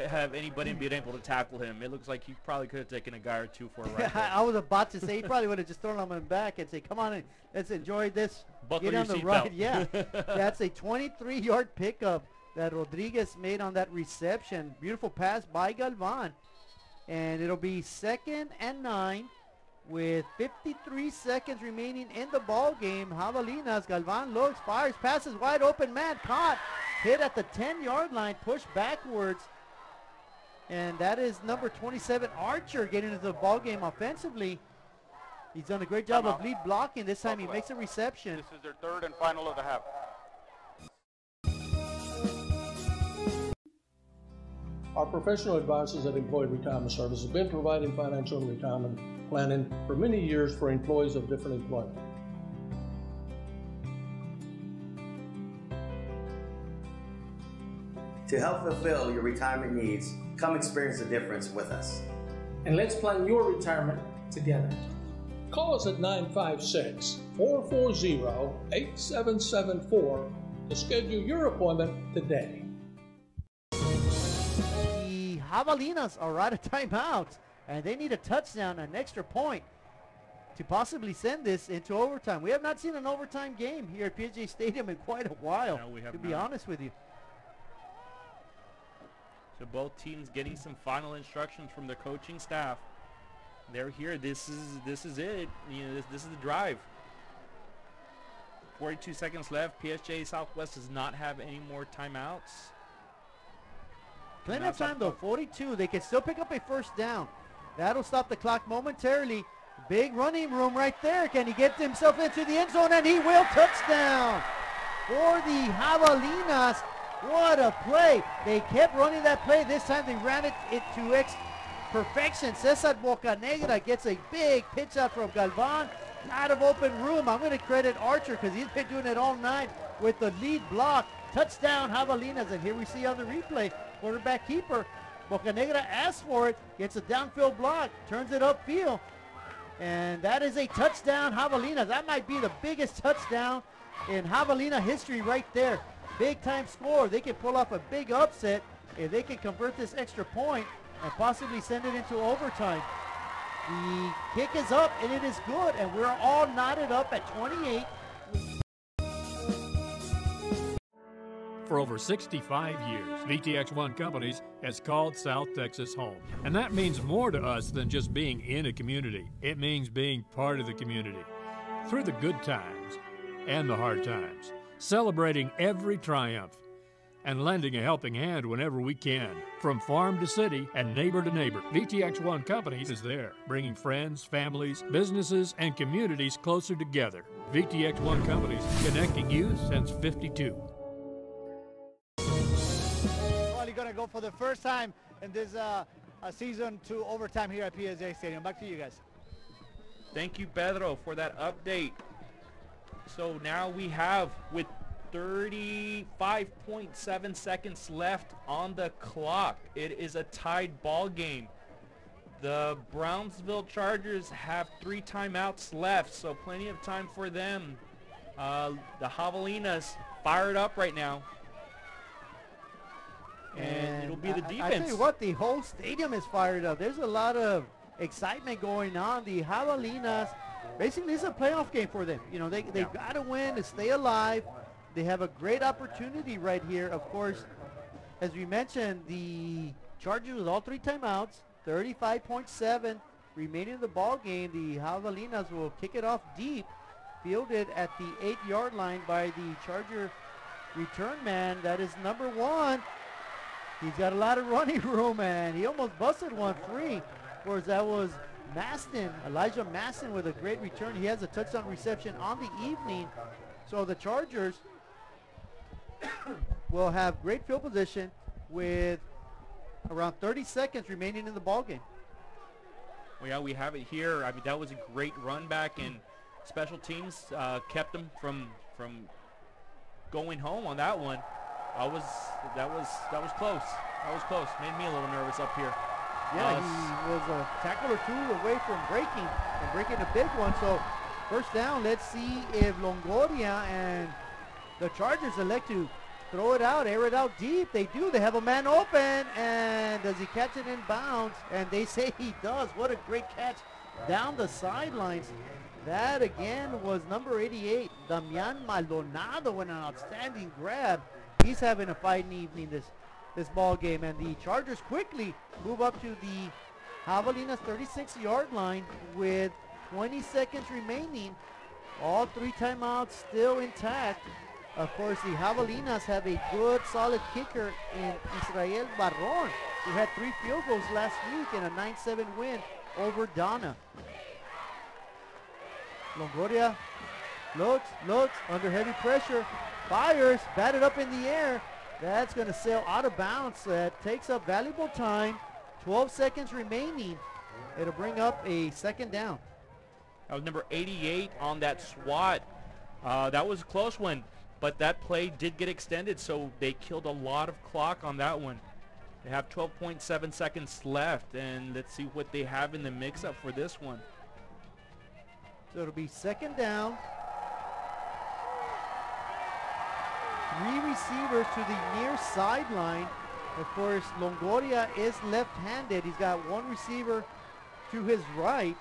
Have anybody been able to tackle him. It looks like he probably could have taken a guy or two for a ride. I was about to say he probably would have just thrown him on back and say, come on in, let's enjoy this. Buckle Get on your the seatbelt. ride. Yeah, that's a 23-yard pickup that Rodriguez made on that reception. Beautiful pass by Galvan. And it'll be 2nd and 9 with 53 seconds remaining in the ball game. Javelinas, Galvan looks, fires, passes wide open, man caught. Hit at the 10-yard line, pushed backwards. And that is number 27, Archer, getting into the ball game offensively. He's done a great job of lead blocking. This time he makes a reception. This is their 3rd and final of the half. Our professional advisors at Employee Retirement Service have been providing financial and retirement planning for many years for employees of different employment. To help fulfill your retirement needs, come experience the difference with us. And let's plan your retirement together. Call us at 956-440-8774 to schedule your appointment today. The Javelinas are out of timeout, and they need a touchdown, an extra point, to possibly send this into overtime. We have not seen an overtime game here at PSJA Stadium in quite a while, no, we have to be not. honest with you. So both teams getting some final instructions from their coaching staff. they're here. This is it. You know, this is the drive. 42 seconds left. PSJA Southwest does not have any more timeouts. Plenty of time though, 42. They can still pick up a first down. That'll stop the clock momentarily. Big running room right there. Can he get himself into the end zone? And he will. Touchdown for the Javelinas. What a play. They kept running that play. This time they ran it to perfection. Cesar Bocanegra gets a big pitch out from Galvan. Out of open room. I'm going to credit Archer because he's been doing it all night with the lead block. Touchdown Javelinas. And here we see on the replay, quarterback keeper. Bocanegra asks for it, gets a downfield block, turns it upfield. And that is a touchdown Javelinas. That might be the biggest touchdown in Javelina history right there. Big time score. They can pull off a big upset if they can convert this extra point and possibly send it into overtime. The kick is up and it is good, and we're all knotted up at 28. For over 65 years, VTX1 Companies has called South Texas home. And that means more to us than just being in a community. It means being part of the community. Through the good times and the hard times, celebrating every triumph and lending a helping hand whenever we can. From farm to city and neighbor to neighbor, VTX1 Companies is there, bringing friends, families, businesses, and communities closer together. VTX1 Companies, connecting you since '52. Going to go for the first time in this season to overtime here at PSJA Stadium. Back to you guys. Thank you, Pedro, for that update. So now we have, with 35.7 seconds left on the clock, it is a tied ball game. The Brownsville Chargers have 3 timeouts left, so plenty of time for them. The Javelinas fired up right now. And it'll be the defense. I tell you what, the whole stadium is fired up. There's a lot of excitement going on. The Javelinas, basically, it's a playoff game for them. You know, they've got to win to stay alive. They have a great opportunity right here. Of course, as we mentioned, the Chargers with all 3 timeouts, 35.7 remaining in the ball game. The Javelinas will kick it off deep, fielded at the 8-yard line by the Charger return man. That is number 1. He's got a lot of running room, and he almost busted one free. Of course, that was Maston, Elijah Maston, with a great return. He has a touchdown reception on the evening. So the Chargers will have great field position with around 30 seconds remaining in the ballgame. Well, yeah, we have it here. I mean, that was a great run back, and special teams kept them from going home on that one. That was close. That was close. Made me a little nervous up here. Yeah, he was a tackle or 2 away from breaking a big one. So first down. Let's see if Longoria and the Chargers elect to throw it out, air it out deep. They do. They have a man open, and does he catch it in bounds? And they say he does. What a great catch down the sidelines. That again was number 88, Damian Maldonado, with an outstanding grab. He's having a fighting evening this ball game, and the Chargers quickly move up to the Javelinas 36-yard line with 20 seconds remaining. All 3 timeouts still intact. Of course, the Javelinas have a good, solid kicker in Israel Barron, who had 3 field goals last week in a 9-7 win over Donna. Longoria looks, under heavy pressure, fires, batted up in the air. That's going to sail out of bounds. That takes up valuable time. 12 seconds remaining. It'll bring up a second down. That was number 88 on that swat. That was a close one, but that play did get extended, so they killed a lot of clock on that one. They have 12.7 seconds left, and let's see what they have in the mix-up for this one. So it'll be second down. 3 receivers to the near sideline. Of course, Longoria is left-handed. He's got 1 receiver to his right.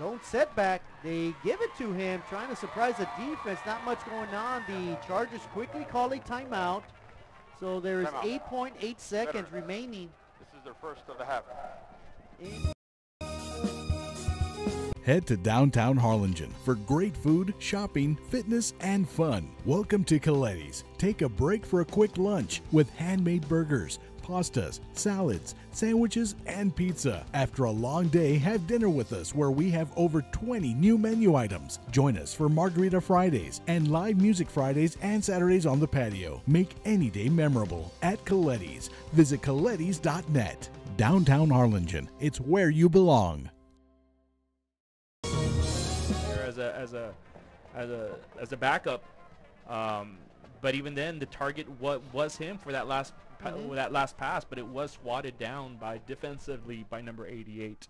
No setback. They give it to him, trying to surprise the defense. Not much going on. The Chargers quickly call a timeout. So there is 8.8 seconds remaining. This is their first of the half. In Head to downtown Harlingen for great food, shopping, fitness, and fun. Welcome to Coletti's. Take a break for a quick lunch with handmade burgers, pastas, salads, sandwiches, and pizza. After a long day, have dinner with us where we have over 20 new menu items. Join us for Margarita Fridays and live music Fridays and Saturdays on the patio. Make any day memorable at Coletti's. Visit colettis.net. Downtown Harlingen. It's where you belong. As a backup, but even then the target was him for that last pass, but it was swatted down defensively by number 88.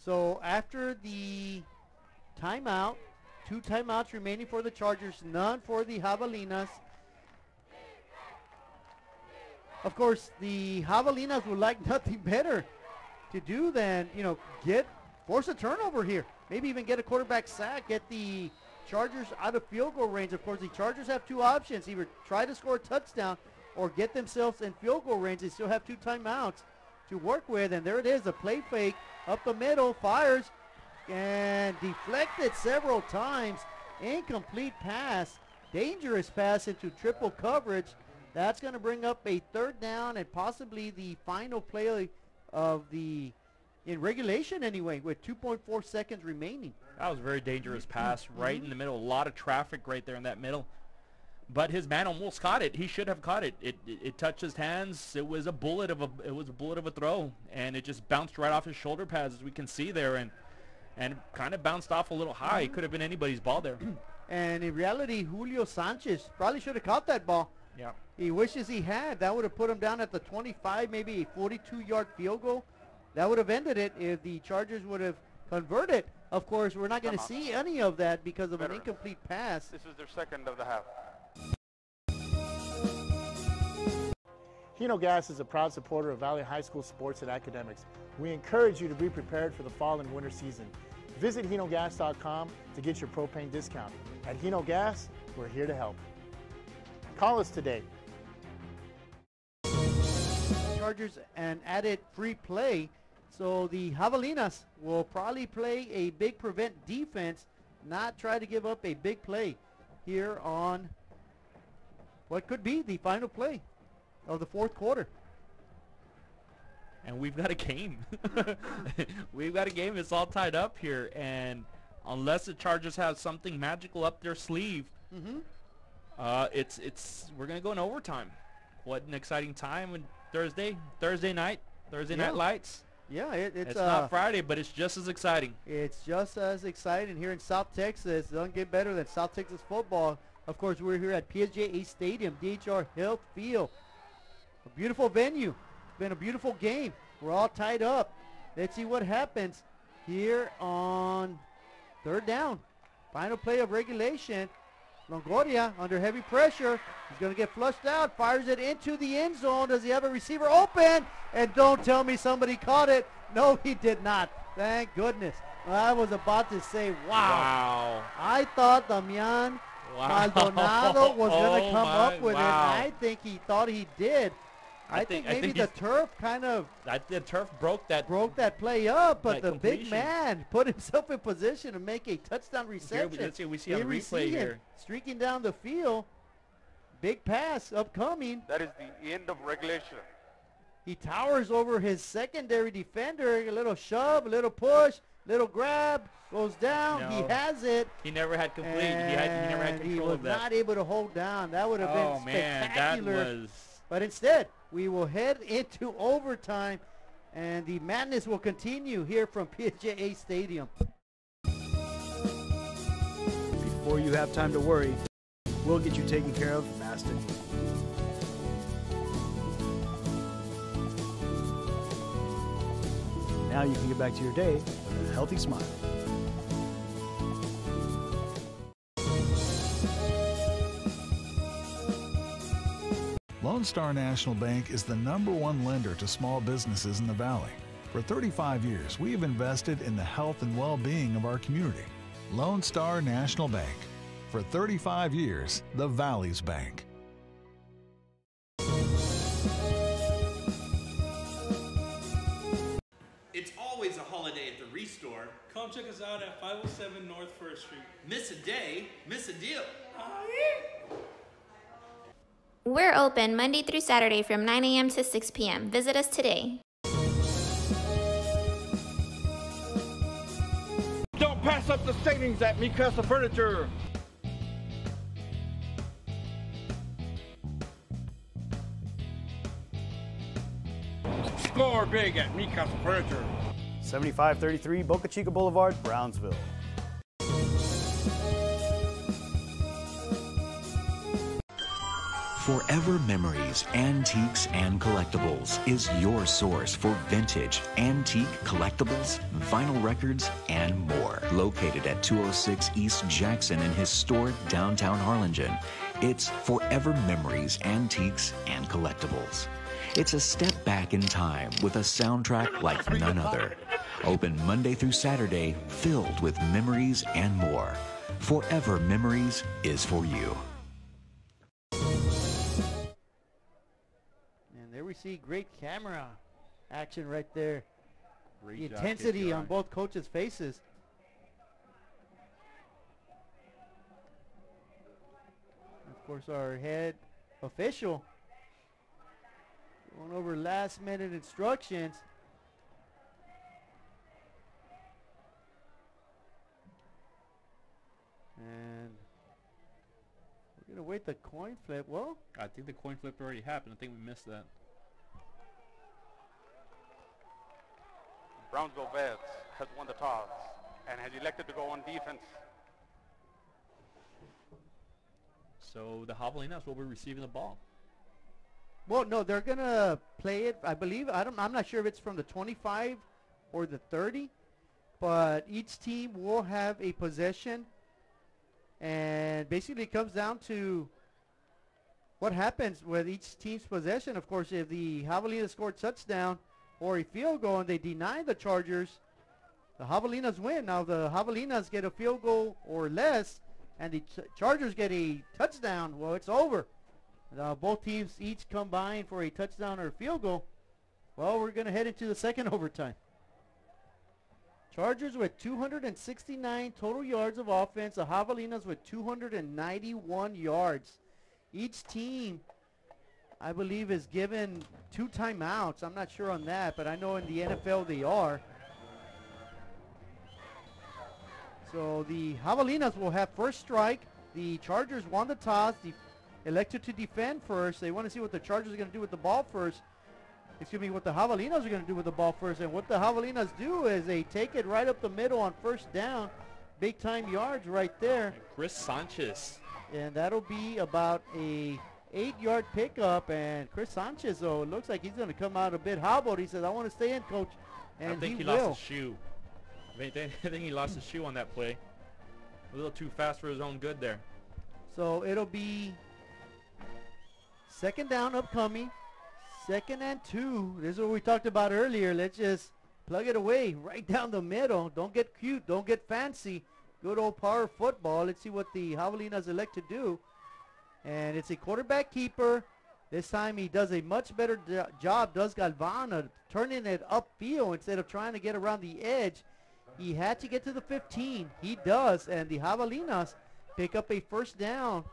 So after the timeout, 2 timeouts remaining for the Chargers, none for the Javelinas. Of course, the Javelinas would like nothing better to do than, force a turnover here. Maybe even get a quarterback sack, get the Chargers out of field goal range. Of course, the Chargers have 2 options. Either try to score a touchdown or get themselves in field goal range. They still have 2 timeouts to work with. And there it is, a play fake up the middle, fires, and deflected several times. Incomplete pass, dangerous pass into triple coverage. That's going to bring up a 3rd down and possibly the final play of in regulation anyway, with 2.4 seconds remaining. That was a very dangerous pass right in the middle. A lot of traffic right there in that middle. But his man almost caught it. He should have caught it. It touched his hands. It was a bullet of a throw, and it just bounced right off his shoulder pads, as we can see there, and kind of bounced off a little high. It could have been anybody's ball there. And in reality, Julio Sanchez probably should have caught that ball. Yeah. He wishes he had. That would have put him down at the 25, maybe a 42-yard field goal. That would have ended it if the Chargers would have converted. Of course, we're not going to see any of that because of an incomplete pass. This is their 2nd of the half. Hino Gas is a proud supporter of Valley High School sports and academics. We encourage you to be prepared for the fall and winter season. Visit hinogas.com to get your propane discount. At Hino Gas, we're here to help. Call us today. Chargers and added free play. So the Javelinas will probably play a big prevent defense, not try to give up a big play here on what could be the final play of the 4th quarter. And we've got a game. We've got a game. It's all tied up here, and unless the Chargers have something magical up their sleeve, we're gonna go in overtime. What an exciting time! And Thursday night lights. Yeah, it's not Friday, but it's just as exciting. It's just as exciting here in South Texas. It doesn't get better than South Texas football. Of course, we're here at PSJA Stadium, DHR Health Field. A beautiful venue. It's been a beautiful game. We're all tied up. Let's see what happens here on 3rd down. Final play of regulation. Longoria under heavy pressure. He's going to get flushed out. Fires it into the end zone. Does he have a receiver open? And don't tell me somebody caught it. No, he did not. Thank goodness. I was about to say, wow. I thought Damian Maldonado was going to come up with it. I think he thought he did. I think maybe the turf kind of the turf broke that play up, but the big man put himself in position to make a touchdown reception. Let's see, we see on the replay here. Streaking down the field. Big pass upcoming. That is the end of regulation. He towers over his secondary defender. A little shove, a little push, little grab, goes down. No, he has it. He never had complete. He never had control of that. He was not able to hold down. That would have been spectacular. That was... But instead, we will head into overtime, and the madness will continue here from PSJA Stadium. Before you have time to worry, we'll get you taken care of fast and easy. Now you can get back to your day with a healthy smile. Lone Star National Bank is the #1 lender to small businesses in the Valley. For 35 years, we have invested in the health and well-being of our community. Lone Star National Bank. For 35 years, the Valley's bank. It's always always a holiday at the Restore. Come check us out at 507 North 1st Street. Miss a day, miss a deal. We're open Monday through Saturday from 9 a.m. to 6 p.m. Visit us today. Don't pass up the savings at Mikasa Furniture. Score big at Mikasa Furniture. 7533 Boca Chica Boulevard, Brownsville. Forever Memories, Antiques, and Collectibles is your source for vintage, antique collectibles, vinyl records, and more. Located at 206 East Jackson in historic downtown Harlingen, it's Forever Memories, Antiques, and Collectibles. It's a step back in time with a soundtrack like none other. Open Monday through Saturday, filled with memories and more. Forever Memories is for you. And there we see great camera action right there. Great the job, intensity KCR. on both coaches' faces. Of course, our head official going over last-minute instructions. And we're going to wait the coin flip. Well, I think the coin flip already happened. I think we missed that. Brownsville Vets has won the toss and has elected to go on defense. So the Javelinas will be receiving the ball. well, no, they're going to play it, I believe. I'm not sure if it's from the 25 or the 30, but each team will have a possession. And basically it comes down to what happens with each team's possession. Of course, if the Javelinas score a touchdown or a field goal and they deny the Chargers, the Javelinas win. Now, the Javelinas get a field goal or less and the Chargers get a touchdown, well, it's over. Both teams each combine for a touchdown or a field goal. Well, we're going to head into the second overtime. Chargers with 269 total yards of offense. The Javelinas with 291 yards. Each team, I believe, is given 2 timeouts. I'm not sure on that, but I know in the NFL they are. So the Javelinas will have first strike. The Chargers won the toss. Elected to defend first. They want to see what the Chargers are going to do with the ball first. Excuse me, what the Javelinas are going to do with the ball first. And what the Javelinas do is they take it right up the middle on first down. Big time yards right there. And Chris Sanchez. And that'll be about a 8-yard pickup. And Chris Sanchez, though, it looks like he's going to come out a bit hobbled. He says, I want to stay in, coach. And I think he will. lost his shoe. I think he lost his shoe on that play. A little too fast for his own good there. So it'll be second down upcoming. 2nd and 2. This is what we talked about earlier. Let's just plug it away right down the middle. Don't get cute. Don't get fancy. Good old power football. Let's see what the Javelinas elect to do. And it's a quarterback keeper. This time he does a much better job, does Galvana, turning it upfield instead of trying to get around the edge. He had to get to the 15. He does. And the Javelinas pick up a first down.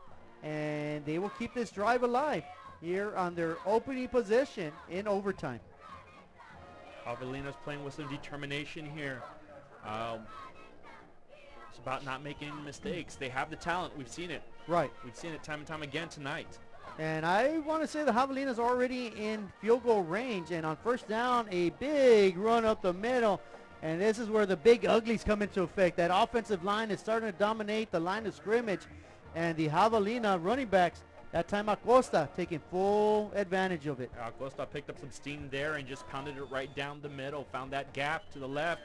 And they will keep this drive alive here on their opening possession in overtime. Javelinas playing with some determination here. It's about not making any mistakes. They have the talent. We've seen it. Right. We've seen it time and time again tonight. And I want to say the Javelinas are already in field goal range. And on first down, a big run up the middle. And this is where the big uglies come into effect. That offensive line is starting to dominate the line of scrimmage. And the Javelina running backs, that time Acosta taking full advantage of it. Acosta picked up some steam there and just pounded it right down the middle. Found that gap to the left.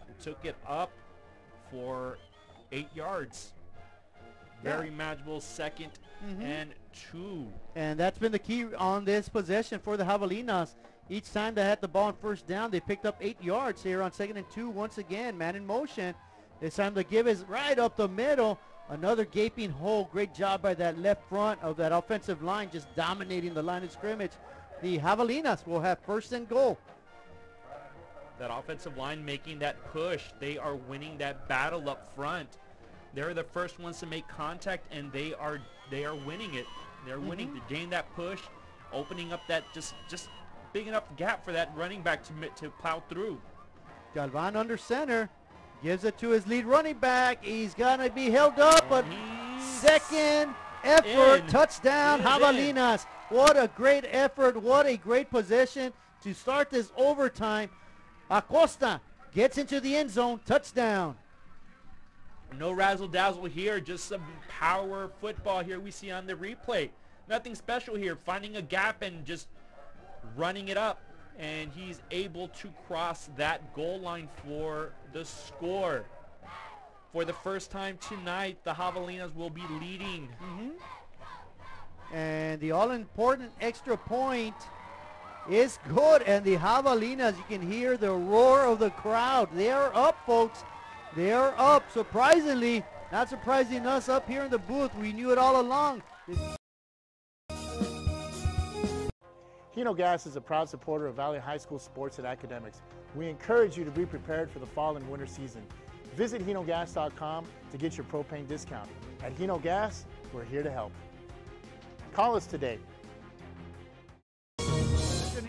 And took it up for 8 yards. Very manageable 2nd and 2. And that's been the key on this possession for the Javelinas. Each time they had the ball on first down, they picked up 8 yards here on 2nd and 2. Once again, man in motion. This time the give is right up the middle. Another gaping hole. Great job by that left front of that offensive line, just dominating the line of scrimmage. The Javelinas will have 1st and goal. That offensive line making that push. They are winning that battle up front. They're the first ones to make contact, and they are winning it. They're winning to gain that push, opening up that just big enough gap for that running back to plow through. Galvan under center, gives it to his lead running back. He's gonna be held up, but second effort, touchdown, Javelinas. What a great effort, what a great possession to start this overtime. Acosta gets into the end zone, touchdown. No razzle-dazzle here, just some power football here we see on the replay. Nothing special here, finding a gap and just running it up. And he's able to cross that goal line for the score. For the first time tonight, the Javelinas will be leading. And the all-important extra point is good. And the Javelinas, you can hear the roar of the crowd. They are up, folks. They are up. Surprisingly, not surprising us up here in the booth. We knew it all along. Hino Gas is a proud supporter of Valley High School sports and academics. We encourage you to be prepared for the fall and winter season. Visit hinogas.com to get your propane discount. At Hino Gas, we're here to help. Call us today.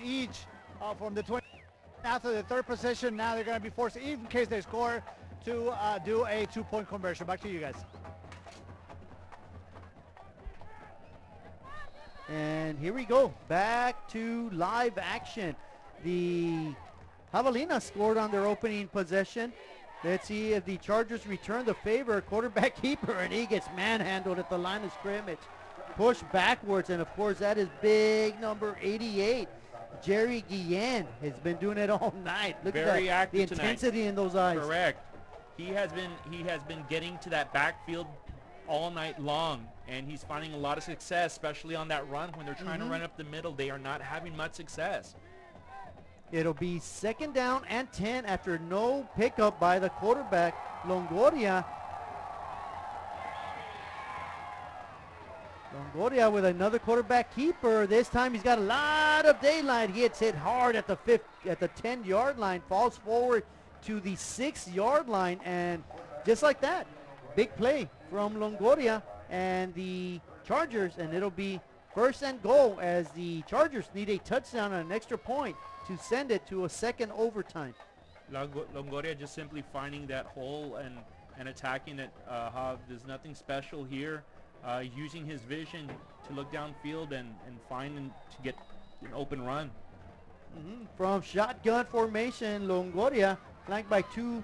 Each from the 20 after the third possession. Now they're going to be forced, in case they score, to do a 2-point conversion. Back to you guys. And here we go, back to live action. The Javelinas scored on their opening possession. Let's see if the Chargers return the favor. Quarterback keeper, and he gets manhandled at the line of scrimmage. Push backwards, and of course that is big number 88. Jerry Guillen has been doing it all night. Look at that, the intensity in those eyes. Correct. He has been getting to that backfield all night long, and he's finding a lot of success, especially on that run when they're trying to run up the middle. They are not having much success. It'll be 2nd down and 10 after no pickup by the quarterback, Longoria. Longoria with another quarterback keeper. This time he's got a lot of daylight. He gets hit hard at the 10-yard line, falls forward to the 6-yard line, and just like that, big play from Longoria and the Chargers, and it'll be 1st and goal as the Chargers need a touchdown and an extra point to send it to a second overtime. Longoria just simply finding that hole and attacking it. There's nothing special here. Using his vision to look downfield and find and to get an open run. From shotgun formation, Longoria, flanked by 2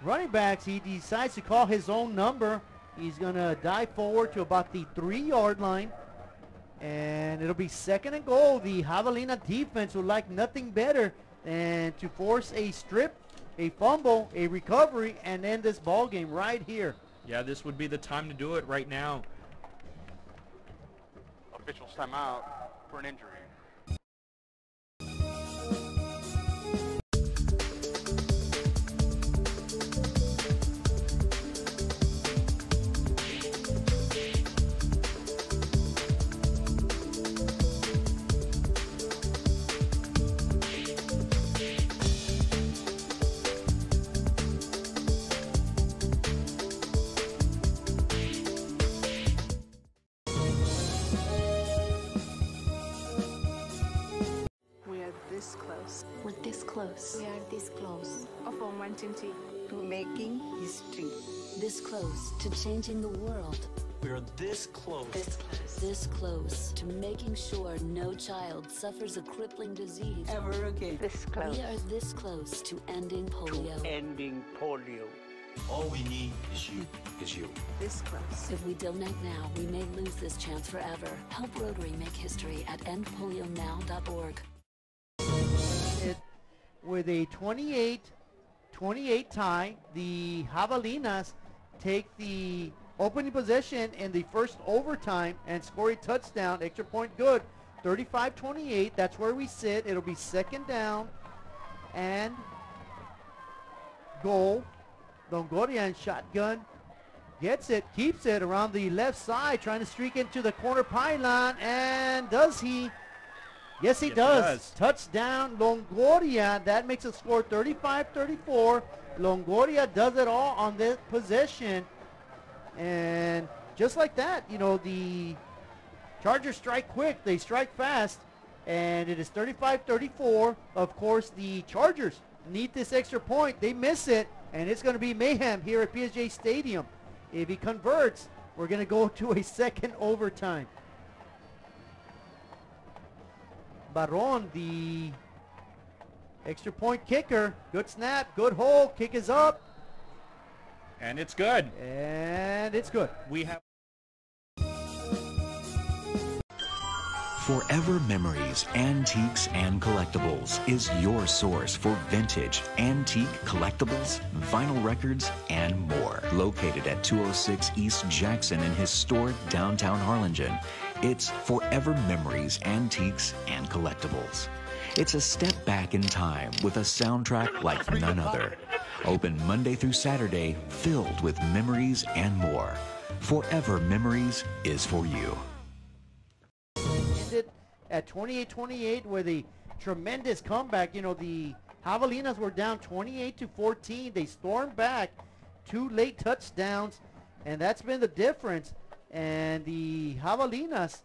running backs, he decides to call his own number. He's going to dive forward to about the 3-yard line. And it'll be 2nd and goal. The Javelina defense would like nothing better than to force a strip, a fumble, a recovery, and end this ball game right here. Yeah, this would be the time to do it right now. Officials timeout for an injury. We're this close. We are this close. Of wanting to making history. This close to changing the world. We're this close. This close. This close to making sure no child suffers a crippling disease ever again. This close. We are this close to ending polio. Ending polio. All we need is you. This close. If we don't act now, we may lose this chance forever. Help Rotary make history at endpolionow.org. With a 28 tie, the Javelinas take the opening possession in the first overtime and score a touchdown. Extra point good. 35-28. That's where we sit. It'll be 2nd down and goal. Longoria in shotgun. Gets it, keeps it around the left side, trying to streak into the corner pylon, and does he? Yes, he does. Touchdown, Longoria. That makes it score 35-34. Longoria does it all on this possession. And just like that, you know, the Chargers strike quick. They strike fast. And it is 35-34. Of course, the Chargers need this extra point. They miss it. And it's going to be mayhem here at PSJA Stadium. If he converts, we're going to go to a second overtime. Barron, the extra point kicker. Good snap, good hole, kick is up. And it's good. And it's good. We have Forever Memories, Antiques, and Collectibles is your source for vintage, antique collectibles, vinyl records, and more. Located at 206 East Jackson in historic downtown Harlingen, it's Forever Memories, Antiques, and Collectibles. It's a step back in time with a soundtrack like none other. Open Monday through Saturday, filled with memories and more. Forever Memories is for you. At 28-28 with a tremendous comeback. You know, the Javelinas were down 28-14. They stormed back, 2 late touchdowns, and that's been the difference. And the Javelinas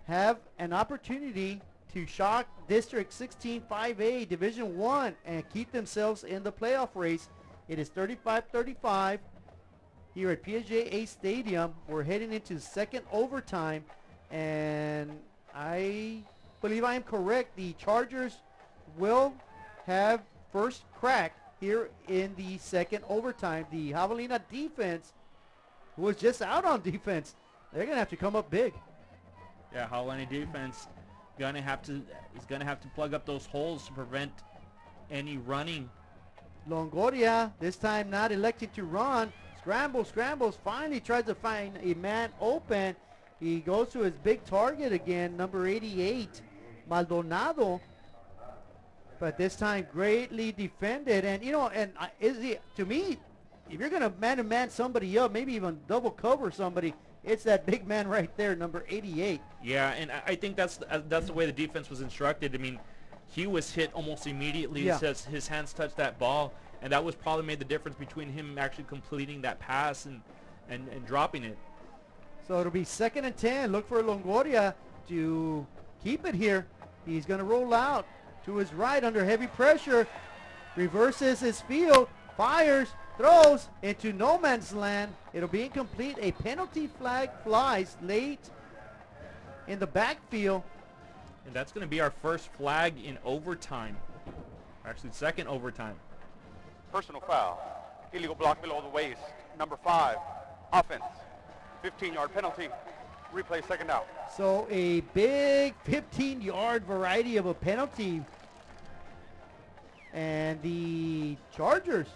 have an opportunity to shock District 16 5A Division 1 and keep themselves in the playoff race. It is 35-35 here at PSJA Stadium. We're heading into second overtime, and I believe I am correct. The Chargers will have first crack here in the second overtime. The Javelina defense, who was just out on defense, they're going to have to come up big. Yeah, Javelina defense is going to have to plug up those holes to prevent any running. Longoria, this time not elected to run. Scrambles, finally tries to find a man open. He goes to his big target again, number 88, Maldonado. But this time greatly defended. And, you know, and to me, if you're going to man-to-man somebody up, maybe even double cover somebody, it's that big man right there, number 88. Yeah, and I think that's the way the defense was instructed. I mean, he was hit almost immediately as his hands touched that ball. And that was probably made the difference between him actually completing that pass and dropping it. So it'll be 2nd and 10. Look for Longoria to keep it here. He's going to roll out to his right under heavy pressure. Reverses his field. Fires. Throws into no man's land. It'll be incomplete. A penalty flag flies late in the backfield. And that's going to be our first flag in overtime. Actually, second overtime. Personal foul. Illegal block below the waist. Number 5. Offense. 15-yard penalty. Replay second down. So a big 15-yard variety of a penalty. And the Chargers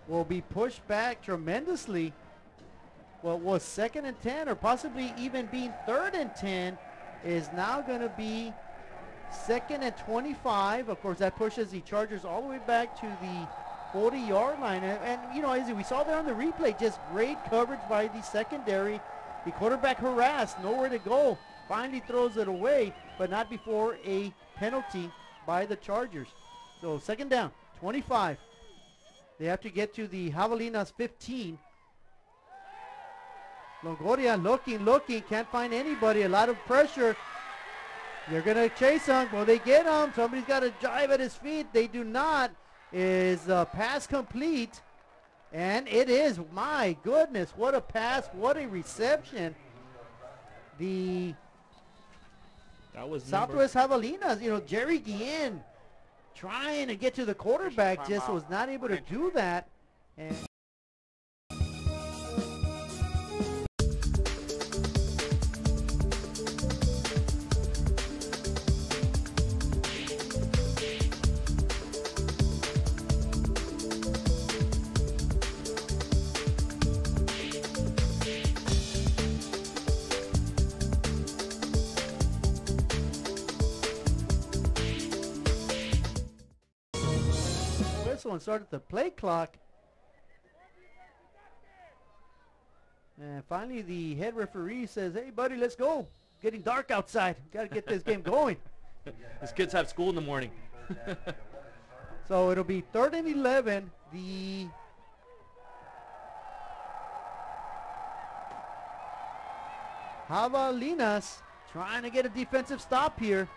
will be pushed back tremendously. What was 2nd and 10 or possibly even being 3rd and 10 is now going to be 2nd and 25. Of course, that pushes the Chargers all the way back to the 40-yard line. And you know, as we saw there on the replay, just great coverage by the secondary. The quarterback harassed, nowhere to go. Finally throws it away, but not before a penalty by the Chargers. So second down, 25. They have to get to the Javelinas 15. Longoria looking, can't find anybody. A lot of pressure. They're going to chase him. Will they get him? Somebody's got to jive at his feet. They do not. Is pass complete? And it is. My goodness, what a pass, what a reception. The Southwest Javelinas, you know, Jerry Guillen trying to get to the quarterback, just was not able to do that. And and started the play clock. And finally the head referee says, hey buddy, let's go. getting dark outside. Got to get this game going. His kids have school in the morning. So it'll be 3rd and 11. The Javelinas trying to get a defensive stop here.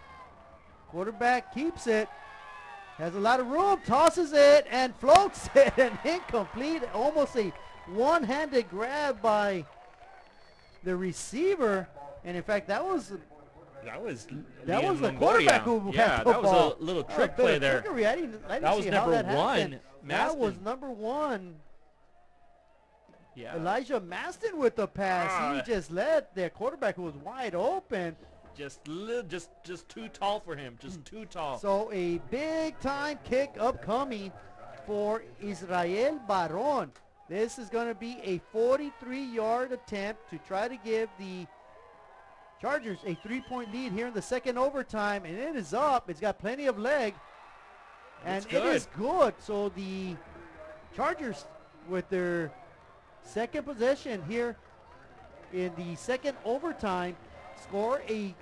Quarterback keeps it. Has a lot of room, tosses it, and floats it, and incomplete. Almost a one-handed grab by the receiver. And in fact, that was the quarterback who had the that ball. was a little trick play there. I didn't That was see how number that one. happened. That was number 1. Yeah. Elijah Maston with the pass. He just let the quarterback who was wide open. Just too tall for him. Just too tall. So a big time kick upcoming for Israel Baron. This is going to be a 43-yard attempt to try to give the Chargers a 3-point lead here in the second overtime, and it is up. It's got plenty of leg, and it is good. So the Chargers, with their second possession here in the second overtime, score a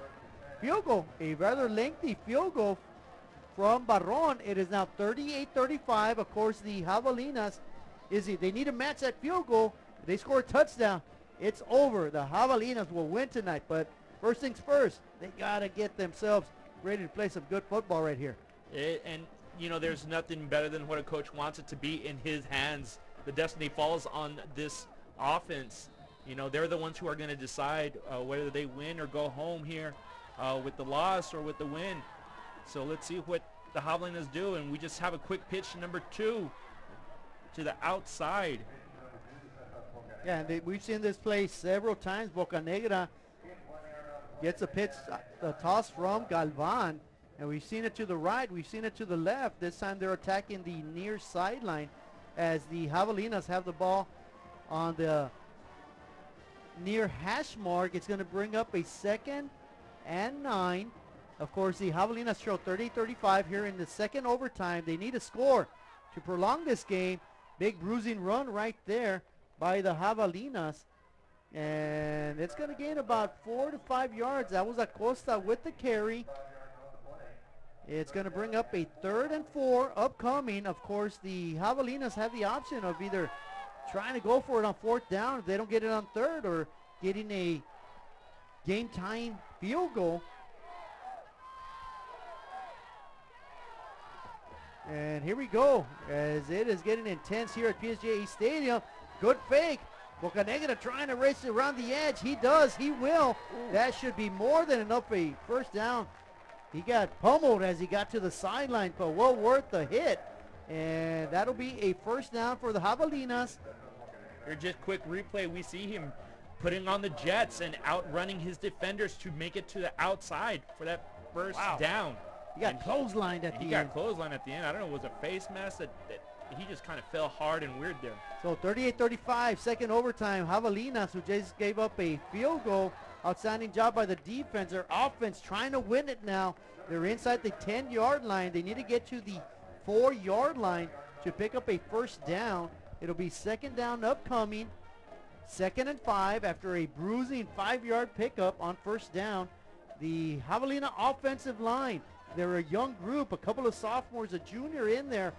field goal, a rather lengthy field goal from Barron. It is now 38-35. Of course, the Javelinas, they need to match that field goal. If they score a touchdown, it's over. The Javelinas will win tonight, but first things first, they got to get themselves ready to play some good football right here. And, you know, there's nothing better than what a coach wants it to be in his hands. The destiny falls on this offense. You know, they're the ones who are going to decide whether they win or go home here with the loss or with the win. So let's see what the Javelinas do. And we just have a quick pitch, number 2, to the outside. Yeah, we've seen this play several times. Bocanegra gets a pitch, a toss from Galvan. And we've seen it to the right. We've seen it to the left. This time they're attacking the near sideline as the Javelinas have the ball on the near hash mark. It's going to bring up a 2nd and 9. Of course, the Javelinas show 30-35 here in the second overtime. They need a score to prolong this game. Big bruising run right there by the Javelinas. And it's going to gain about 4 to 5 yards. That was Acosta with the carry. It's going to bring up a 3rd and 4 upcoming. Of course, the Javelinas have the option of either trying to go for it on 4th down if they don't get it on 3rd, or getting a game-tying field goal. And here we go, as it is getting intense here at PSJA Stadium. Good fake. Bocanegra trying to race it around the edge. He does. He will. That should be more than enough for a first down. He got pummeled as he got to the sideline, but well worth the hit. And that'll be a first down for the Javelinas. Here, just quick replay. We see him putting on the jets and outrunning his defenders to make it to the outside for that first down. He got clotheslined at the end. He got clotheslined at the end. I don't know, it was a face mask that he just kind of fell hard and weird there. So 38-35, second overtime. Javelinas, who just gave up a field goal. Outstanding job by the defense. Their offense trying to win it now. They're inside the 10-yard line. They need to get to the 4-yard line to pick up a first down. It'll be second down upcoming. 2nd and 5 after a bruising 5-yard pickup on first down. The Javelina offensive line, they're a young group, a couple of sophomores, a junior in there.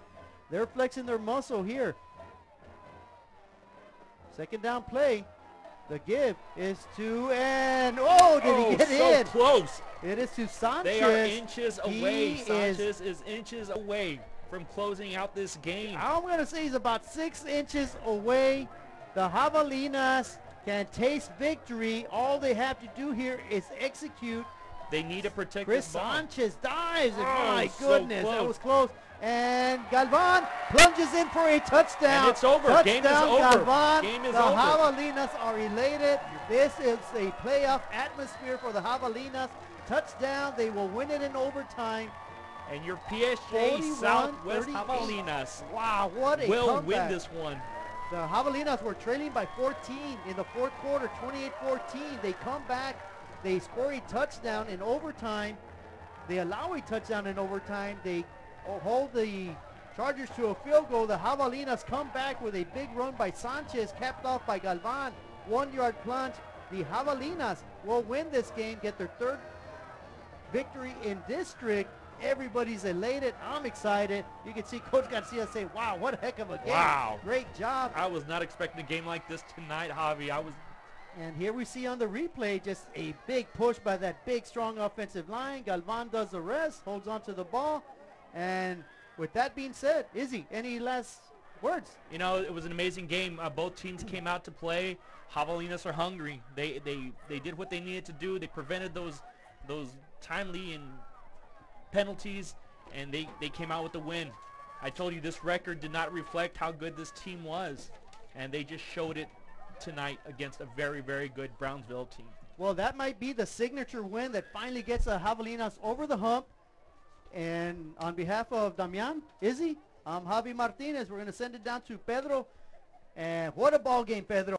They're flexing their muscle here. Second down play. The give is to, and did he get in? So close. It is to Sanchez. They are inches away. Sanchez is inches away from closing out this game. I'm going to say he's about 6 inches away. The Javelinas can taste victory. All they have to do here is execute. They need to protect Chris this ball. Sanchez dives. My goodness, that was close. And Galvan plunges in for a touchdown. And it's over. Touchdown, Game is over. Galvan. Game is the over. Javelinas are elated. This is a playoff atmosphere for the Javelinas. Touchdown. They will win it in overtime. And your PSJA Southwest Javelinas what a will comeback. win this one. The Javelinas were trailing by 14 in the fourth quarter, 28-14. They come back. They score a touchdown in overtime. They allow a touchdown in overtime. They hold the Chargers to a field goal. The Javelinas come back with a big run by Sanchez, capped off by Galvan. 1-yard plunge. The Javelinas will win this game, get their third victory in district. Everybody's elated. I'm excited. You can see Coach Garcia say, wow, what a heck of a game. Wow. Great job. I was not expecting a game like this tonight, Javi. And here we see on the replay just a big push by that big, strong offensive line. Galvan does the rest, holds on to the ball. And with that being said, Izzy, any last words? You know, it was an amazing game. Both teams came out to play. Javelinas are hungry. They did what they needed to do. They prevented those timely and penalties, and they came out with the win. I told you this record did not reflect how good this team was, and they just showed it tonight against a very, very good Brownsville team. Well, that might be the signature win that finally gets the Javelinas over the hump. And on behalf of Damian, Izzy, I'm Javi Martinez. We're going to send it down to Pedro. And what a ball game, Pedro.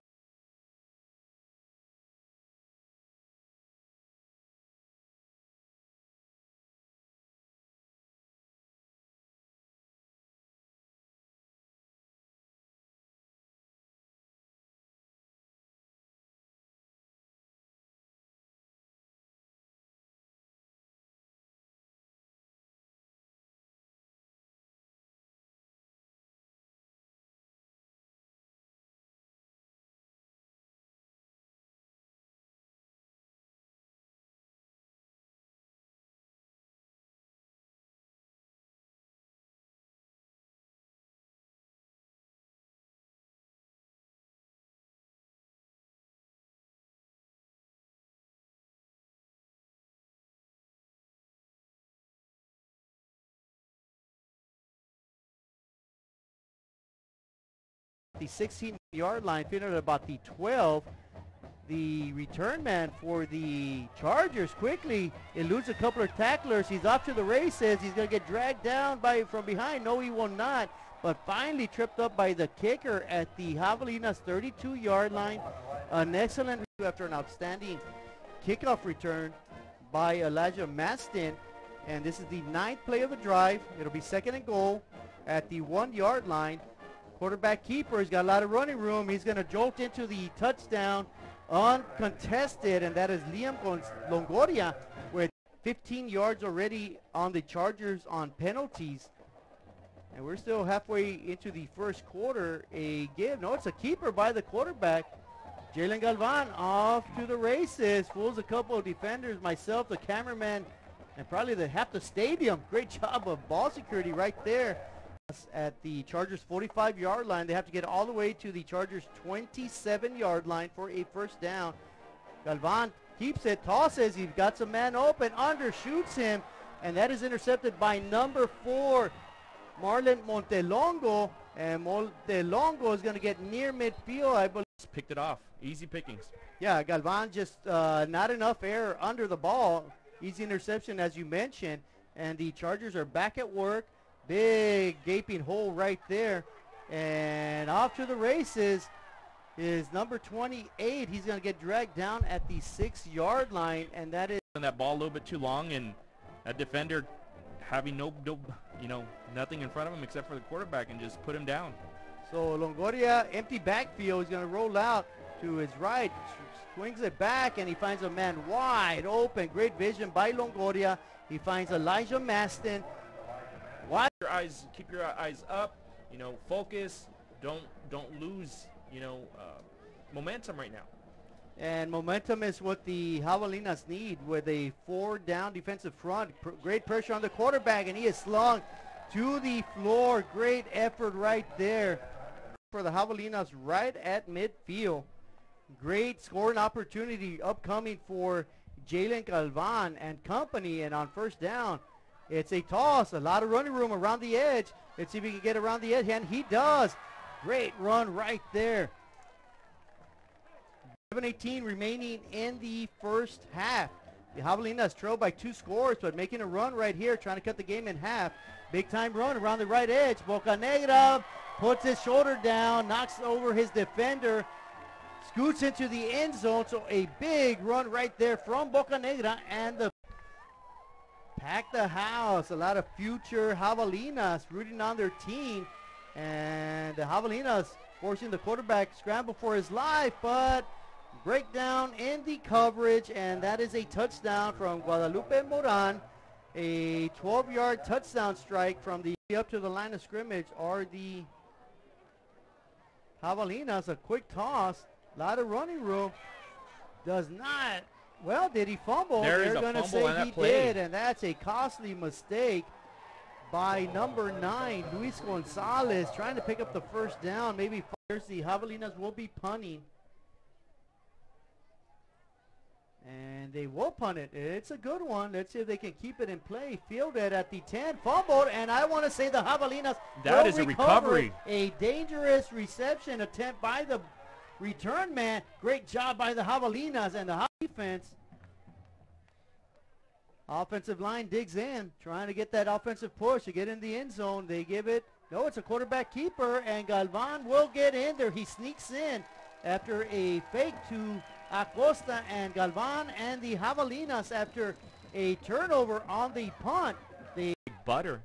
The 16-yard line, finished at about the 12. The return man for the Chargers quickly eludes a couple of tacklers. He's off to the races. He's going to get dragged down from behind. No, he will not. But finally tripped up by the kicker at the Javelinas 32-yard line. An excellent after an outstanding kickoff return by Elijah Mastin. And this is the 9th play of the drive. It'll be 2nd and goal at the 1-yard line. Quarterback keeper, he's got a lot of running room. He's going to jolt into the touchdown uncontested, and that is Liam Longoria with 15 yards already on the Chargers on penalties. And we're still halfway into the first quarter. No, it's a keeper by the quarterback. Jalen Galvan off to the races. Fools a couple of defenders, myself, the cameraman, and probably half the stadium. Great job of ball security right there. At the Chargers 45-yard line. They have to get all the way to the Chargers 27-yard line for a first down. Galvan keeps it, tosses, he's got some man open, undershoots him, and that is intercepted by number 4, Marlon Montelongo, and Montelongo is going to get near midfield, I believe. Picked it off. Easy pickings. Yeah, Galvan just not enough air under the ball. Easy interception, as you mentioned, and the Chargers are back at work. Big gaping hole right there, and off to the races is number 28. He's going to get dragged down at the 6-yard line, and that is that ball a little bit too long, and that defender having nothing in front of him except for the quarterback, and just put him down. So Longoria, empty backfield. He's going to roll out to his right, swings it back, and he finds a man wide open. Great vision by Longoria. He finds Elijah Mastin. Keep your eyes up, focus, don't lose, momentum right now. And momentum is what the Javelinas need with a 4-down defensive front. Great pressure on the quarterback, and he is slung to the floor. Great effort right there for the Javelinas right at midfield. Great scoring opportunity upcoming for Jalen Galvan and company, and on first down, it's a toss, a lot of running room around the edge. Let's see if he can get around the edge, and he does. Great run right there. 7:18 remaining in the first half. The Javelinas trail by 2 scores, but making a run right here, trying to cut the game in half. Big time run around the right edge. Bocanegra puts his shoulder down, knocks over his defender, scoots into the end zone. So a big run right there from Bocanegra, and the pack the house. A lot of future Javelinas rooting on their team, and the Javelinas forcing the quarterback scramble for his life, but breakdown in the coverage, and that is a touchdown from Guadalupe Moran. A 12-yard touchdown strike from the up to the line of scrimmage are the Javelinas. A quick toss, a lot of running room. Does not, well, did he fumble? They're going to say he did, and that's a costly mistake by number 9, Luis Gonzalez, trying to pick up the first down. Maybe the Javelinas will be punting. And they will punt it. It's a good one. Let's see if they can keep it in play. Fielded at the 10, fumbled, and I want to say the Javelinas that is a recovery. A dangerous reception attempt by the return man. Great job by the Javelinas and the defense. Offensive line digs in, trying to get that offensive push to get in the end zone. They give it, no, it's a quarterback keeper, and Galvan will get in there. He sneaks in after a fake to Acosta, and Galvan and the Javelinas after a turnover on the punt. Butter.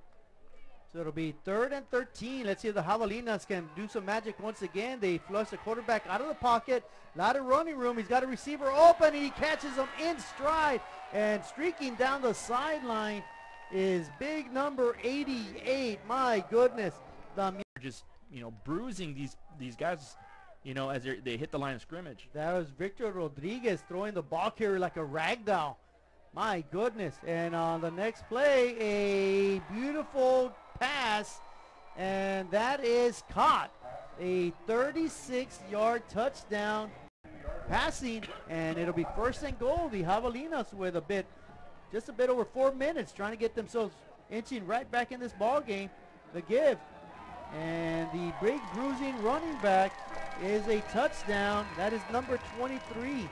So it'll be 3rd and 13. Let's see if the Javelinas can do some magic once again. They flush the quarterback out of the pocket. A lot of running room. He's got a receiver open, and he catches him in stride. And streaking down the sideline is big number 88. My goodness. Just, bruising these guys, as they hit the line of scrimmage. That was Victor Rodriguez throwing the ball carrier like a rag doll. My goodness. And on the next play, a beautiful pass, and that is caught. A 36-yard touchdown passing, and it'll be 1st and goal. The Javelinas with just a bit over 4 minutes, trying to get themselves inching right back in this ball game. The give, and the big bruising running back is a touchdown. That is number 23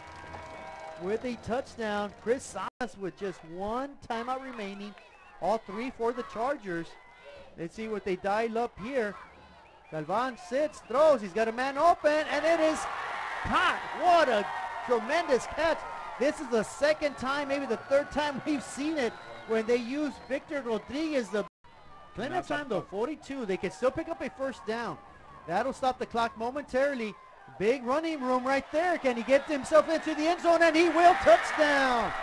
with a touchdown. Chris Salas with just 1 timeout remaining. All 3 for the Chargers. Let's see what they dial up here. Galvan sits, throws. He's got a man open, and it is caught. What a tremendous catch. This is the 2nd time, maybe the 3rd time we've seen it when they use Victor Rodriguez. The plenty of time though, 42. They can still pick up a 1st down. That'll stop the clock momentarily. Big running room right there. Can he get himself into the end zone? And he will. Touchdown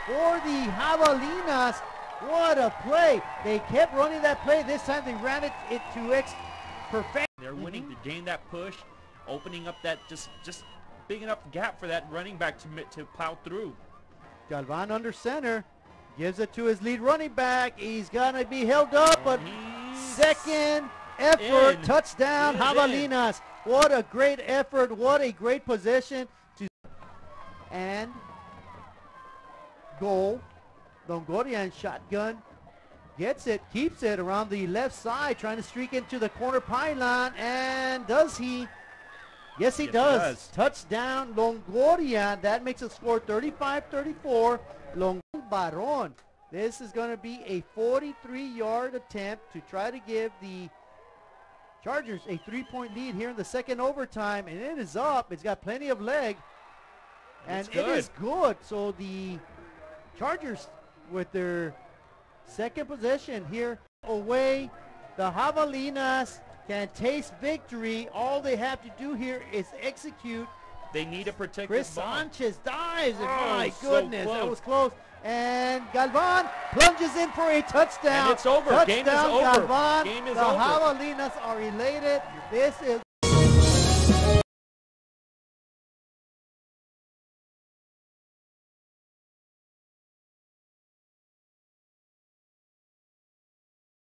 for the Javelinas. What a play. They kept running that play. This time they ran it to perfection. They're winning to gain that push, opening up that just big enough gap for that running back to plow through. Galvan under center. Gives it to his lead running back. He's going to be held up, but 2nd effort. Touchdown, Javelinas. What a great effort. What a great possession. And goal. Longoria shotgun. Gets it, keeps it around the left side, trying to streak into the corner pylon. And does he? Yes, he does. Touchdown, Longoria. That makes it score 35-34. Baron. This is going to be a 43-yard attempt to try to give the Chargers a 3-point lead here in the 2nd overtime, and it is up. It's got plenty of leg, and it is good. So the Chargers with their 2nd possession here away. The Javelinas can taste victory. All they have to do here is execute. They need to protect Chris the ball. Sanchez dives. My goodness, that was close. And Galvan plunges in for a touchdown. And it's over. Touchdown, Game is over. Galvan. Game is the over. Javelinas are elated. This is